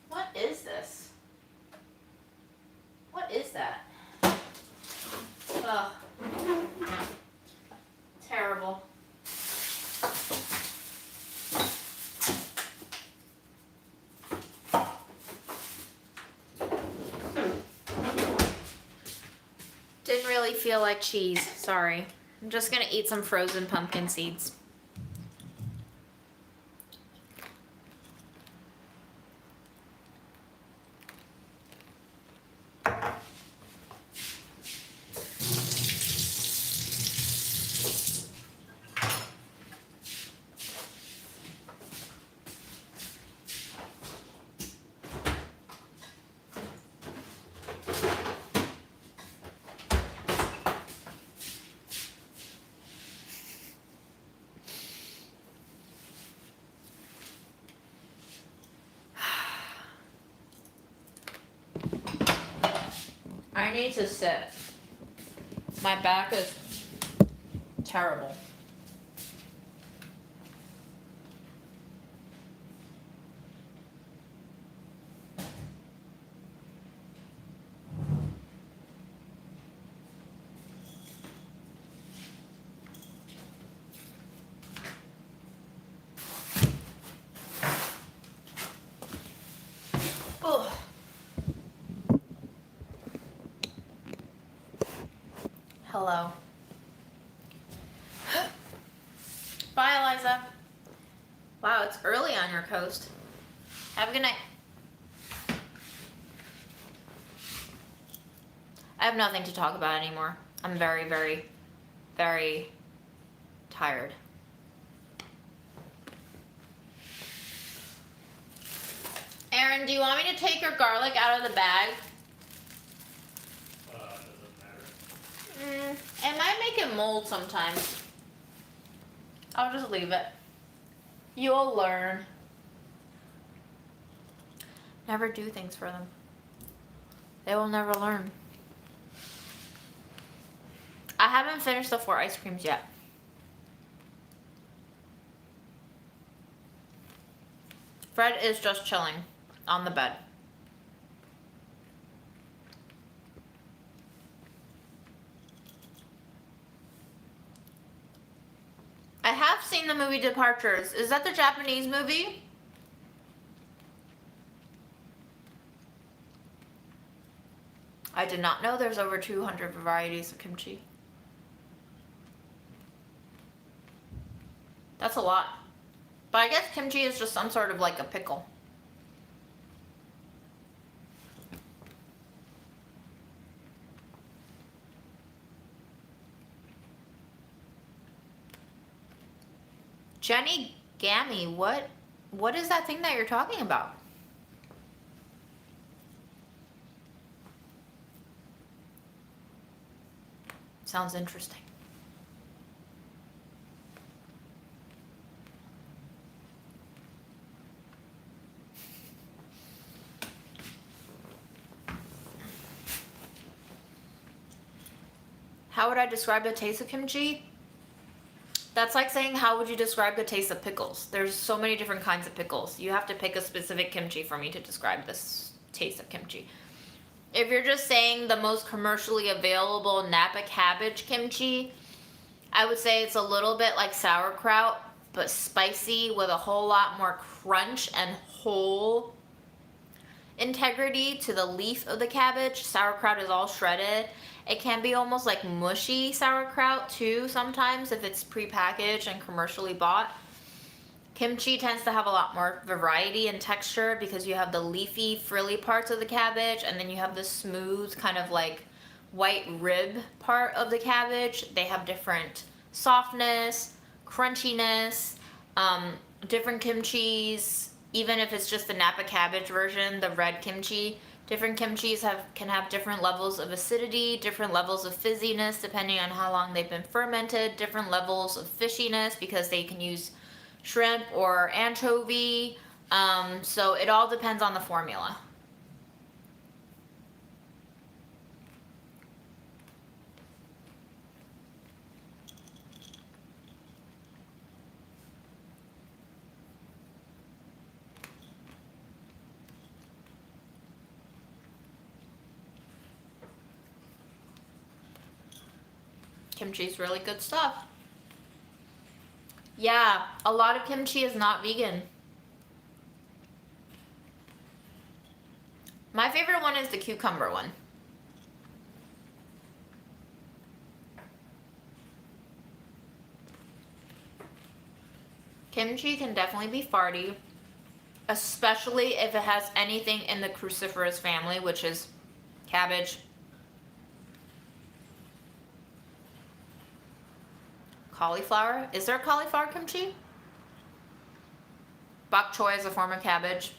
What is this? What is that? Ugh. Terrible. really feel like cheese. Sorry. I'm just gonna eat some frozen pumpkin seeds. I need to sit. My back is terrible. Ugh. Hello. Bye, Eliza. Wow, it's early on your coast. Have a good night. I have nothing to talk about anymore. I'm very, very, very tired. Aaron, do you want me to take your garlic out of the bag? Doesn't matter. It might make it mold sometimes. I'll just leave it. You'll learn. Never do things for them. They will never learn. I haven't finished the 4 ice creams yet. Fred is just chilling on the bed. I have seen the movie Departures. Is that the Japanese movie? I did not know there's over 200 varieties of kimchi. That's a lot. But I guess kimchi is just some sort of like a pickle. Jenny Gammy, what is that thing that you're talking about? Sounds interesting. How would I describe the taste of kimchi? That's like saying, how would you describe the taste of pickles? There's so many different kinds of pickles. You have to pick a specific kimchi for me to describe this taste of kimchi. If you're just saying the most commercially available Napa cabbage kimchi, I would say it's a little bit like sauerkraut, but spicy with a whole lot more crunch and whole integrity to the leaf of the cabbage. Sauerkraut is all shredded. It can be almost like mushy sauerkraut too sometimes if it's prepackaged and commercially bought. Kimchi tends to have a lot more variety and texture because you have the leafy, frilly parts of the cabbage, and then you have the smooth kind of like white rib part of the cabbage. They have different softness, crunchiness, different kimchis. Even if it's just the Napa cabbage version, the red kimchi, different kimchis can have different levels of acidity, different levels of fizziness depending on how long they've been fermented, different levels of fishiness because they can use shrimp or anchovy. So it all depends on the formula. Kimchi's really good stuff. Yeah, a lot of kimchi is not vegan. My favorite one is the cucumber one. Kimchi can definitely be farty, especially if it has anything in the cruciferous family, which is cabbage, cauliflower. Is there cauliflower kimchi? Bok choy is a form of cabbage.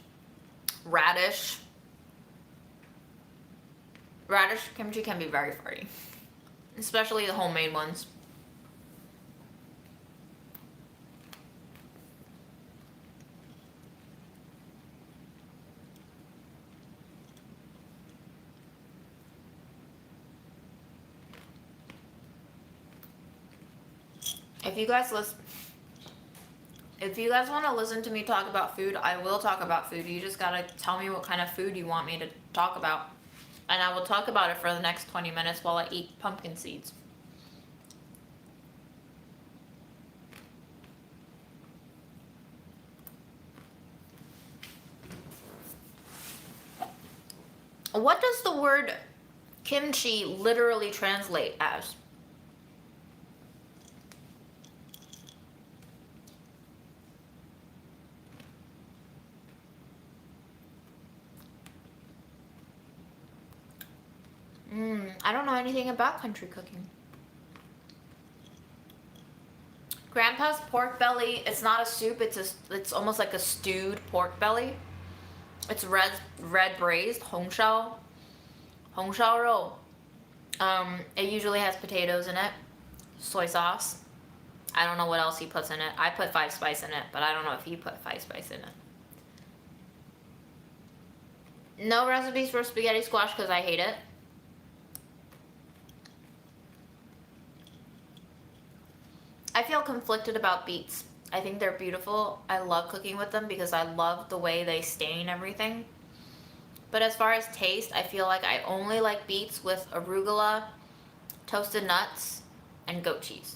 Radish. Radish kimchi can be very farty, especially the homemade ones. If you guys want to listen to me talk about food, I will talk about food. You just gotta tell me what kind of food you want me to talk about. And I will talk about it for the next 20 minutes while I eat pumpkin seeds. What does the word kimchi literally translate as? I don't know anything about country cooking. Grandpa's pork belly, it's not a soup, it's almost like a stewed pork belly. It's red braised, hongshao rou. It usually has potatoes in it, soy sauce. I don't know what else he puts in it. I put 5 spice in it, but I don't know if he put 5 spice in it. No recipes for spaghetti squash because I hate it. I feel conflicted about beets. I think they're beautiful. I love cooking with them because I love the way they stain everything. But as far as taste, I feel like I only like beets with arugula, toasted nuts, and goat cheese.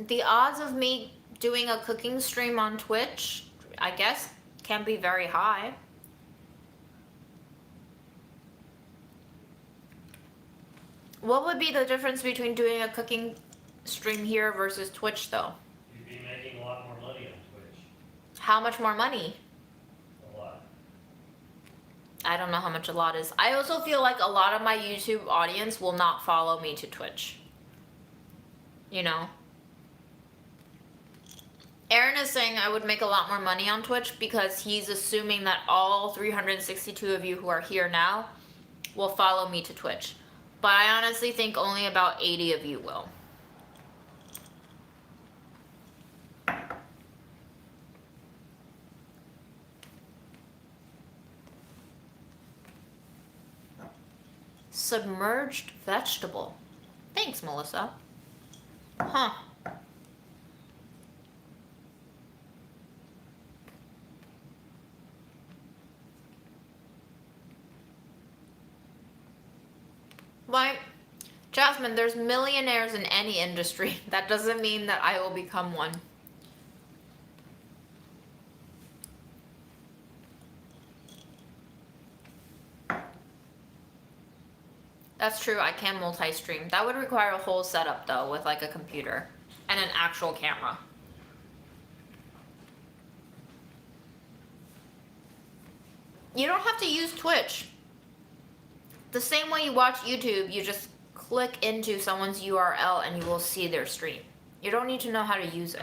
The odds of me doing a cooking stream on Twitch, I guess, can be very high. What would be the difference between doing a cooking stream here versus Twitch, though? You'd be making a lot more money on Twitch. How much more money? A lot. I don't know how much a lot is. I also feel like a lot of my YouTube audience will not follow me to Twitch. You know? Aaron is saying I would make a lot more money on Twitch because he's assuming that all 362 of you who are here now will follow me to Twitch. But I honestly think only about 80 of you will. Submerged vegetable. Thanks, Melissa. Huh. Why, Jasmine, there's millionaires in any industry. That doesn't mean that I will become one. That's true, I can multi-stream. That would require a whole setup though, with like a computer and an actual camera. You don't have to use Twitch. The same way you watch YouTube, you just click into someone's URL and you will see their stream. You don't need to know how to use it.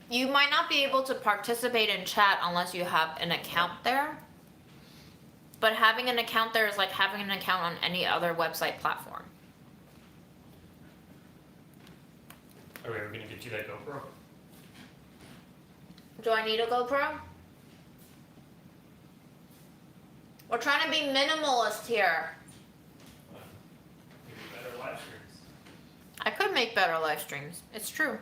You might not be able to participate in chat unless you have an account there. But having an account there is like having an account on any other website platform. Are we ever gonna get you that GoPro? Do I need a GoPro? We're trying to be minimalist here. Maybe better live streams. I could make better live streams. It's true.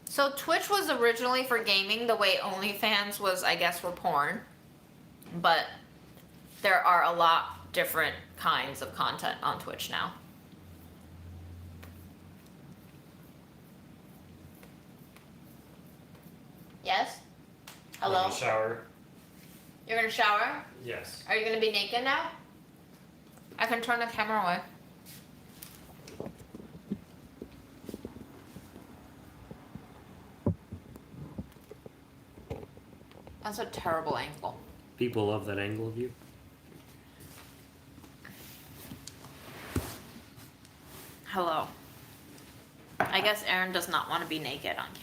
So Twitch was originally for gaming the way OnlyFans was, I guess, for porn. But there are a lot different kinds of content on Twitch now. Yes? Hello? Take a shower. You're gonna shower? Yes. Are you gonna be naked now? I can turn the camera away. That's a terrible angle. People love that angle of you. Hello. I guess Aaron does not want to be naked on camera.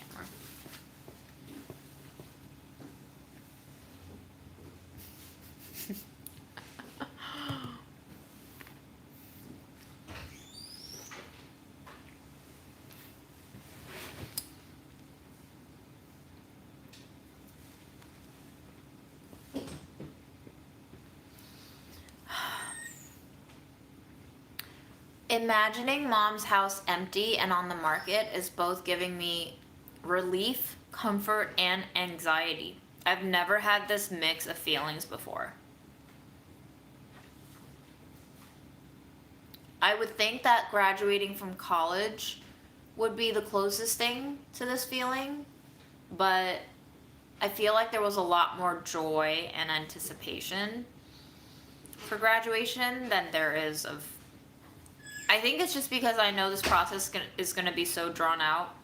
Imagining Mom's house empty and on the market is both giving me relief, comfort, and anxiety. I've never had this mix of feelings before. I would think that graduating from college would be the closest thing to this feeling, but I feel like there was a lot more joy and anticipation for graduation than there is of. I think it's just because I know this process is going to be so drawn out.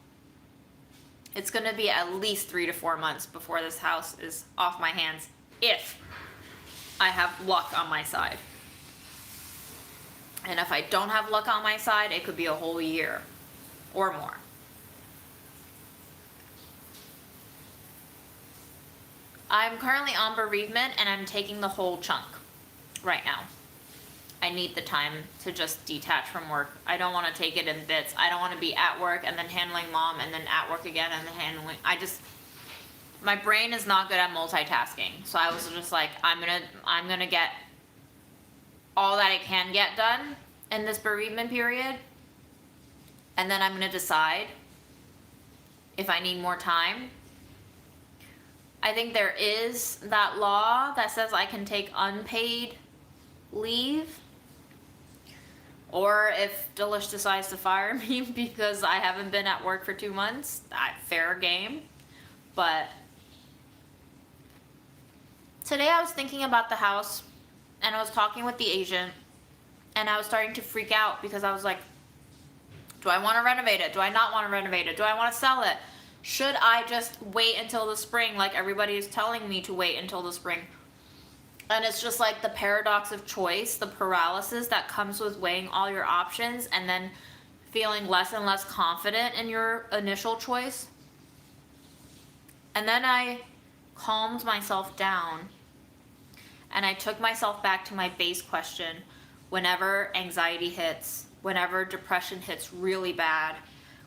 It's going to be at least 3 to 4 months before this house is off my hands, if I have luck on my side. And if I don't have luck on my side, it could be a whole year or more. I'm currently on bereavement and I'm taking the whole chunk right now. I need the time to just detach from work. I don't want to take it in bits. I don't want to be at work and then handling Mom and then at work again and then handling. My brain is not good at multitasking. So I was just like, I'm gonna get all that I can get done in this bereavement period. And then I'm gonna decide if I need more time. I think there is that law that says I can take unpaid leave. Or if Delish decides to fire me because I haven't been at work for 2 months, fair game. But today I was thinking about the house and I was talking with the agent and I was starting to freak out because I was like, do I want to renovate it? Do I not want to renovate it? Do I want to sell it? Should I just wait until the spring like everybody is telling me to wait until the spring? And it's just like the paradox of choice, the paralysis that comes with weighing all your options and then feeling less and less confident in your initial choice. And then I calmed myself down and I took myself back to my base question whenever anxiety hits, whenever depression hits really bad,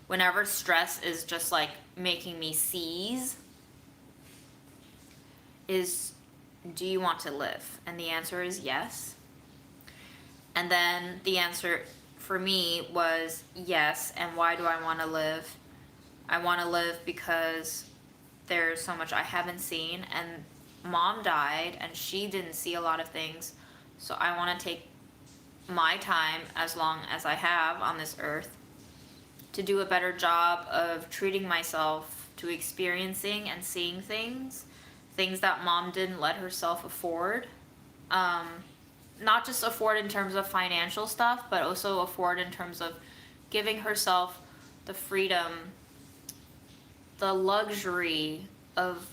whenever stress is just like making me seize, is, do you want to live? And the answer is yes. And then the answer for me was yes. And why do I want to live? I want to live because there's so much I haven't seen, and Mom died and she didn't see a lot of things. So I want to take my time, as long as I have on this earth, to do a better job of treating myself to experiencing and seeing things that Mom didn't let herself afford. Not just afford in terms of financial stuff, but also afford in terms of giving herself the freedom, the luxury of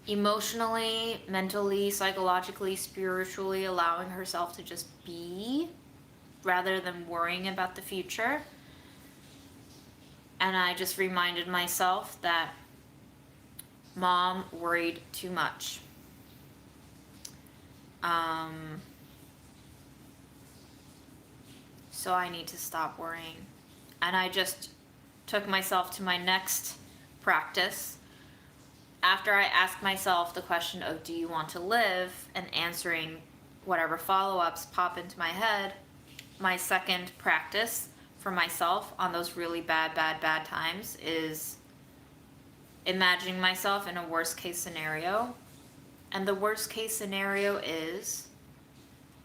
emotionally, mentally, psychologically, spiritually allowing herself to just be rather than worrying about the future. And I just reminded myself that Mom worried too much. So I need to stop worrying. And I just took myself to my next practice. After I asked myself the question of, do you want to live? And answering whatever follow-ups pop into my head, my second practice for myself on those really bad times is imagining myself in a worst case scenario. And the worst case scenario is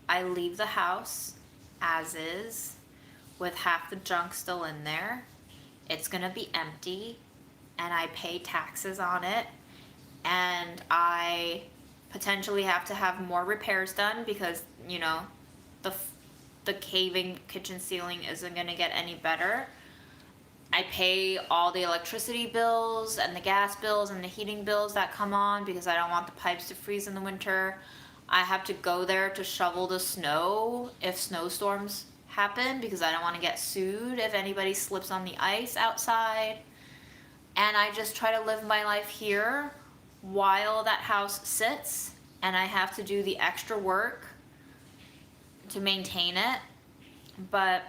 I leave the house as is with half the junk still in there. It's gonna be empty and I pay taxes on it, and I potentially have to have more repairs done because, you know, the caving kitchen ceiling isn't gonna get any better. I pay all the electricity bills and the gas bills and the heating bills that come on because I don't want the pipes to freeze in the winter. I have to go there to shovel the snow if snowstorms happen because I don't want to get sued if anybody slips on the ice outside. And I just try to live my life here while that house sits, and I have to do the extra work to maintain it. But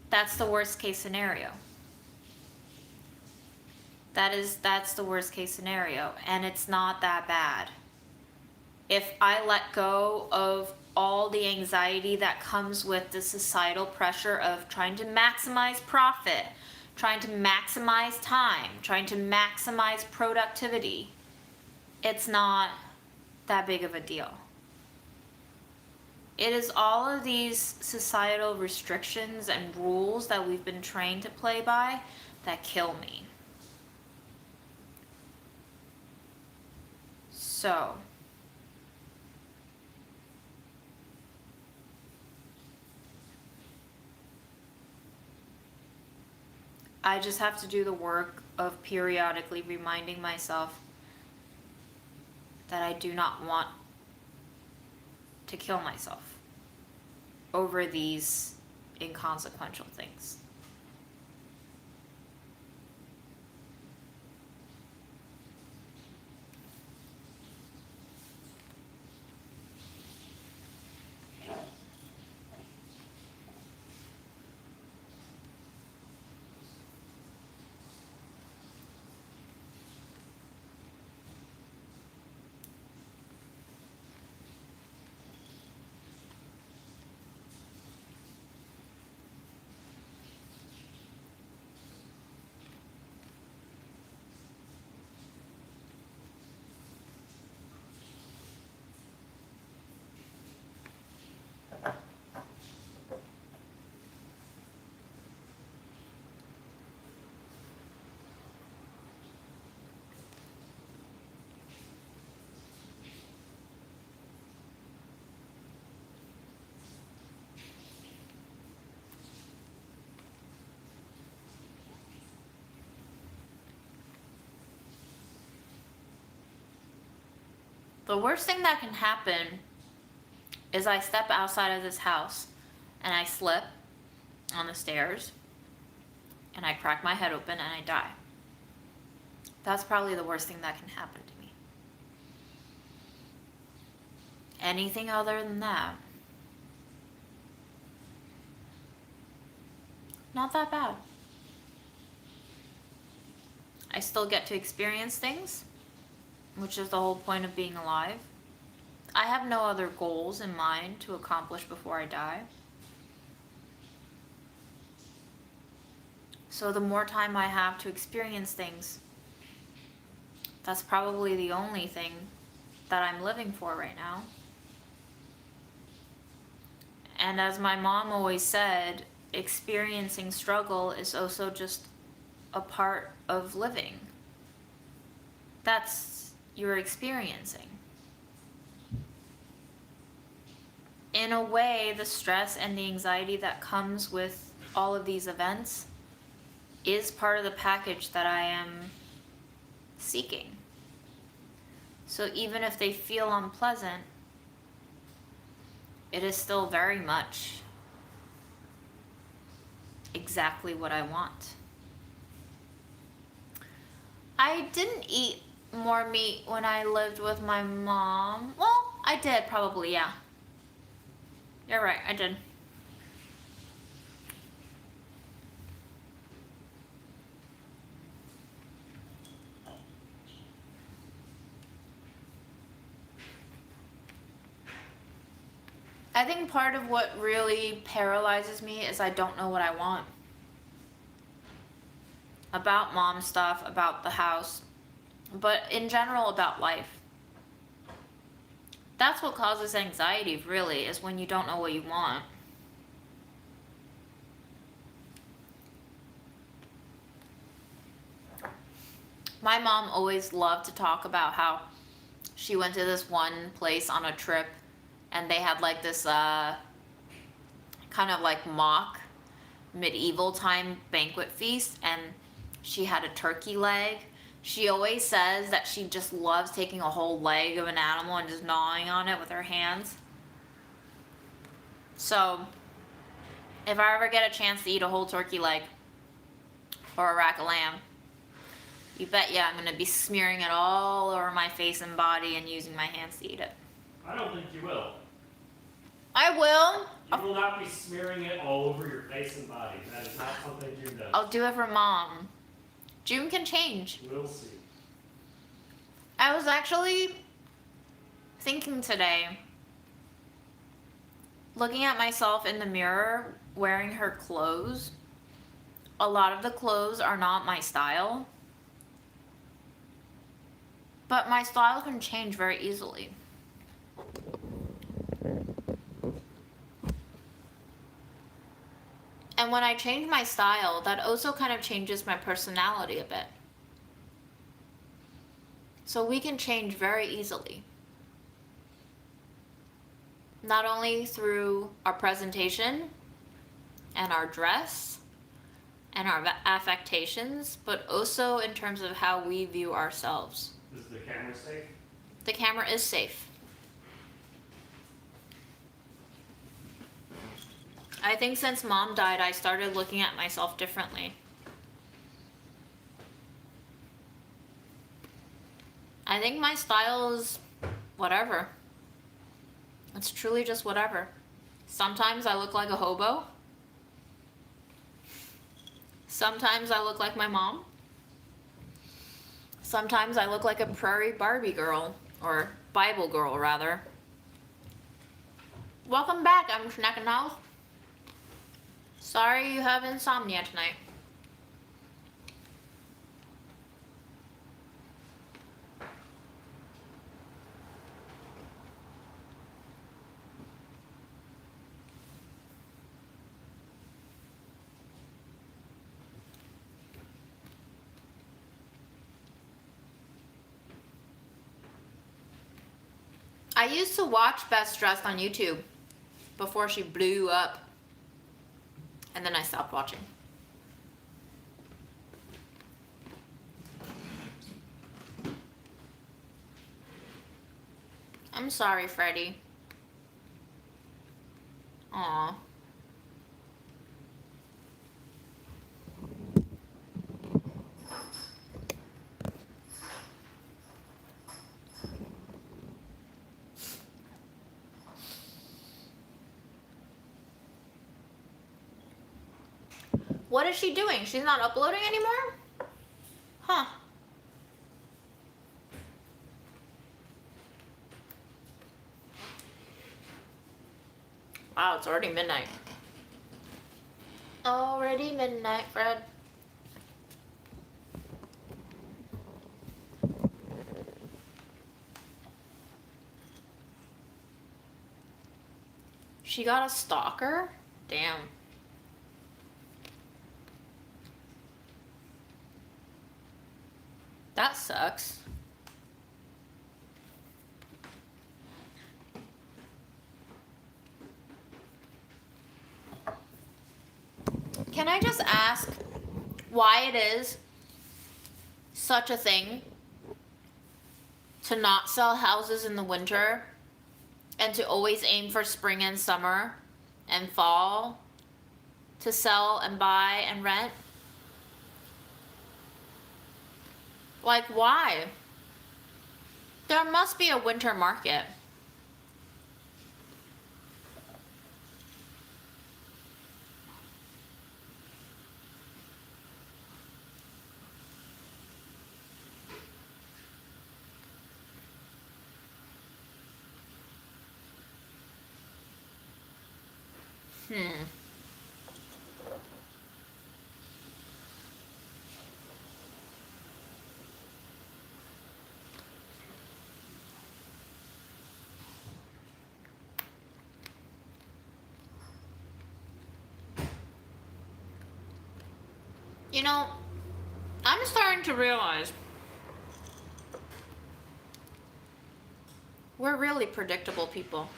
that's the worst case scenario. That's the worst case scenario, and it's not that bad. If I let go of all the anxiety that comes with the societal pressure of trying to maximize profit, trying to maximize time, trying to maximize productivity, it's not that big of a deal. It is all of these societal restrictions and rules that we've been trained to play by that kill me. So, I just have to do the work of periodically reminding myself that I do not want to kill myself over these inconsequential things. The worst thing that can happen is I step outside of this house and I slip on the stairs and I crack my head open and I die. That's probably the worst thing that can happen to me. Anything other than that, not that bad. I still get to experience things, which is the whole point of being alive. I have no other goals in mind to accomplish before I die. So the more time I have to experience things, that's probably the only thing that I'm living for right now. And as my mom always said, experiencing struggle is also just a part of living. That's you're experiencing. In a way, the stress and the anxiety that comes with all of these events is part of the package that I am seeking. So even if they feel unpleasant, it is still very much exactly what I want. I didn't eat more meat when I lived with my mom. Well, I did probably, yeah. You're right, I did. I think part of what really paralyzes me is I don't know what I want. About mom stuff, about the house, but in general about life. That's what causes anxiety, really, is when you don't know what you want. My mom always loved to talk about how she went to this one place on a trip and they had like this kind of like mock medieval time banquet feast, and she had a turkey leg. She always says that she just loves taking a whole leg of an animal and just gnawing on it with her hands. So, if I ever get a chance to eat a whole turkey leg or a rack of lamb, you bet yeah I'm gonna be smearing it all over my face and body and using my hands to eat it. I don't think you will. I will. You will not be smearing it all over your face and body. That is not something June does. I'll do it for mom. June can change. We'll see. I was actually thinking today, looking at myself in the mirror wearing her clothes. A lot of the clothes are not my style, but my style can change very easily. And when I change my style, that also kind of changes my personality a bit. So we can change very easily. Not only through our presentation and our dress and our affectations, but also in terms of how we view ourselves. Is the camera safe? The camera is safe. I think since mom died, I started looking at myself differently. I think my style is whatever. It's truly just whatever. Sometimes I look like a hobo. Sometimes I look like my mom. Sometimes I look like a prairie Barbie girl, or Bible girl rather. Welcome back, I'm Schneckenhaus. Sorry you have insomnia tonight. I used to watch Best Dressed on YouTube before she blew up. And then I stopped watching. I'm sorry, Freddie. Aw. What is she doing? She's not uploading anymore? Huh. Wow, it's already midnight. Already midnight, Fred. She got a stalker? Damn. That sucks. Can I just ask why it is such a thing to not sell houses in the winter and to always aim for spring and summer and fall to sell and buy and rent? Like, why? There must be a winter market. You know, I'm starting to realize we're really predictable people.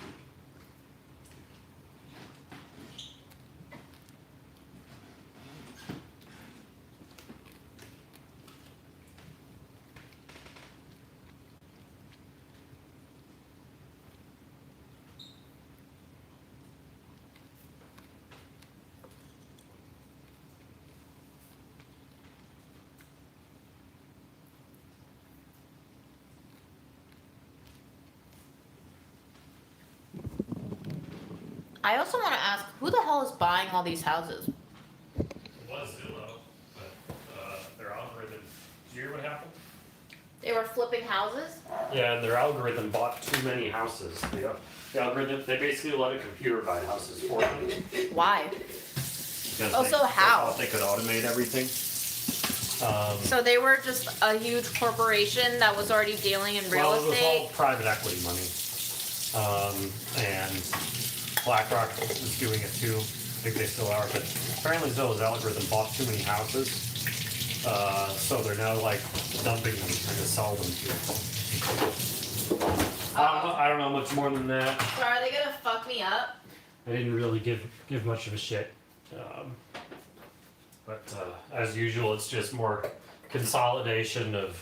I also want to ask, who the hell is buying all these houses? It was Zillow, but their algorithm. Did you hear what happened? They were flipping houses? Yeah, and their algorithm bought too many houses. The algorithm, they basically let a computer buy houses for them. Why? Because Oh, so how? They thought they could automate everything. So they were just a huge corporation that was already dealing in real Well, it was all estate? private equity money. And BlackRock was doing it too. I think they still are, but apparently Zillow's algorithm bought too many houses. So they're now like dumping them, trying to sell them to. I don't know much more than that. So are they gonna fuck me up? I didn't really give much of a shit. But as usual, it's just more consolidation of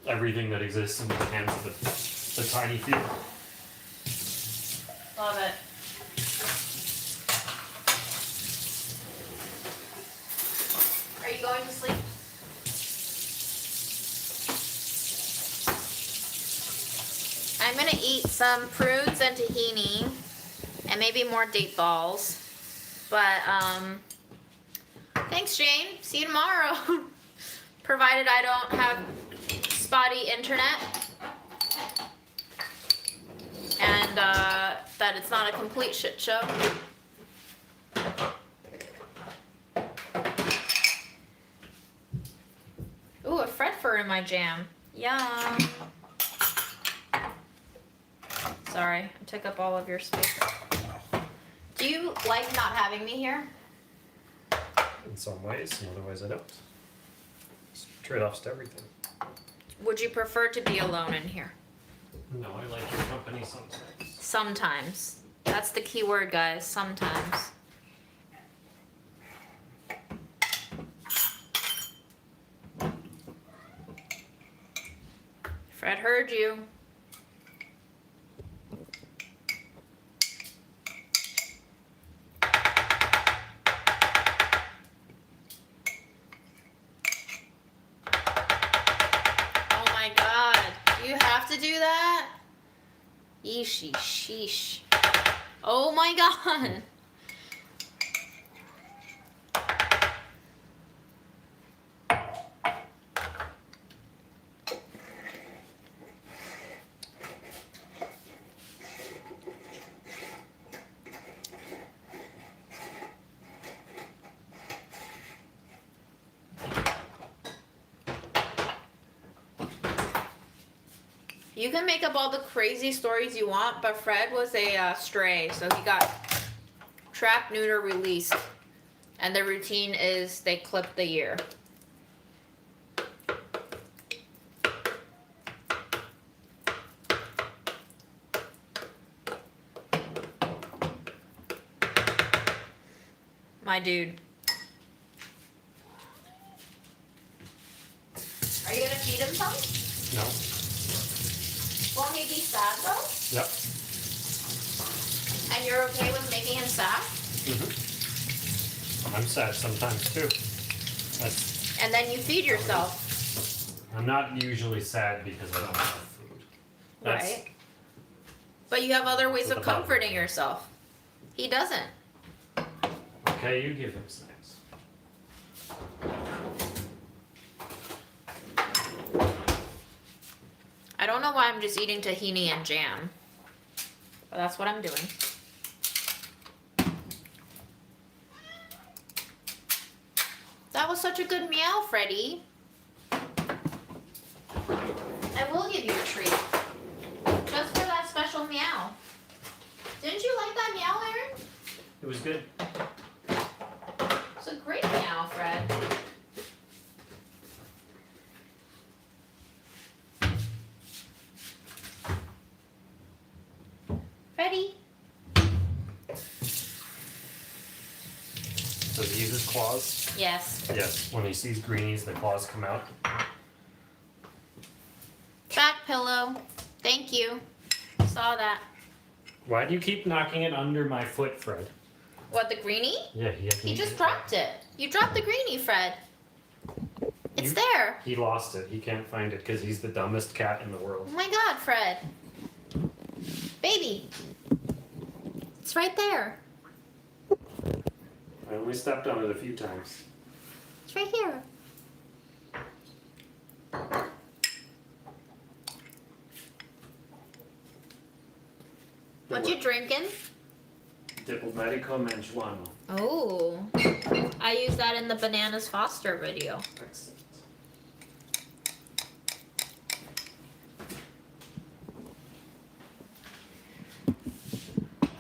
everything that exists in the hands of the tiny few. Love it. Are you going to sleep? I'm gonna eat some prunes and tahini and maybe more date balls. But thanks, Jane. See you tomorrow. Provided I don't have spotty internet. And that it's not a complete shit show. Ooh, a Fred fur in my jam. Yum. Sorry, I took up all of your space. Do you like not having me here? In some ways, in other ways I don't. It's trade-offs to everything. Would you prefer to be alone in here? No, I like your company sometimes. Sometimes. That's the key word, guys. Sometimes. Fred heard you. Oh my god. Do you have to do that? Yeesh, sheesh. Oh my god. You can make up all the crazy stories you want, but Fred was a stray, so he got trap, neuter, released. And the routine is they clip the ear. My dude. Are you gonna feed him some? No? Won't he be sad though? Yep. And you're okay with making him sad? I'm sad sometimes too. That's, And then you feed yourself. I'm not usually sad because I don't have food. That's, Right. But you have other ways That's of the bottom. comforting yourself. He doesn't. Okay, you give him snacks. I don't know why I'm just eating tahini and jam. But that's what I'm doing. That was such a good meow, Freddy. I will give you a treat. Just for that special meow. Didn't you like that meow, Aaron? It was good. It's a great meow, claws? Yes. Yes, when he sees greenies, the claws come out. Back pillow. Thank you. Saw that. Why do you keep knocking it under my foot, Fred? What, the greenie? Yeah, He just dropped it. You dropped the greenie, Fred. It's You- there. He lost it. He can't find it because he's the dumbest cat in the world. Oh my god, Fred. Baby. It's right there. I only stepped on it a few times. It's right here. What you drinking? Diplomatico Manchuano. Oh. I used that in the Bananas Foster video. Excellent.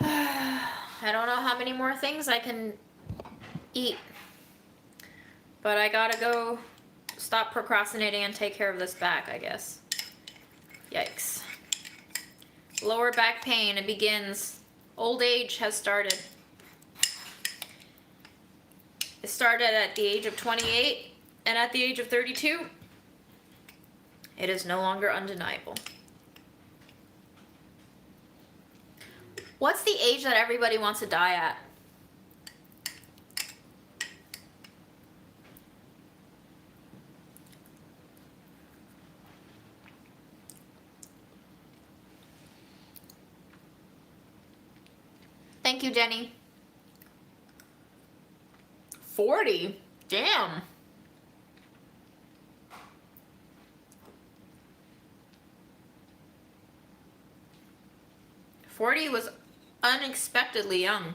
I don't know how many more things I can eat. But I gotta go stop procrastinating and take care of this back, I guess. Yikes. Lower back pain, it begins. Old age has started. It started at the age of 28, and at the age of 32, it is no longer undeniable. What's the age that everybody wants to die at? Thank you, Jenny. 40? Damn. "40 was unexpectedly young."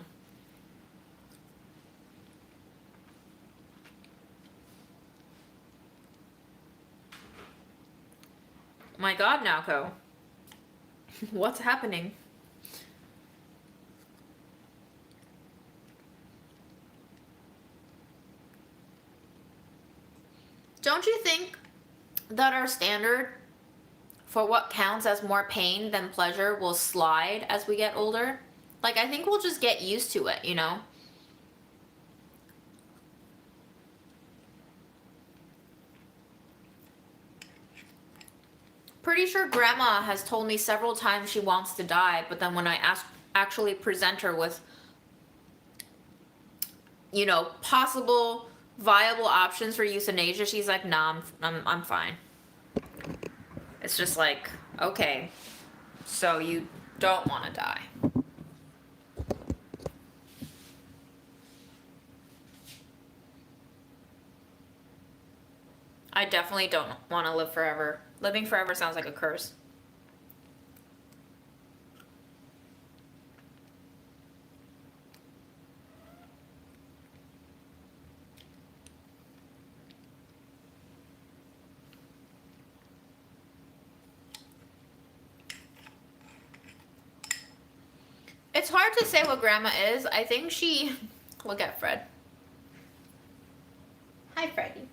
My god, Naoko. What's happening? Don't you think that our standard for what counts as more pain than pleasure will slide as we get older? Like, I think we'll just get used to it, you know? Pretty sure Grandma has told me several times she wants to die, but then when I actually present her with, you know, possible viable options for euthanasia, she's like, nah, I'm fine. It's just like, okay, so you don't want to die. I definitely don't want to live forever. Living forever sounds like a curse. It's hard to say what Grandma is. I think she... Look at Fred. Hi, Freddy.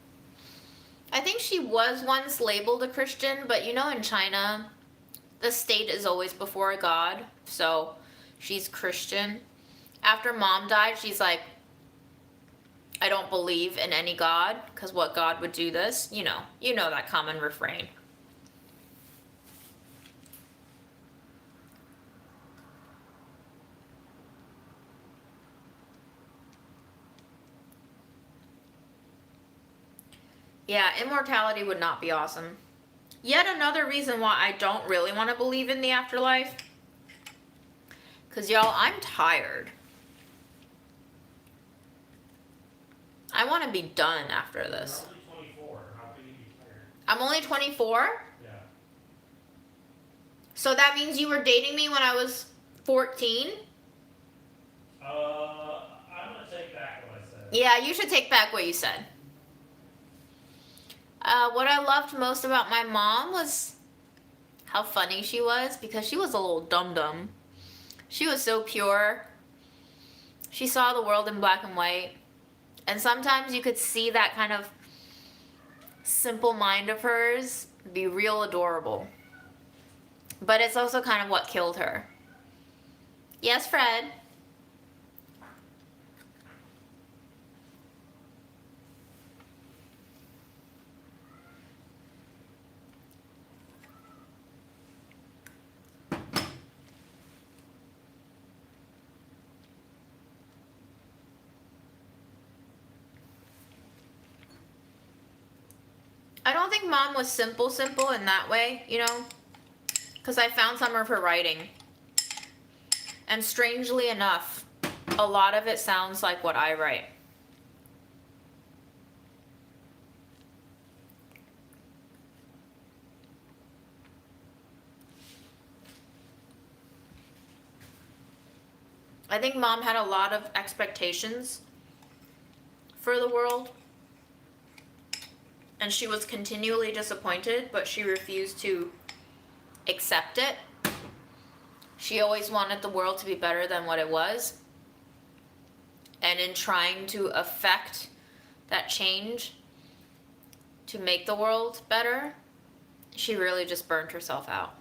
I think she was once labeled a Christian, but you know, in China, the state is always before God, so she's Christian. After Mom died, she's like, I don't believe in any God, because what God would do this? You know that common refrain. Yeah, immortality would not be awesome. Yet another reason why I don't really want to believe in the afterlife. Because, y'all, I'm tired. I want to be done after this. You're only 24. How can you be tired? I'm only 24? Yeah. So that means you were dating me when I was 14? I'm gonna take back what I said. Yeah, you should take back what you said. What I loved most about my mom was how funny she was, because she was a little dum-dum. She was so pure. She saw the world in black and white. And sometimes you could see that kind of simple mind of hers be real adorable. But it's also kind of what killed her. Yes, Fred? I don't think Mom was simple in that way, you know? Because I found some of her writing. And strangely enough, a lot of it sounds like what I write. I think Mom had a lot of expectations for the world. And she was continually disappointed, but she refused to accept it. She always wanted the world to be better than what it was. And in trying to affect that change to make the world better, she really just burned herself out.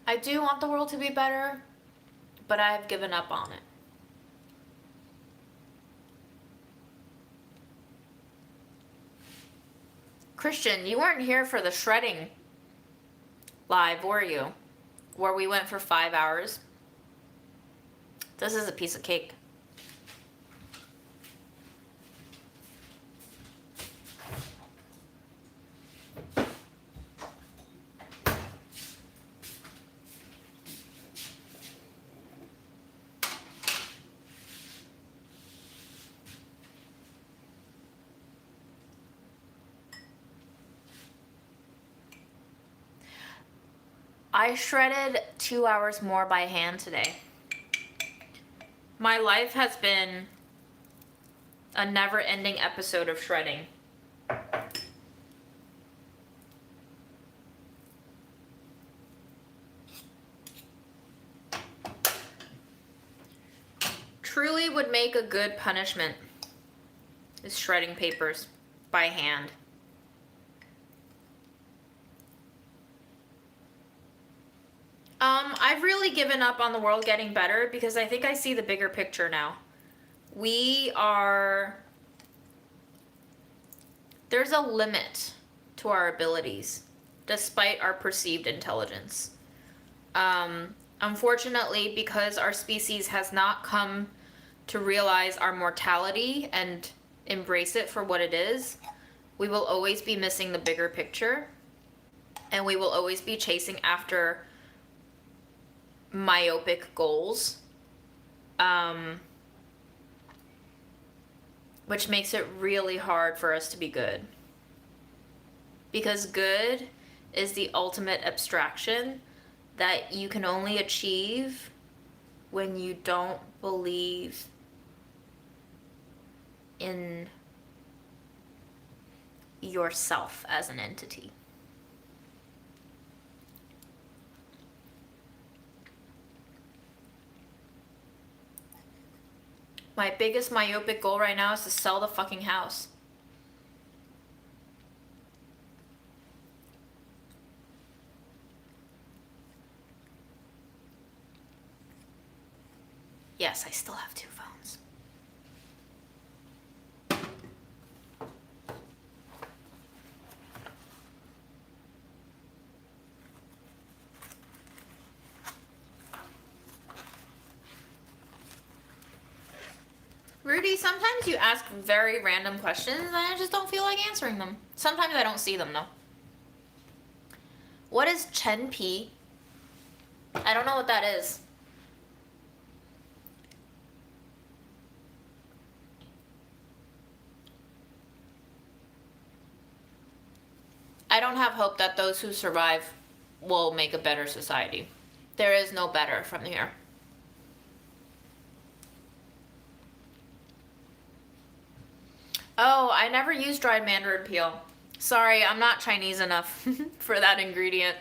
I do want the world to be better, but I have given up on it. Christian, you weren't here for the shredding live, were you? Where we went for 5 hours. This is a piece of cake. I shredded 2 hours more by hand today. My life has been a never-ending episode of shredding. Truly would make a good punishment is shredding papers by hand. I've really given up on the world getting better because I think I see the bigger picture now. There's a limit to our abilities, despite our perceived intelligence. Unfortunately, because our species has not come to realize our mortality and embrace it for what it is, we will always be missing the bigger picture, and we will always be chasing after myopic goals, which makes it really hard for us to be good. Because good is the ultimate abstraction that you can only achieve when you don't believe in yourself as an entity. My biggest myopic goal right now is to sell the fucking house. Yes, I still have 2 phones. Rudy, sometimes you ask very random questions and I just don't feel like answering them. Sometimes I don't see them though. What is Chen P? I don't know what that is. I don't have hope that those who survive will make a better society. There is no better from here. Oh, I never used dried mandarin peel. Sorry, I'm not Chinese enough for that ingredient.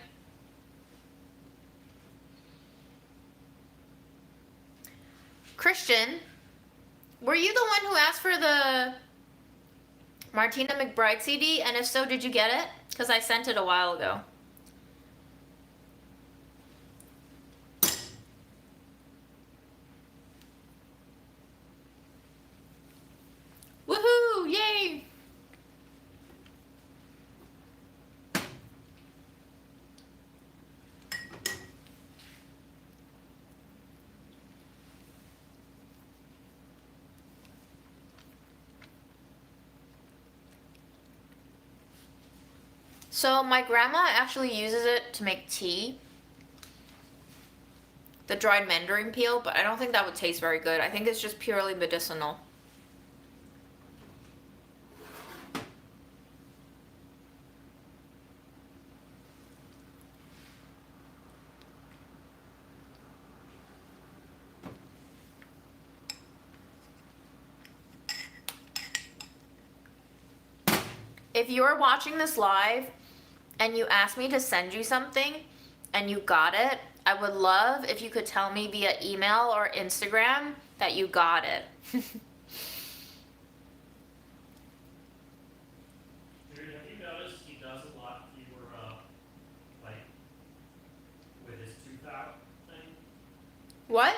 Christian, were you the one who asked for the Martina McBride CD? And if so, did you get it? Because I sent it a while ago. Woohoo! So my grandma actually uses it to make tea. The dried mandarin peel, but I don't think that would taste very good. I think it's just purely medicinal. If you're watching this live and you asked me to send you something and you got it, I would love if you could tell me via email or Instagram that you got it. Dude, have you noticed he does a lot fewer, like, with his tooth out thing? What?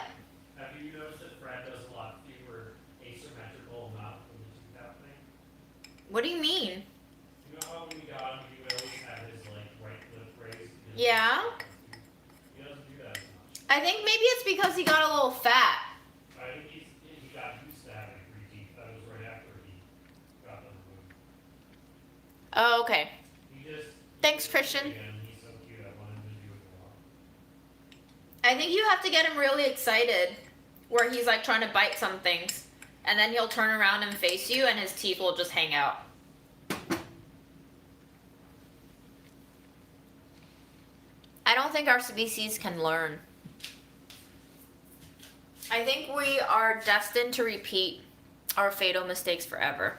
Have you noticed that Fred does a lot fewer asymmetrical mouth with the tooth out thing? What do you mean? You know how when we got him, he would always have his, like, right lip raised? and his Yeah. left tooth? He doesn't do that as much. I think maybe it's because he got a little fat. I think he got used to having 3 teeth. That was right after he got them removed. Oh, okay. He just. Thanks, Christian. And he's so cute. I wanted him to do it a lot. I think you have to get him really excited where he's like trying to bite some things and then he'll turn around and face you and his teeth will just hang out. I don't think our species can learn. I think we are destined to repeat our fatal mistakes forever.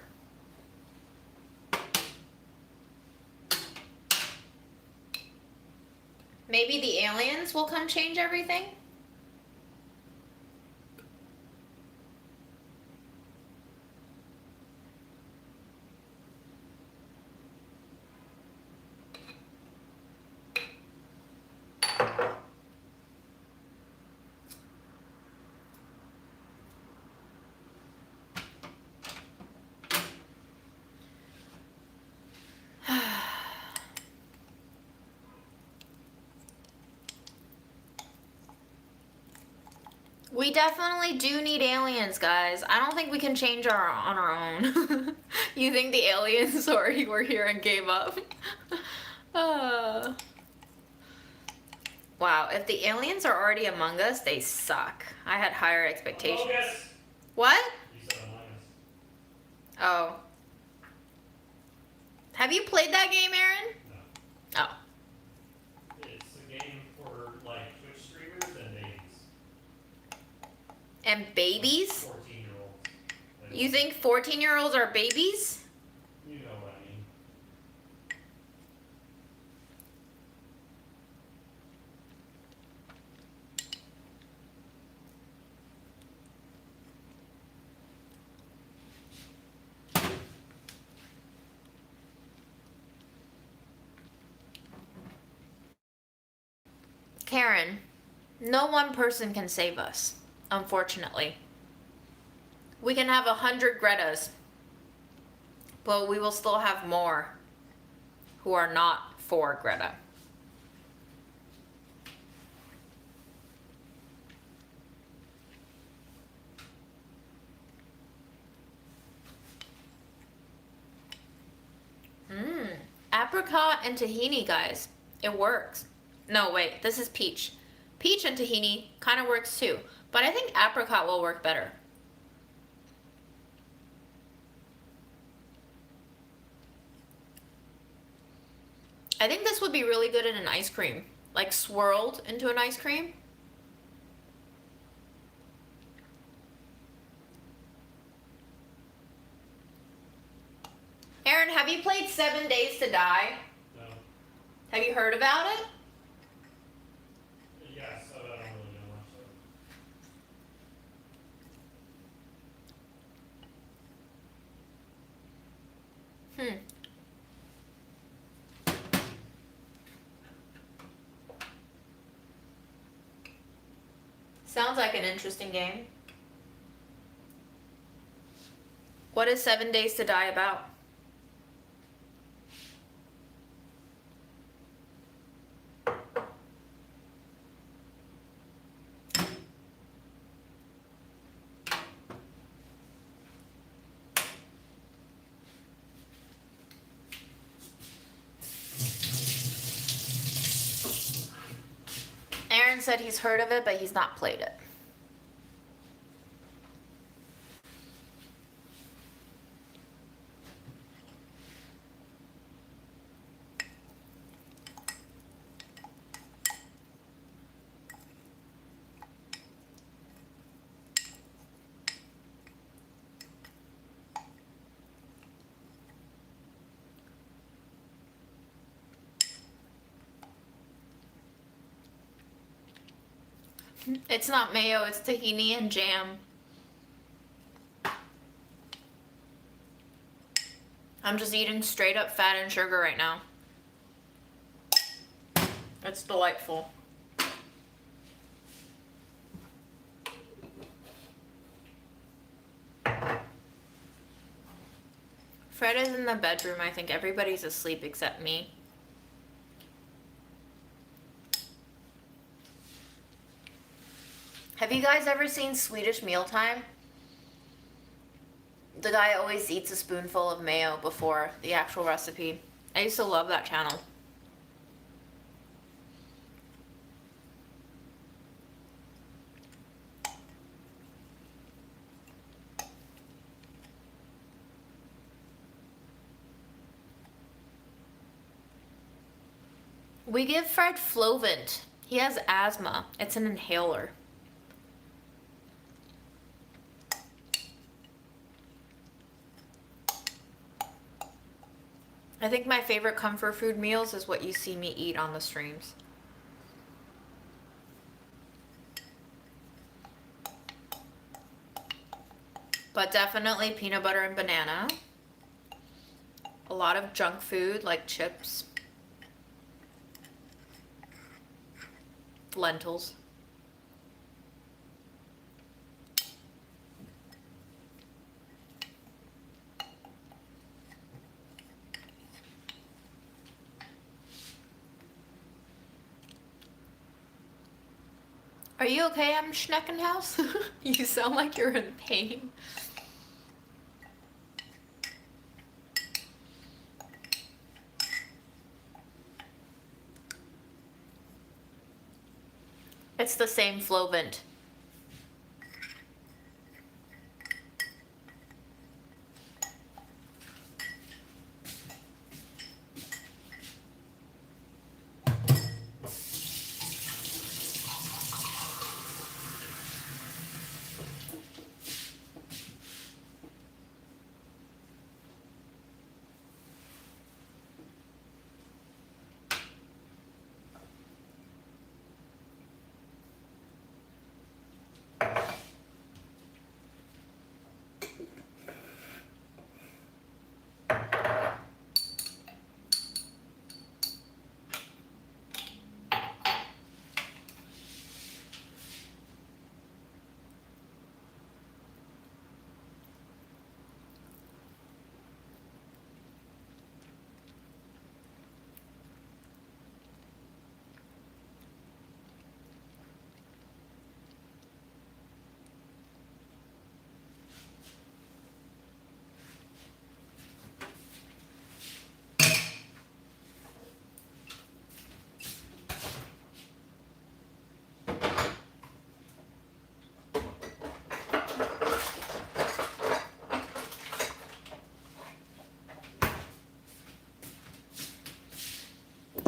Maybe the aliens will come change everything? We definitely do need aliens, guys. I don't think we can change our on our own. You think the aliens already were here and gave up? Wow, if the aliens are already among us, they suck. I had higher expectations. Among Us. What? He said Among Us. Oh. Have you played that game, Aaron? No. Oh. It's a game for, like, Twitch streamers and babies. And babies? 14-year-olds. You think 14-year-olds are babies? You know what I mean. Karen, no one person can save us, unfortunately. We can have 100 Gretas, but we will still have more who are not for Greta. Apricot and tahini, guys. It works. No, wait, this is peach. Peach and tahini kind of works too, but I think apricot will work better. I think this would be really good in an ice cream, like swirled into an ice cream. Aaron, have you played 7 Days to Die? No. Have you heard about it? Yes, I don't really know much. Hmm. Sounds like an interesting game. What is 7 Days to Die about? said he's heard of it, but he's not played it. It's not mayo, it's tahini and jam. I'm just eating straight up fat and sugar right now. It's delightful. Fred is in the bedroom. I think everybody's asleep except me. Have you guys ever seen Swedish Mealtime? The guy always eats a spoonful of mayo before the actual recipe. I used to love that channel. We give Fred Flovent. He has asthma. It's an inhaler. I think my favorite comfort food meals is what you see me eat on the streams. But definitely peanut butter and banana. A lot of junk food like chips. Lentils. Are you okay, M. Schneckenhaus? You sound like you're in pain. It's the same Flovent.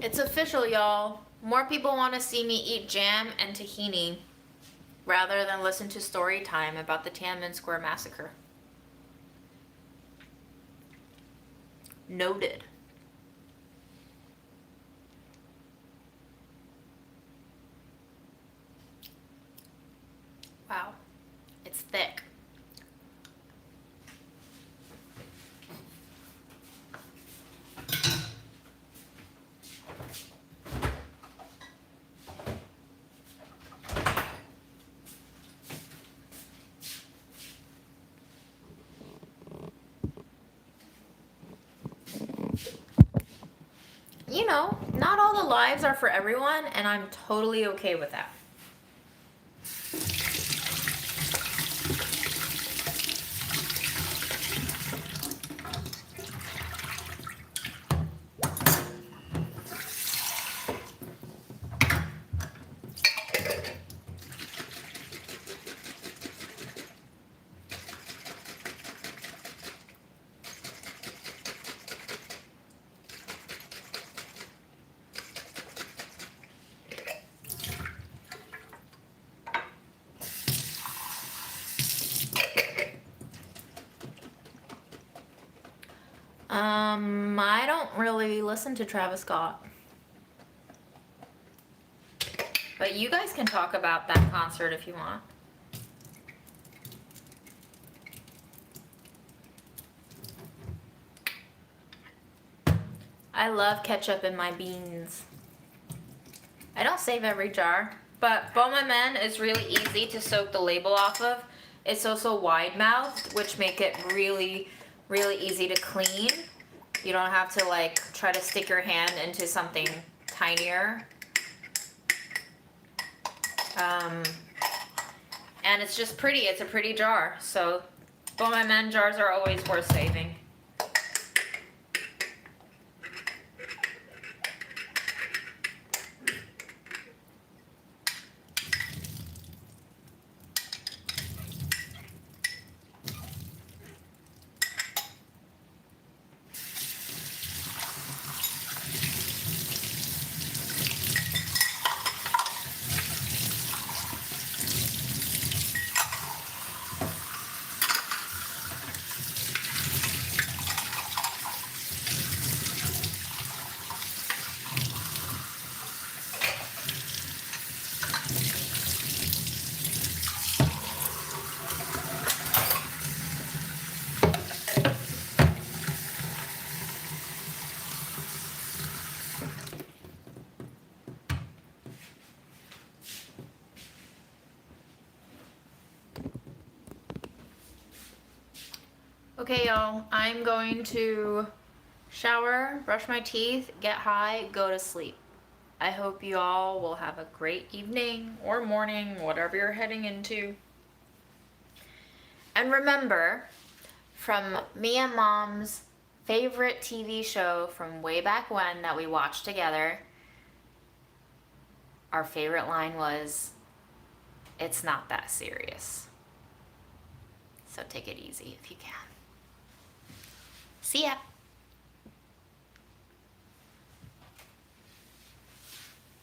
It's official, y'all. More people want to see me eat jam and tahini rather than listen to story time about the Tiananmen Square massacre. Noted. Wow. It's thick. You know, not all the lives are for everyone, and I'm totally okay with that. really listen to Travis Scott. But you guys can talk about that concert if you want. I love ketchup in my beans. I don't save every jar, but Bon Maman is really easy to soak the label off of. It's also wide-mouthed, which make it really, really easy to clean. You don't have to like try to stick your hand into something tinier. And it's just pretty. It's a pretty jar. So Bon Maman jars are always worth saving. Okay, y'all, I'm going to shower, brush my teeth, get high, go to sleep. I hope you all will have a great evening or morning, whatever you're heading into. And remember, from me and Mom's favorite TV show from way back when that we watched together, our favorite line was, "It's not that serious." So take it easy if you can. See ya.